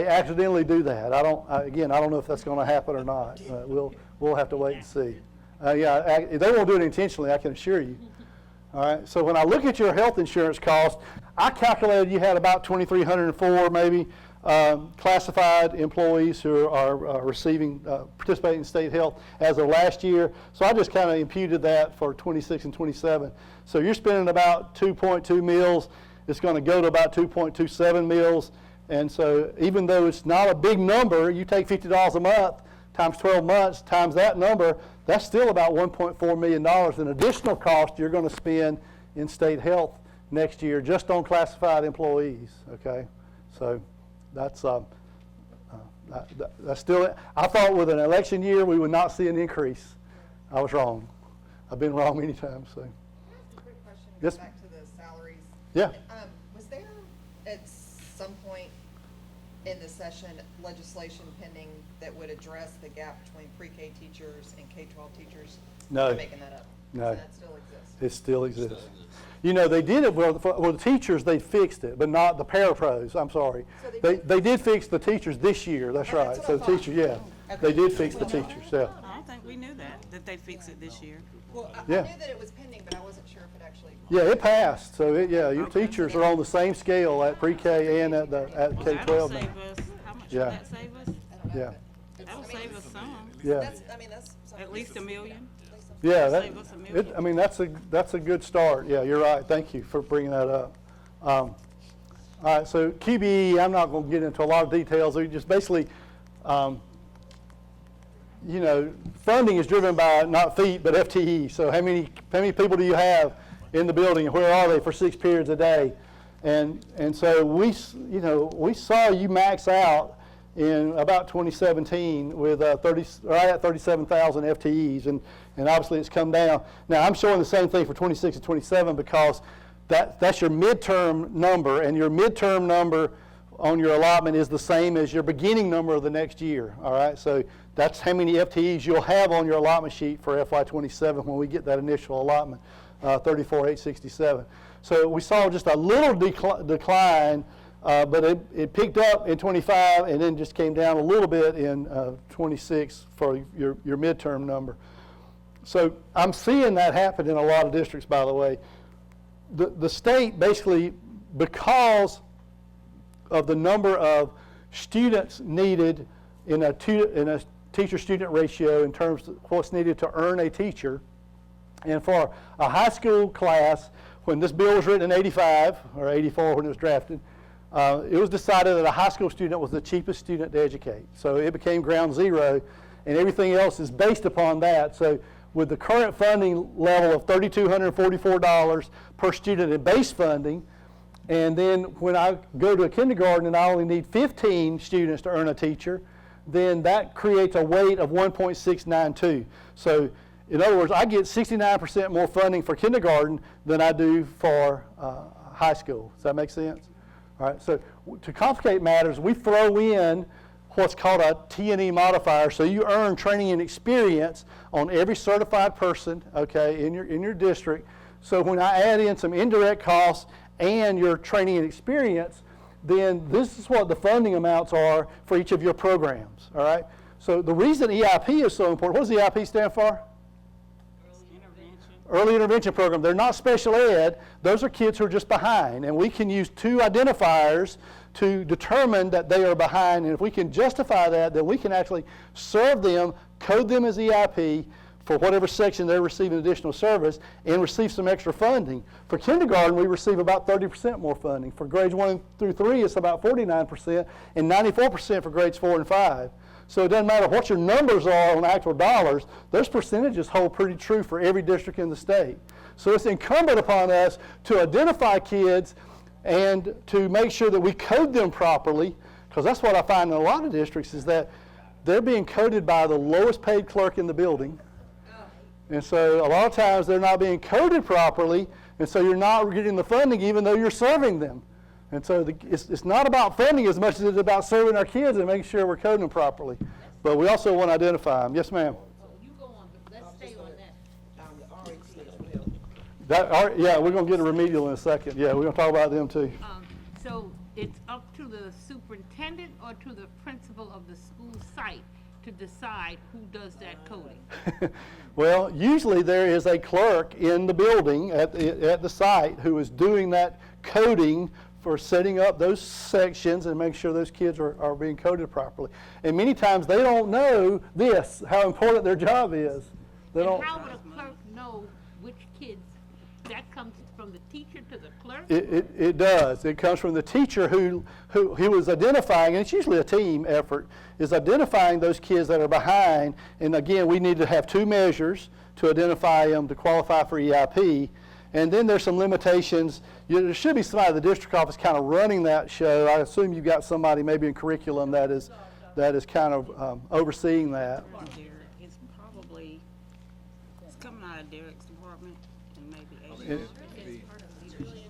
accidentally do that. I don't know if that's going to happen or not. We'll have to wait and see. They won't do it intentionally, I can assure you. All right, so when I look at your health insurance cost, I calculated you had about 2,304 maybe classified employees who are participating in state health as of last year. So I just kind of imputed that for 26 and 27. So you're spending about 2.2 mils. It's going to go to about 2.27 mils. And so even though it's not a big number, you take $50 a month times 12 months times that number, that's still about $1.4 million in additional cost you're going to spend in state health next year just on classified employees, okay? So that's still, I thought with an election year we would not see an increase. I was wrong. I've been wrong many times, so. A quick question, Yes. back to the salaries. Yeah. Was there at some point in the session legislation pending that would address the gap between pre-K teachers and K-12 teachers? No. I'm making that up. No. So that still exists? It still exists. You know, they did it for the teachers, they fixed it, but not the parapros, I'm sorry. So They did fix the teachers this year, that's right. That's So what the I thought. teachers, yeah. They did fix the teachers, yeah. I don't think we knew that they fixed it this year. Well, I Yeah. knew that it was pending, but I wasn't sure if it actually. Yeah, it passed, so your teachers are on the same scale at pre-K and at That'll K-12 save now. us, how much Yeah. will that save us? Yeah, That'll save us some, yeah. That's something. at least $1 million. Yeah, Save us $1 million. I mean, that's a good start. Yeah, you're right. Thank you for bringing that up. All right, so QBE, I'm not going to get into a lot of details. We just basically, you know, funding is driven by not feet, but FTE. So how many people do you have in the building, and where are they for 6 periods a day? And so we saw you max out in about 2017 with right at 37,000 FTEs, and obviously it's come down. Now I'm showing the same thing for 26 and 27 because that's your midterm number, and your midterm number on your allotment is the same as your beginning number of the next year. All right, so that's how many FTEs you'll have on your allotment sheet for FY27 when we get that initial allotment, 34,867. So we saw just a little decline. But it picked up in 25 and then just came down a little bit in 26 for your midterm number. So I'm seeing that happen in a lot of districts, by the way. The state basically, because of the number of students needed in a teacher-student ratio in terms of what's needed to earn a teacher, and for a high school class, when this bill was written in 85 or 84 when it was drafted, it was decided that a high school student was the cheapest student to educate. So it became ground zero, and everything else is based upon that. So with the current funding level of $3,244 per student in base funding, and then when I go to a kindergarten and I only need 15 students to earn a teacher, then that creates a weight of 1.692. So in other words, I get 69% more funding for kindergarten than I do for high school. Does that make sense? All right, so to complicate matters, we throw in what's called a T&E modifier. So you earn training and experience on every certified person, okay, in your district. So when I add in some indirect costs and your training and experience, then this is what the funding amounts are for each of your programs, all right? So the reason EIP is so important, what does EIP stand for? Early intervention program. They're not special ed. Those are kids who are just behind. And we can use 2 identifiers to determine that they are behind. And if we can justify that, then we can actually serve them, code them as EIP for whatever section they're receiving additional service, and receive some extra funding. For kindergarten, we receive about 30% more funding. For grades 1 through 3, it's about 49%, and 94% for grades 4 and 5. So it doesn't matter what your numbers are on actual dollars, those percentages hold pretty true for every district in the state. So it's incumbent upon us to identify kids and to make sure that we code them properly, because that's what I find in a lot of districts is that they're being coded by the lowest paid clerk in the building. And so a lot of times they're not being coded properly, and so you're not getting the funding even though you're serving them. And so it's not about funding as much as it's about serving our kids and making sure we're coding them properly. But we also want to identify them. Yes, ma'am. You go on, but let's stay on that. The RAT as well. Yeah, we're gonna get a remedial in a second. Yeah, we're gonna talk about them too. So it's up to the superintendent or to the principal of the school site to decide who does that coding? Well, usually there is a clerk in the building at the site who is doing that coding for setting up those sections and making sure those kids are being coded properly. And many times they don't know this, how important their job is. They And don't. how would a clerk know which kids? That comes from the teacher to the clerk? It does. It comes from the teacher who was identifying, and it's usually a team effort, is identifying those kids that are behind. And again, we need to have two measures to identify them to qualify for EIP. And then there's some limitations. There should be somebody at the district office kind of running that show. I assume you've got somebody maybe in curriculum that is kind of overseeing that. Derek, it's probably, it's coming out of Derek's department and maybe It-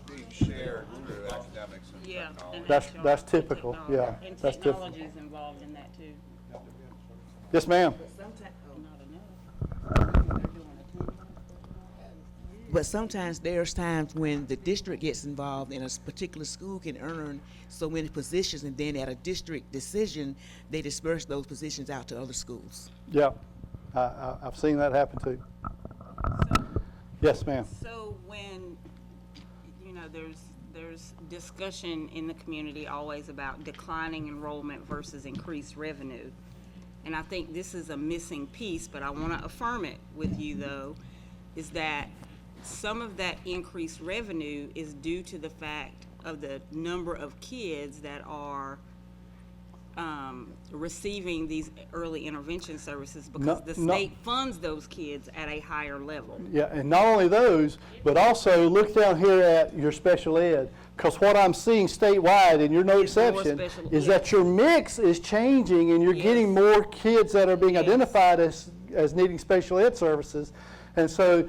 Being shared through academics and Yeah. technology. and That's HR, typical, technology. yeah, And that's typical. technology is involved in that too. Yes, ma'am. Not enough. They're doing a 10. But sometimes there's times when the district gets involved and a particular school can earn so many positions, and then at a district decision, they disperse those positions out to other schools. Yeah, I've seen that happen too. Yes, ma'am. So when, you know, there's discussion in the community always about declining enrollment versus increased revenue. And I think this is a missing piece, but I want to affirm it with you though, is that some of that increased revenue is due to the fact of the number of kids that are receiving these early intervention services because the state funds those kids at a higher level. Yeah, and not only those, but also look down here at your special ed, because what I'm seeing statewide, and you're no It's more exception, special is ed. that your mix is changing and you're getting more kids that are being identified as needing special ed services. And so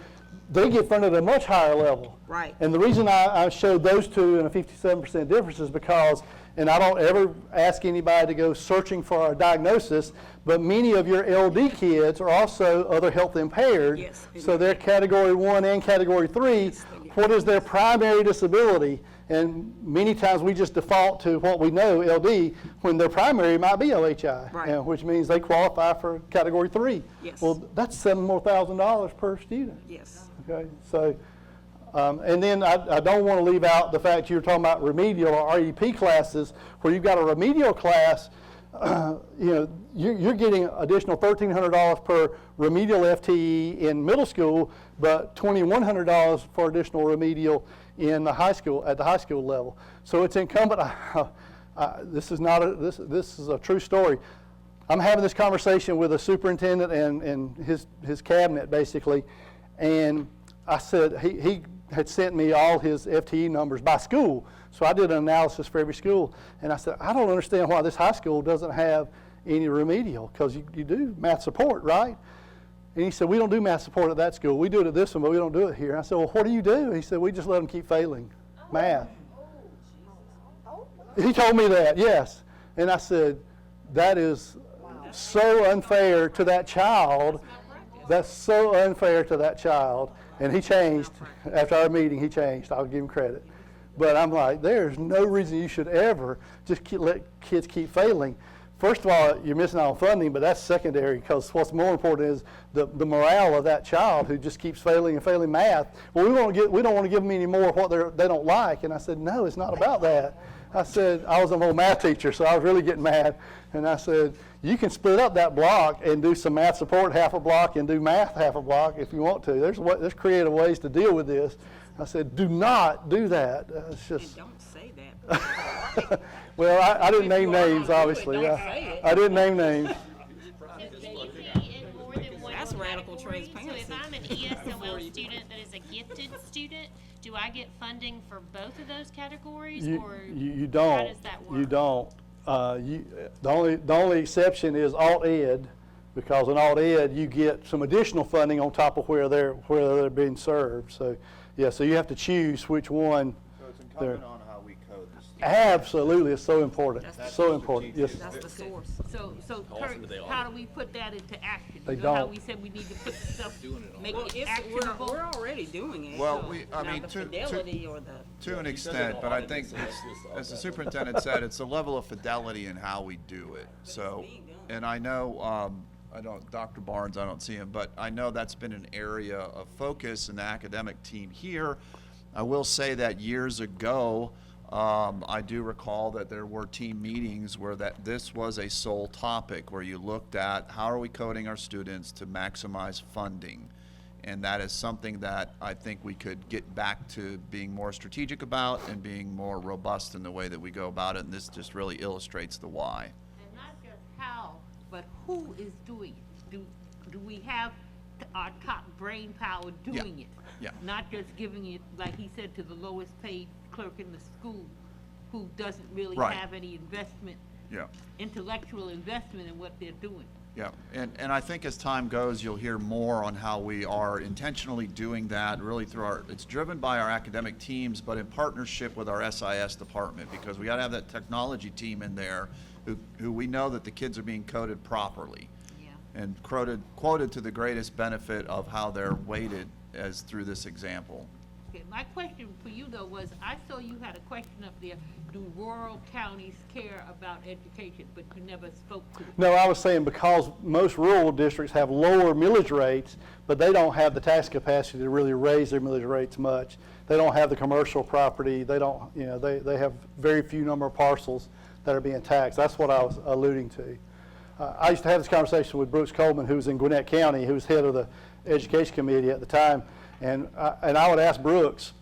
they get funded at a much higher level. Right. And the reason I showed those two in a 57% difference is because, and I don't ever ask anybody to go searching for a diagnosis, but many of your LD kids are also other health impaired. Yes, So they're category 1 and category 3. What is their primary disability? And many times we just default to what we know, LD, when their primary might be OHI, Right. and which means they qualify for category 3. Yes. Well, that's $7,000 per student. Yes. Okay, so, and then I don't want to leave out the fact you're talking about remedial or REP classes, where you've got a remedial class, you're getting additional $1,300 per remedial FTE in middle school, but $2,100 for additional remedial in the high school, at the high school level. So it's incumbent, this is a true story. I'm having this conversation with a superintendent and his cabinet, basically, and I said, he had sent me all his FTE numbers by school, so I did an analysis for every school, and I said, I don't understand why this high school doesn't have any remedial, because you do math support, right? And he said, we don't do math support at that school. We do it at this one, but we don't do it here. I said, well, what do you do? He said, we just let them keep failing math. He told me that, yes. And I said, that is so unfair to that child. That's so unfair to that child. And he changed. After our meeting, he changed. I'll give him credit. But I'm like, there's no reason you should ever just let kids keep failing. First of all, you're missing out on funding, but that's secondary, because what's more important is the morale of that child who just keeps failing and failing math. Well, we don't want to give them any more of what they don't like. And I said, no, it's not about that. I said, I was an old math teacher, so I was really getting mad. And I said, you can split up that block and do some math support half a block and do math half a block if you want to. There's creative ways to deal with this. I said, do not do that. It's just. And don't say that. Well, I didn't name names, obviously. I didn't name names. That's radical transparency. So if I'm an ESOL student that is a gifted student, do I get funding for both of those categories, or You don't. how does that work? You don't. The only exception is alt ed, because in alt ed you get some additional funding on top of where they're being served. So yeah, so you have to choose which one. So it's incumbent on how we code the Absolutely, it's so important, so important, yes. That's the source. So How Kurt, often do they how audit? do we put that into action? They You know how don't. we said we need to put stuff, make Well, it it's, actionable? we're already doing it. Well, so I now mean, the to- fidelity or the. To an he says extent, an but I audit, think, so that's just as the okay. superintendent said, it's a level of fidelity in how we do it, so. being done. And I know, I don't, Dr. Barnes, I don't see him, but I know that's been an area of focus in the academic team here. I will say that years ago, I do recall that there were team meetings where this was a sole topic, where you looked at how are we coding our students to maximize funding. And that is something that I think we could get back to being more strategic about and being more robust in the way that we go about it, and this just really illustrates the why. And not just how, but who is doing it? Do we have our top brain power doing it? Yeah. Not just giving it, like he said, to the lowest paid clerk in the school who doesn't really Right. have any investment, Yeah. intellectual investment in what they're doing. Yeah, and I think as time goes, you'll hear more on how we are intentionally doing that, really through it's driven by our academic teams, but in partnership with our SIS department, because we gotta have that technology team in there who we know that the kids are being coded properly. Yeah. And quoted to the greatest benefit of how they're weighted as through this example. Okay, my question for you though was, I saw you had a question up there, do rural counties care about education, but you never spoke to it. No, I was saying because most rural districts have lower millage rates, but they don't have the tax capacity to really raise their millage rates much. They don't have the commercial property, they don't, you know, they have very few number of parcels that are being taxed. That's what I was alluding to. I used to have this conversation with Brooks Coleman, who was in Gwinnett County, who was head of the education committee at the time, and I would ask Brooks,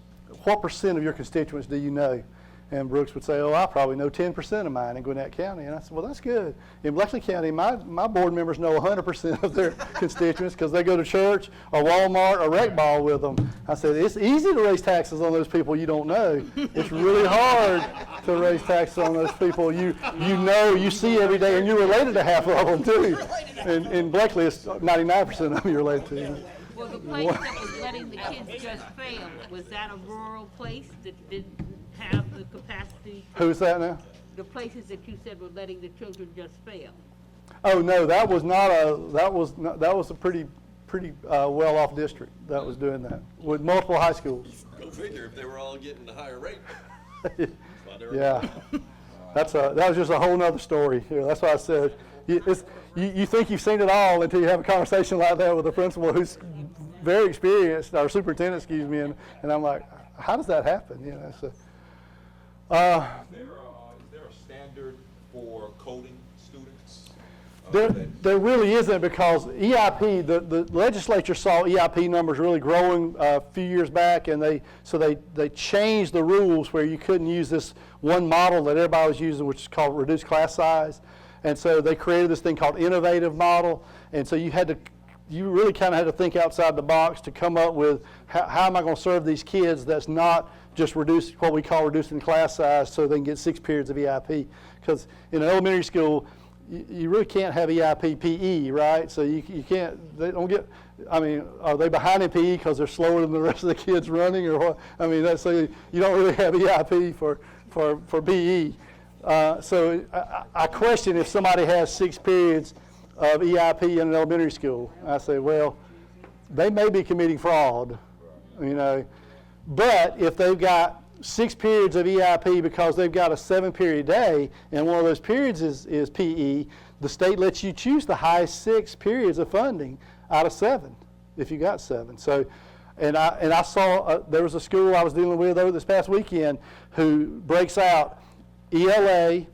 what percent of your constituents do you know? And Brooks would say, oh, I probably know 10% of mine in Gwinnett County. And I said, well, that's good. In Bleckley County, my board members know 100% of their constituents because they go to church or Walmart or rec ball with them. I said, it's easy to raise taxes on those people you don't know. It's really hard to raise taxes on those people you know, you see every day, and you're related to half of them, too. In Bleckley, it's 99% of them you're related to. Well, the place that was letting the kids just fail, was that a rural place that didn't have the capacity? Who's that now? The places that you said were letting the children just fail. Oh, no, that was a pretty well-off district that was doing that, with multiple high schools. Go figure, if they were all getting the higher rate. Yeah, that was just a whole nother story. Yeah, that's why I said, you think you've seen it all until you have a conversation like that with a principal who's very experienced, or superintendent, excuse me, and I'm like, how does that happen? You know, so. Is there a standard for coding students? There really isn't, because EIP, the legislature saw EIP numbers really growing a few years back, and they changed the rules where you couldn't use this one model that everybody was using, which is called reduced class size. And so they created this thing called innovative model, and so you really kind of had to think outside the box to come up with how am I going to serve these kids that's not just what we call reducing class size, so they can get 6 periods of EIP. Because in an elementary school, you really can't have EIP PE, right? So you can't, they don't get, I mean, are they behind in PE because they're slower than the rest of the kids running, or what? I mean, so you don't really have EIP for PE. So I question if somebody has 6 periods of EIP in an elementary school. I say, well, they may be committing fraud, you know. But if they've got 6 periods of EIP because they've got a 7-period day, and one of those periods is PE, the state lets you choose the highest 6 periods of funding out of 7, if you got 7. So, and I saw there was a school I was dealing with over this past weekend who breaks out ELA,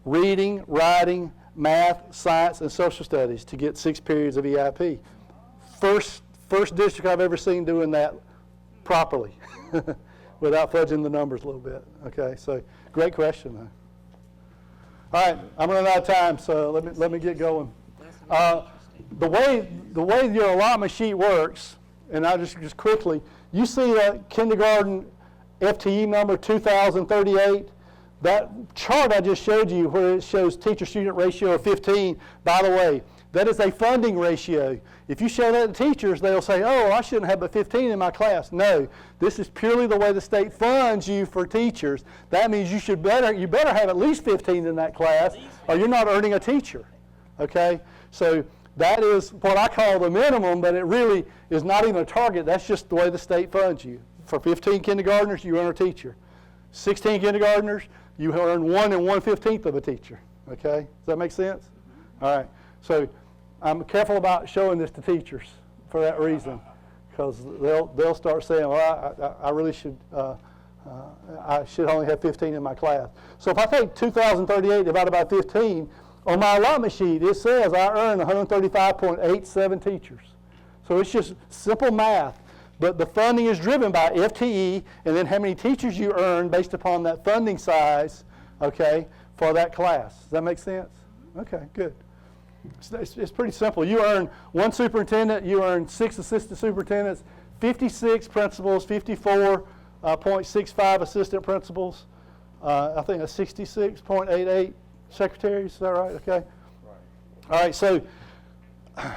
reading, writing, math, science, and social studies to get 6 periods of EIP. First district I've ever seen doing that properly, without fudging the numbers a little bit. Okay, so great question, though. All right, I'm running out of time, so let me get going. The way your allotment sheet works, and I just quickly, you see that kindergarten FTE number 2,038. That chart I just showed you where it shows teacher-student ratio of 15, by the way, That is a funding ratio. If you show that to teachers, they'll say, oh, I shouldn't have but 15 in my class. No, this is purely the way the state funds you for teachers. That means you better have at least 15 in that class, or you're not earning a teacher. Okay? So that is what I call the minimum, but it really is not even a target. That's just the way the state funds you. For 15 kindergartners, you earn a teacher. 16 kindergartners, you earn 1 1/15 of a teacher. Okay? Does that make sense? All right. So I'm careful about showing this to teachers for that reason, because they'll start saying, well, I really should, I should only have 15 in my class. So if I take 2,038 divided by 15, on my allotment sheet, it says I earn 135.87 teachers. So it's just simple math. But the funding is driven by FTE and then how many teachers you earn based upon that funding size, okay, for that class. Does that make sense? Okay, good. It's pretty simple. You earn 1 superintendent, you earn 6 assistant superintendents, 56 principals, 54.65 assistant principals, I think a 66.88 secretaries. Is that right? Okay. All right. So, how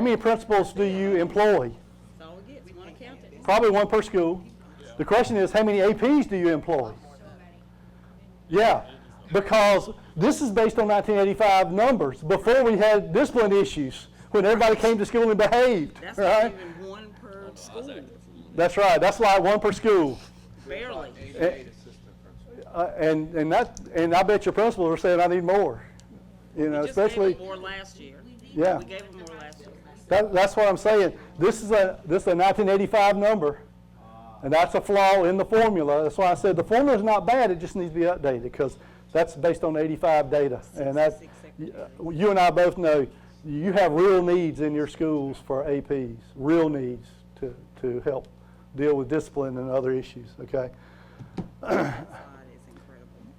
many principals do you employ? That's all we get, one accountant. Probably 1 per school. The question is, how many APs do you employ? Yeah, because this is based on 1985 numbers, before we had discipline issues, when everybody came to school and behaved. That's right? not even 1 per school. That's right. That's like 1 per school. Barely. And I bet your principals are saying, I need more. You know, We just especially. gave them more last year. Yeah. We gave them more last year. That's what I'm saying. This is a 1985 number, and that's a flaw in the formula. That's why I said the formula is not bad. It just needs to be updated, because that's based on 85 data, and that you and I both know you have real needs in your schools for APs, real needs to help deal with discipline and other issues. Okay.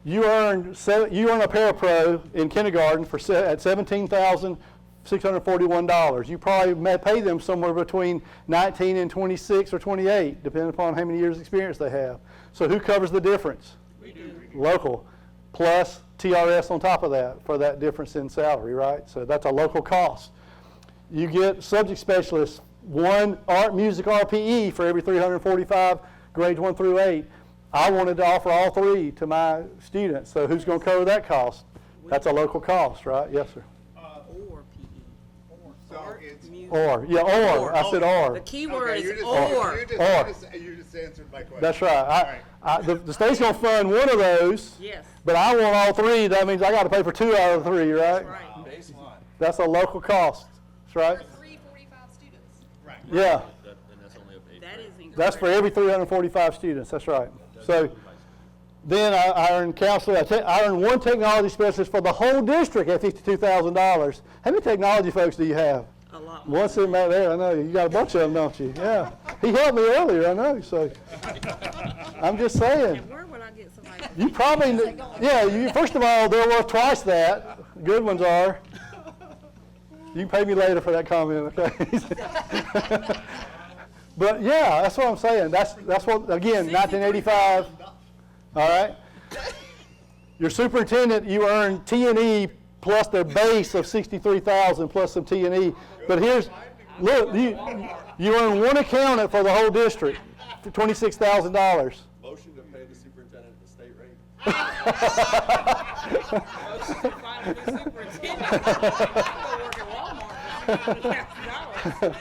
You earn a parapro in kindergarten at $17,641. You probably may pay them somewhere between 19 and 26 or 28, depending upon how many years experience they have. So who covers the difference? We do. Local, plus TRS on top of that for that difference in salary, right? So that's a local cost. You get subject specialists, 1 art, music, RPE for every 345 grades 1 through 8. I wanted to offer all 3 to my students, so who's going to cover that cost? That's a local cost, right? Yes, sir. Or PE. So it's Or, yeah, or. I said or. The key word is or. You just answered my question. That's right. The state's going to fund 1 of those, Yes. but I want all 3. That means I got to pay for 2 out of the 3, right? That's right. Baseline. That's a local cost. That's right. For 345 students. Right. Yeah. And that's only up to 8. That is incredible. That's for every 345 students. That's right. So then I earn counselor. I earn 1 technology specialist for the whole district at $52,000. How many technology folks do you have? A lot. One sitting back there. I know you got a bunch of them, don't you? Yeah. He helped me earlier. I know. So I'm just saying. And where would I get somebody? You probably, yeah. First of all, they're worth twice that. Good ones are. You can pay me later for that comment, okay? But yeah, that's what I'm saying. That's what, again, 1985. All right. Your superintendent, you earn T&E plus their base of $63,000 plus some T&E. But here's, look, you earn 1 accountant for the whole district for $26,000. Motion to pay the superintendent the state rate. Motion to find a new superintendent. I'm gonna work at Walmart for $300,000.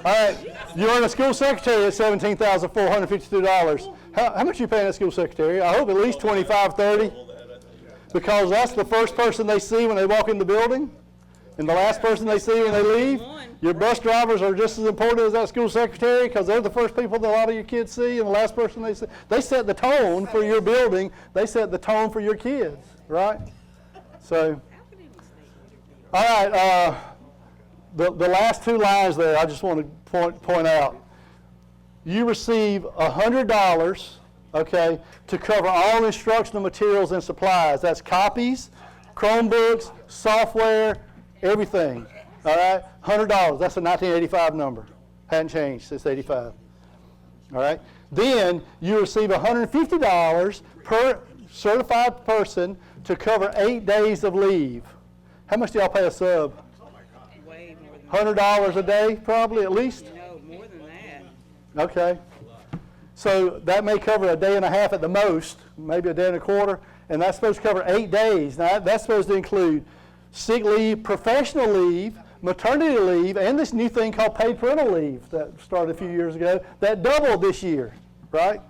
All right, you earn a school secretary at $17,452. How much you paying that school secretary? I hope at least $25, $30, because that's the first person they see when they walk in the building, and the last person they see when they leave. Your bus drivers are just as important as that school secretary, because they're the first people that a lot of your kids see, and the last person they see. They set the tone for your building. They set the tone for your kids, right? So, all right. The last 2 lines there, I just want to point out. You receive $100, okay, to cover all instructional materials and supplies. That's copies, Chromebooks, software, everything. All right, $100. That's a 1985 number. Hadn't changed since '85. All right. Then you receive $150 per certified person to cover 8 days of leave. How much do y'all pay a sub? Way more than $100 a day, probably, at least? No, more than that. Okay. So that may cover a day and a half at the most, maybe a day and a quarter, and that's supposed to cover 8 days. Now, that's supposed to include sick leave, professional leave, maternity leave, and this new thing called paid parental leave that started a few years ago that doubled this year, right?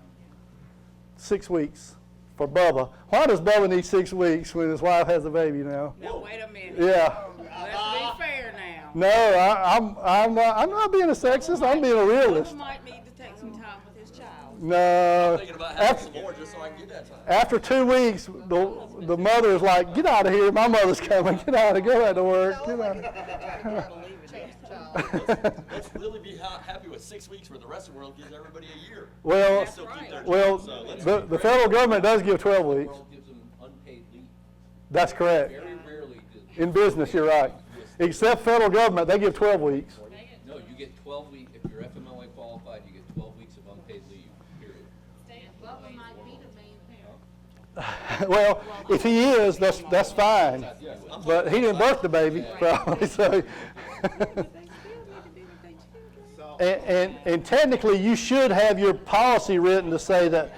6 weeks for Bubba. Why does Bubba need 6 weeks when his wife has a baby now? Now, wait a minute. Yeah. Let's be fair now. No, I'm not being a sexist. I'm being a realist. Bubba might need to take some time with his child. No. Thinking about having some more just so I can get that time. After 2 weeks, the mother is like, "Get out of here! My mother's coming. Get out of go back to work. Get out." Let's really be happy with 6 weeks where the rest of the world gives everybody a year. Well, They still keep their well, jobs, so let's the federal government does give 12 The weeks. world gives them unpaid leave. That's correct. Very rarely does. In business, you're right. Except federal government, they give 12 weeks. No, you get 12 weeks, if you're FMLA qualified, you get 12 weeks of unpaid leave, period. Bubba might be the main parent. Well, if he is, that's fine. But he didn't birth the baby, probably, so. And technically, you should have your policy written to say that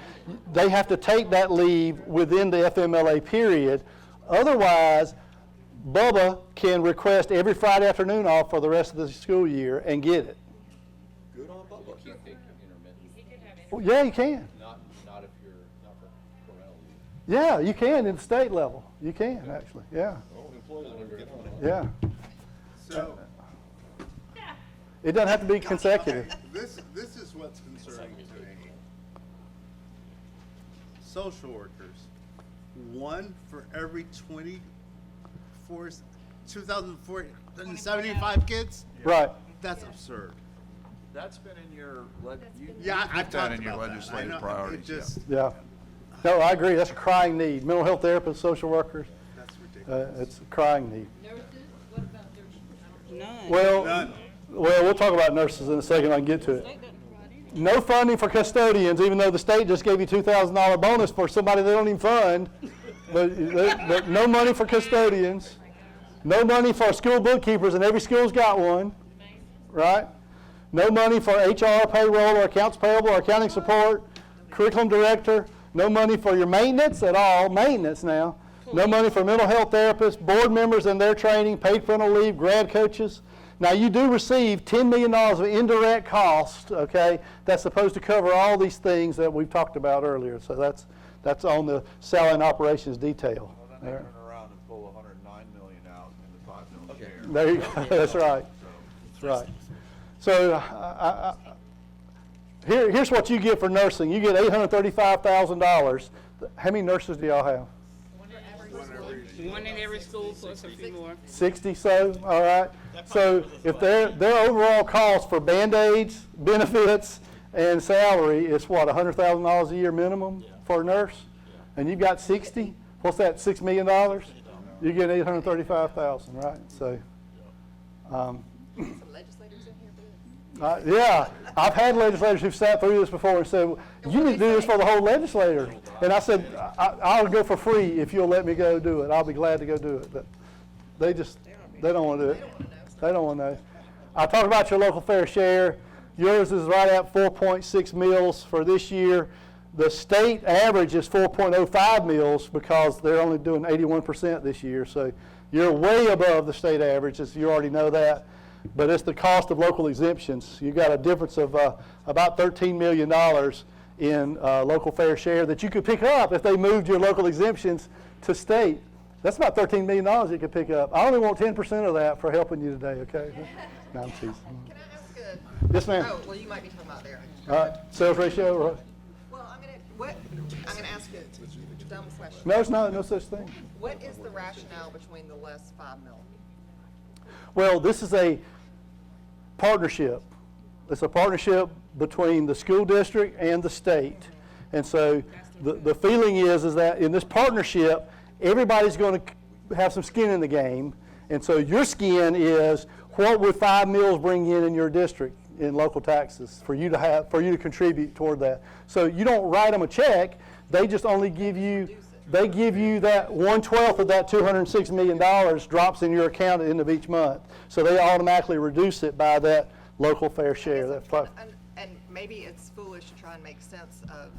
they have to take that leave within the FMLA period. Otherwise, Bubba can request every Friday afternoon off for the rest of the school year and get it. Good on Bubba. You can't take intermittent, Well, yeah, you can. not if you're, not for parental leave. Yeah, you can in the state level. You can, actually, yeah, Oh, employers will get on it. yeah. So, It doesn't have to be consecutive. this is what's concerning to me. Social workers, 1 for every 2,475 kids? Right. That's absurd. That's been in your, Yeah, I've that talked in your about that. I legislative know, priorities, It just, Yeah. No, I agree. That's a crying need. Mental health therapists, social workers, that's ridiculous. it's a crying need. Nurses, what about nurses? None. Well, None. we'll talk about nurses in a second. I can get to it. No funding for custodians, even though the state just gave you $2,000 bonus for somebody they don't even fund. But no money for custodians. No money for school bookkeepers, and every school's got one, right? No money for HR, payroll, or accounts payable, or accounting support, curriculum director. No money for your maintenance at all, maintenance now. No money for mental health therapists, board members and their training, paid parental leave, grad coaches. Now, you do receive $10 million of indirect costs, okay? That's supposed to cover all these things that we've talked about earlier. So that's on the salary and operations detail. Well, then they turn around and pull 109 million out in the 5 million share. There you go. That's right. That's right. So here's what you get for nursing. You get $835,000. How many nurses do y'all have? One in every school plus a few more. 60 so, all right. So if their overall cost for Band-Aids, benefits, and salary is what, $100,000 a year minimum for a nurse? And you've got 60, what's that, $6 million? You get $835,000, right? So, Some legislators in here for this. yeah, I've had legislators who've sat through this before and said, you need to do this for the whole legislature. And I said, I'll go for free if you'll let me go do it. I'll be glad to go do it. But they don't want to do it. They don't want to know. I talked about your local fair share. Yours is right at 4.6 mills for this year. The state average is 4.05 mills because they're only doing 81% this year. So you're way above the state average, as you already know that. But it's the cost of local exemptions. You've got a difference of about $13 million in local fair share that you could pick up if they moved your local exemptions to state. That's about $13 million you could pick up. I only want 10% of that for helping you today, okay? No, I'm teasing. Can I ask a? Yes, ma'am. Oh, well, you might be talking about there. Sales ratio, right? Well, I'm gonna ask you a dumb question. No, it's not, no such thing. What is the rationale between the less 5 mil? Well, this is a partnership. It's a partnership between the school district and the state. And so the feeling is that in this partnership, everybody's going to have some skin in the game. And so your skin is, what would 5 mills bring in your district in local taxes for you to contribute toward that? So you don't write them a check. They just only give you, they give you that 1/12 of that $206 million drops in your account at the end of each month. So they automatically reduce it by that local fair share. And maybe it's foolish to try and make sense of.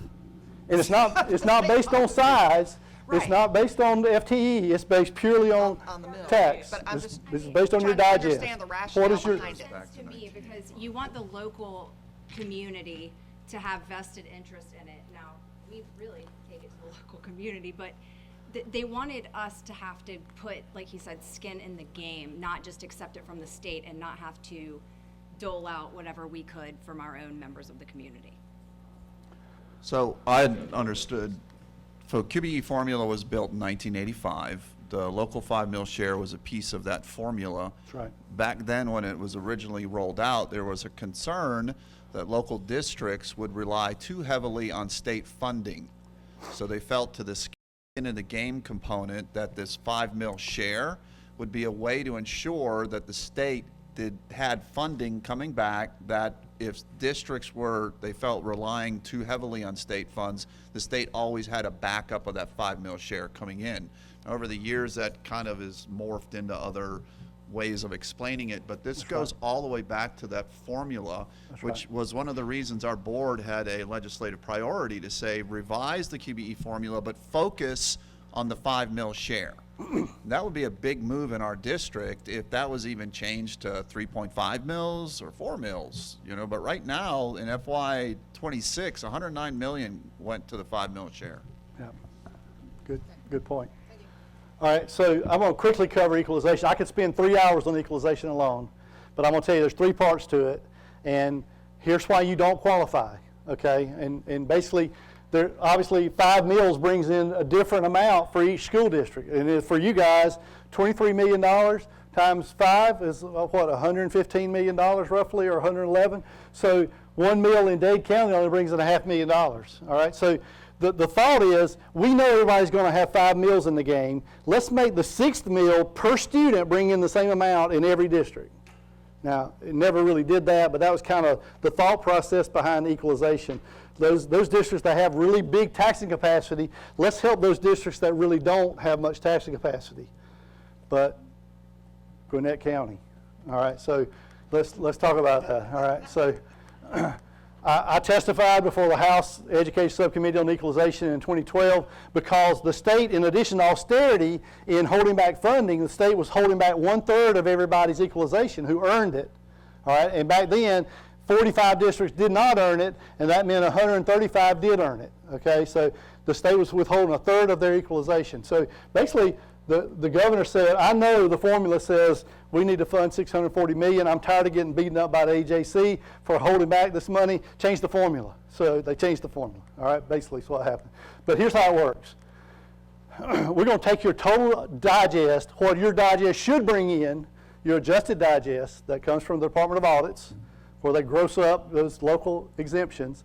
And it's not based on size. It's Right. not based on the FTE. It's based purely on the mill. tax. But I'm This just is based on your trying to digest. understand the What rationale is your behind it. To me, because you want the local community to have vested interest in it. Now, we really take it to the local community, but they wanted us to have to put, like he said, skin in the game, not just accept it from the state and not have to dole out whatever we could from our own members of the community. So I understood, so QBE formula was built in 1985. The local 5 mil share was a piece of that formula. That's right. Back then, when it was originally rolled out, there was a concern that local districts would rely too heavily on state funding. So they felt to the skin in the game component that this 5 mil share would be a way to ensure that the state had funding coming back, that if districts were, they felt, relying too heavily on state funds, the state always had a backup of that 5 mil share coming in. Over the years, that kind of is morphed into other ways of explaining it, but this goes all the way back to that formula, which was one of the reasons our board had a legislative priority to say revise the QBE formula, but focus on the 5 mil share. That would be a big move in our district if that was even changed to 3.5 mils or 4 mils, you know, but right now in FY 26, 109 million went to the 5 mil share. Yeah, good point. All right, so I'm going to quickly cover equalization. I could spend 3 hours on equalization alone, but I'm going to tell you there's 3 parts to it, and here's why you don't qualify, okay? And basically, there obviously 5 meals brings in a different amount for each school district, and for you guys, $23 million times 5 is what, $115 million roughly, or 111. So 1 meal in Dade County only brings in $500,000. All right, so the thought is, we know everybody's going to have 5 meals in the game. Let's make the 6th meal per student bring in the same amount in every district. Now, it never really did that, but that was kind of the thought process behind equalization. Those districts that have really big taxing capacity, let's help those districts that really don't have much taxing capacity. But Gwinnett County, all right, so let's talk about that, all right. So I testified before the House Education Subcommittee on Equalization in 2012 because the state, in addition to austerity in holding back funding, the state was holding back 1/3 of everybody's equalization who earned it. All right, and back then, 45 districts did not earn it, and that meant 135 did earn it. Okay, so the state was withholding 1/3 of their equalization. So basically, the governor said, I know the formula says we need to fund $640 million. I'm tired of getting beaten up by the AJC for holding back this money. Change the formula. So they changed the formula. All right, basically is what happened. But here's how it works. We're going to take your total digest, what your digest should bring in, your adjusted digest that comes from the Department of Audits, where they gross up those local exemptions.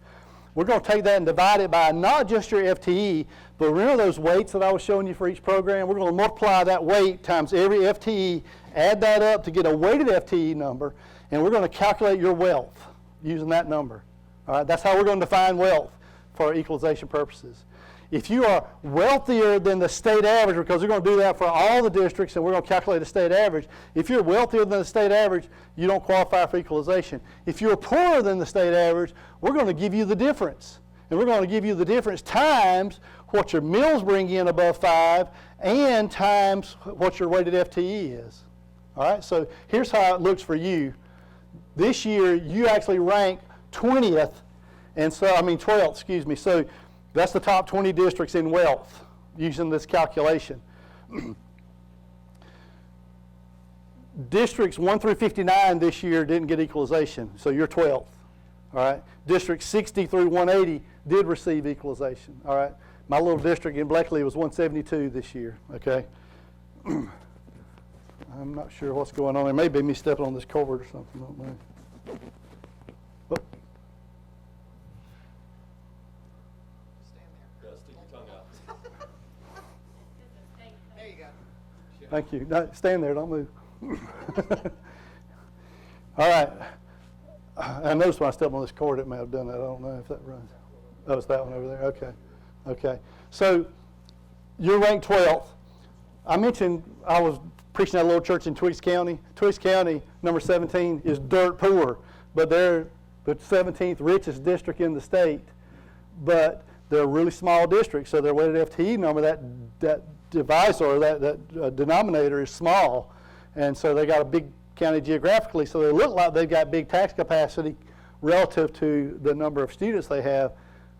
We're going to take that and divide it by not just your FTE, but remember those weights that I was showing you for each program? We're going to multiply that weight times every FTE, add that up to get a weighted FTE number, and we're going to calculate your wealth using that number. All right, that's how we're going to define wealth for equalization purposes. If you are wealthier than the state average, because we're going to do that for all the districts and we're going to calculate the state average, if you're wealthier than the state average, you don't qualify for equalization. If you're poorer than the state average, we're going to give you the difference. And we're going to give you the difference times what your meals bring in above 5 and times what your weighted FTE is. All right, so here's how it looks for you. This year, you actually rank 20th, and so, 12th, excuse me. So that's the top 20 districts in wealth using this calculation. Districts 1 through 59 this year didn't get equalization, so you're 12th. All right. Districts 60 through 180 did receive equalization. All right. My little district in Bleckley was 172 this year. Okay. I'm not sure what's going on. It may be me stepping on this culvert or something. I don't know. Oh. Yeah, stick your tongue out. There you go. Thank you. No, stand there. Don't move. All right. I noticed when I stepped on this cord, it may have done that. I don't know if that runs. Oh, it's that one over there. Okay. Okay. So you're ranked 12th. I mentioned I was preaching at a little church in Twiggs County. Twiggs County, number 17, is dirt poor, but they're the 17th richest district in the state. But they're a really small district, so their weighted FTE number, that divisor, that denominator is small. And so they got a big county geographically, so they look like they've got big tax capacity relative to the number of students they have,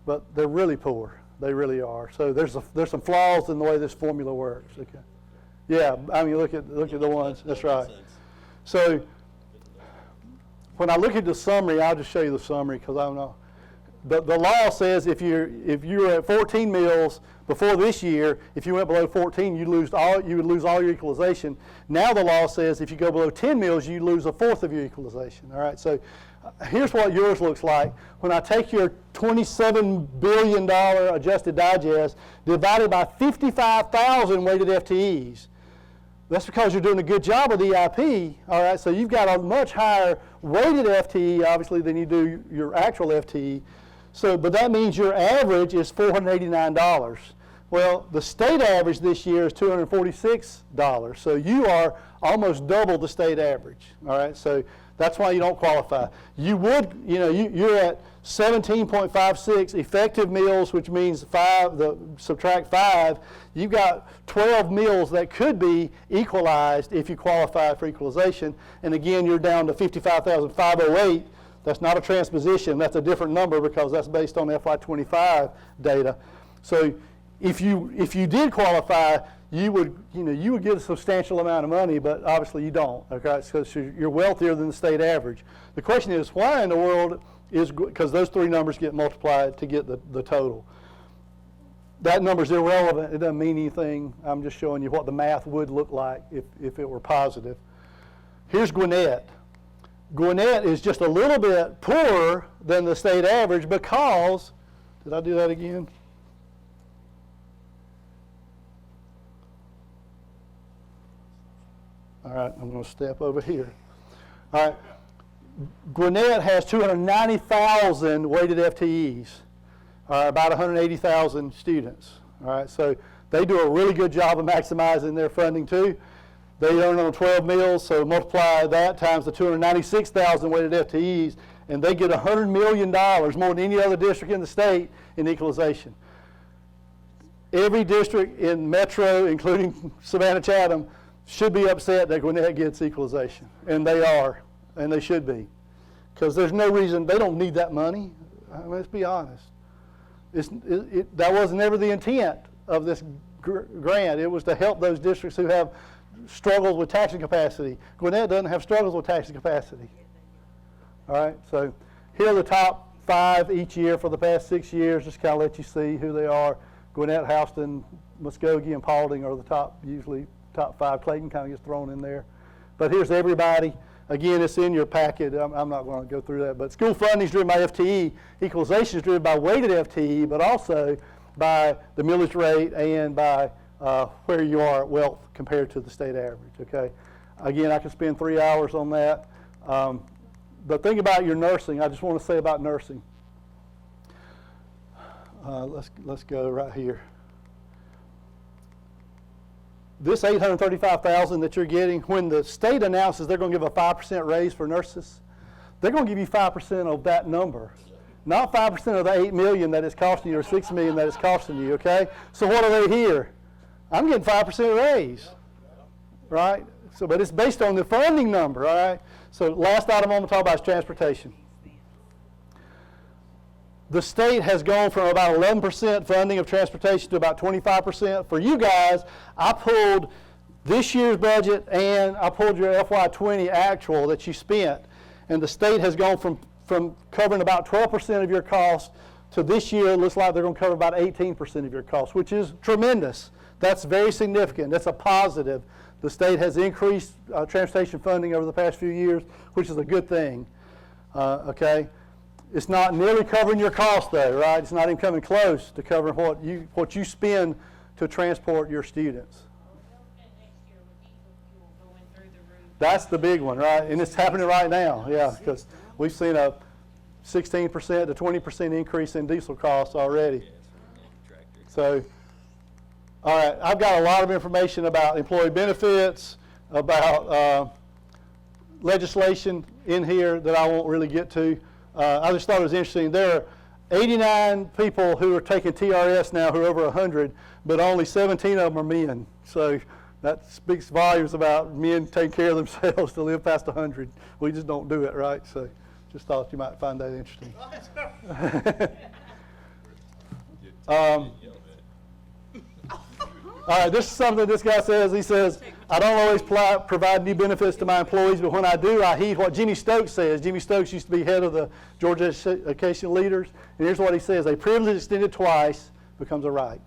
but they're really poor. They really are. So there's some flaws in the way this formula works. Okay. Yeah, I mean, look at the ones. That's right. So when I look at the summary, I'll just show you the summary because I don't know. The law says if you're at 14 meals before this year, if you went below 14, you would lose all your equalization. Now the law says if you go below 10 meals, you lose a fourth of your equalization. All right. So here's what yours looks like. When I take your $27 billion adjusted digest divided by 55,000 weighted FTEs, that's because you're doing a good job with EIP. All right. So you've got a much higher weighted FTE, obviously, than you do your actual FTE. So, but that means your average is $489. Well, the state average this year is $246. So you are almost double the state average. All right, so that's why you don't qualify. You would, you're at 17.56 effective meals, which means subtract 5. You've got 12 meals that could be equalized if you qualify for equalization. And again, you're down to 55,508. That's not a transposition. That's a different number because that's based on FY25 data. So if you did qualify, you would get a substantial amount of money, but obviously you don't. Okay, so you're wealthier than the state average. The question is, why in the world is, because those three numbers get multiplied to get the total. That number's irrelevant. It doesn't mean anything. I'm just showing you what the math would look like if it were positive. Here's Gwinnett. Gwinnett is just a little bit poorer than the state average because, did I do that again? All right, I'm going to step over here. All right, Gwinnett has 290,000 weighted FTEs, about 180,000 students. All right, so they do a really good job of maximizing their funding too. They earn on 12 meals, so multiply that times the 296,000 weighted FTEs, and they get $100 million more than any other district in the state in equalization. Every district in Metro, including Savannah-Chatham, should be upset that Gwinnett gets equalization, and they are, and they should be, because there's no reason, they don't need that money. I mean, let's be honest. That was never the intent of this grant. It was to help those districts who have struggles with taxing capacity. Gwinnett doesn't have struggles with taxing capacity. All right, so here are the top 5 each year for the past 6 years, just kind of let you see who they are. Gwinnett, Houston, Muskogee, and Paulding are the usually top 5. Clayton kind of gets thrown in there. But here's everybody. Again, it's in your packet. I'm not going to go through that. But school funding is driven by FTE. Equalization is driven by weighted FTE, but also by the millage rate and by where you are at wealth compared to the state average, okay? Again, I could spend 3 hours on that. But think about your nursing. I just want to say about nursing. Let's go right here. This $835,000 that you're getting, when the state announces they're going to give a 5% raise for nurses, they're going to give you 5% of that number, not 5% of the $8 million that it's costing you or $6 million that it's costing you, okay? So what are they here? I'm getting 5% raise, right? So, but it's based on the funding number, all right? So last item I'm going to talk about is transportation. The state has gone from about 11% funding of transportation to about 25%. For you guys, I pulled this year's budget and I pulled your FY20 actual that you spent. And the state has gone from covering about 12% of your costs to this year, it looks like they're going to cover about 18% of your costs, which is tremendous. That's very significant. That's a positive. The state has increased transportation funding over the past few years, which is a good thing. Okay? It's not nearly covering your costs, though, right? It's not even coming close to covering what you spend to transport your students. That's the big one, right? And it's happening right now, yeah, because we've seen a 16% to 20% increase in diesel costs already. So All right, I've got a lot of information about employee benefits, about legislation in here that I won't really get to. I just thought it was interesting. There are 89 people who are taking TRS now who are over 100, but only 17 of them are men. So that speaks volumes about men taking care of themselves to live past 100. We just don't do it, right? So just thought you might find that interesting. All right, this is something this guy says. He says, I don't always provide new benefits to my employees, but when I do, I heed what Jimmy Stokes says. Jimmy Stokes used to be head of the Georgia Education Leaders, and here's what he says. A privilege extended twice becomes a right.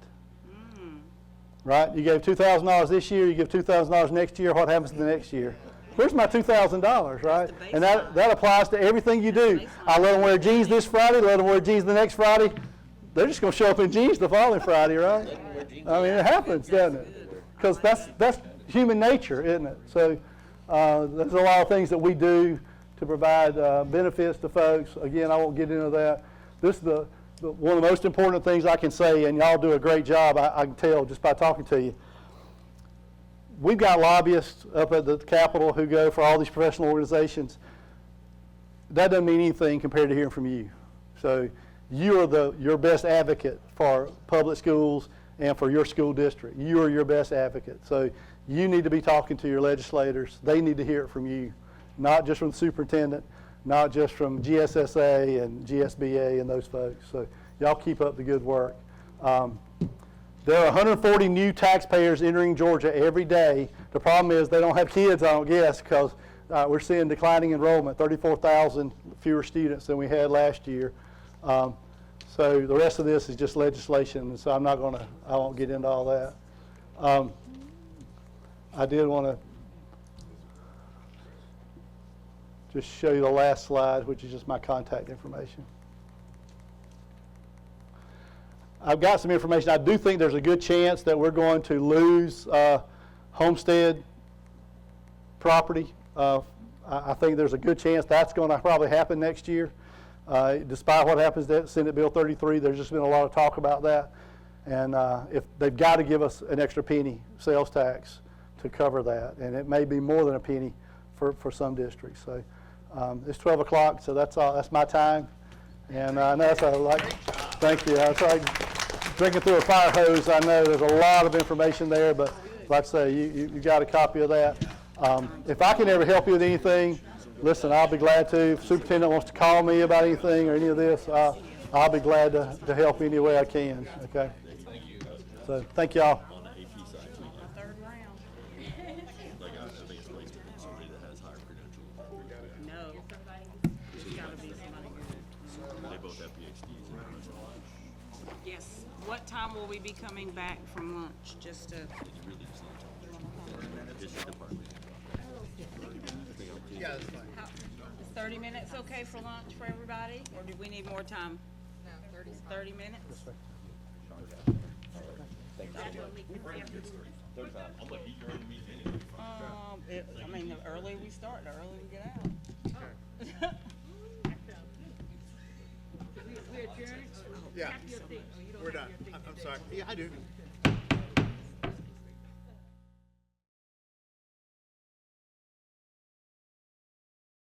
Right? You gave $2,000 this year, you give $2,000 next year, what happens the next year? Where's my $2,000, right? And that applies to everything you do. I let them wear jeans this Friday, let them wear jeans the next Friday. They're just going to show up in jeans the following Friday, right? I mean, it happens, doesn't it? Because that's human nature, isn't it? So there's a lot of things that we do to provide benefits to folks. Again, I won't get into that. This is one of the most important things I can say, and y'all do a great job, I can tell just by talking to you. We've got lobbyists up at the Capitol who go for all these professional organizations. That doesn't mean anything compared to hearing from you. So you are your best advocate for public schools and for your school district. You are your best advocate. So you need to be talking to your legislators. They need to hear it from you, not just from the superintendent, not just from GSSA and GSBA and those folks. So y'all keep up the good work. There are 140 new taxpayers entering Georgia every day. The problem is they don't have kids, I don't guess, because we're seeing declining enrollment, 34,000 fewer students than we had last year. So the rest of this is just legislation, and so I won't get into all that. I did want to just show you the last slide, which is just my contact information. I've got some information. I do think there's a good chance that we're going to lose homestead property. I think there's a good chance that's going to probably happen next year. Despite what happens to Senate Bill 33, there's just been a lot of talk about that. And if they've got to give us an extra penny sales tax to cover that. And it may be more than a penny for some districts. So it's 12 o'clock, so that's all. That's my time. And I know that's thank you. I tried drinking through a fire hose. I know there's a lot of information there, but like I say, you got a copy of that. If I can ever help you with anything, listen, I'll be glad to. If the superintendent wants to call me about anything or any of this, I'll be glad to help any way I can. Okay. So thank y'all. Yes. What time will we be coming back from lunch? Just to. 30 minutes okay for lunch for everybody, or do we need more time? No, 30 minutes. I mean, the earlier we start, the earlier we get out. Yeah, we're done. I'm sorry. Yeah, I do.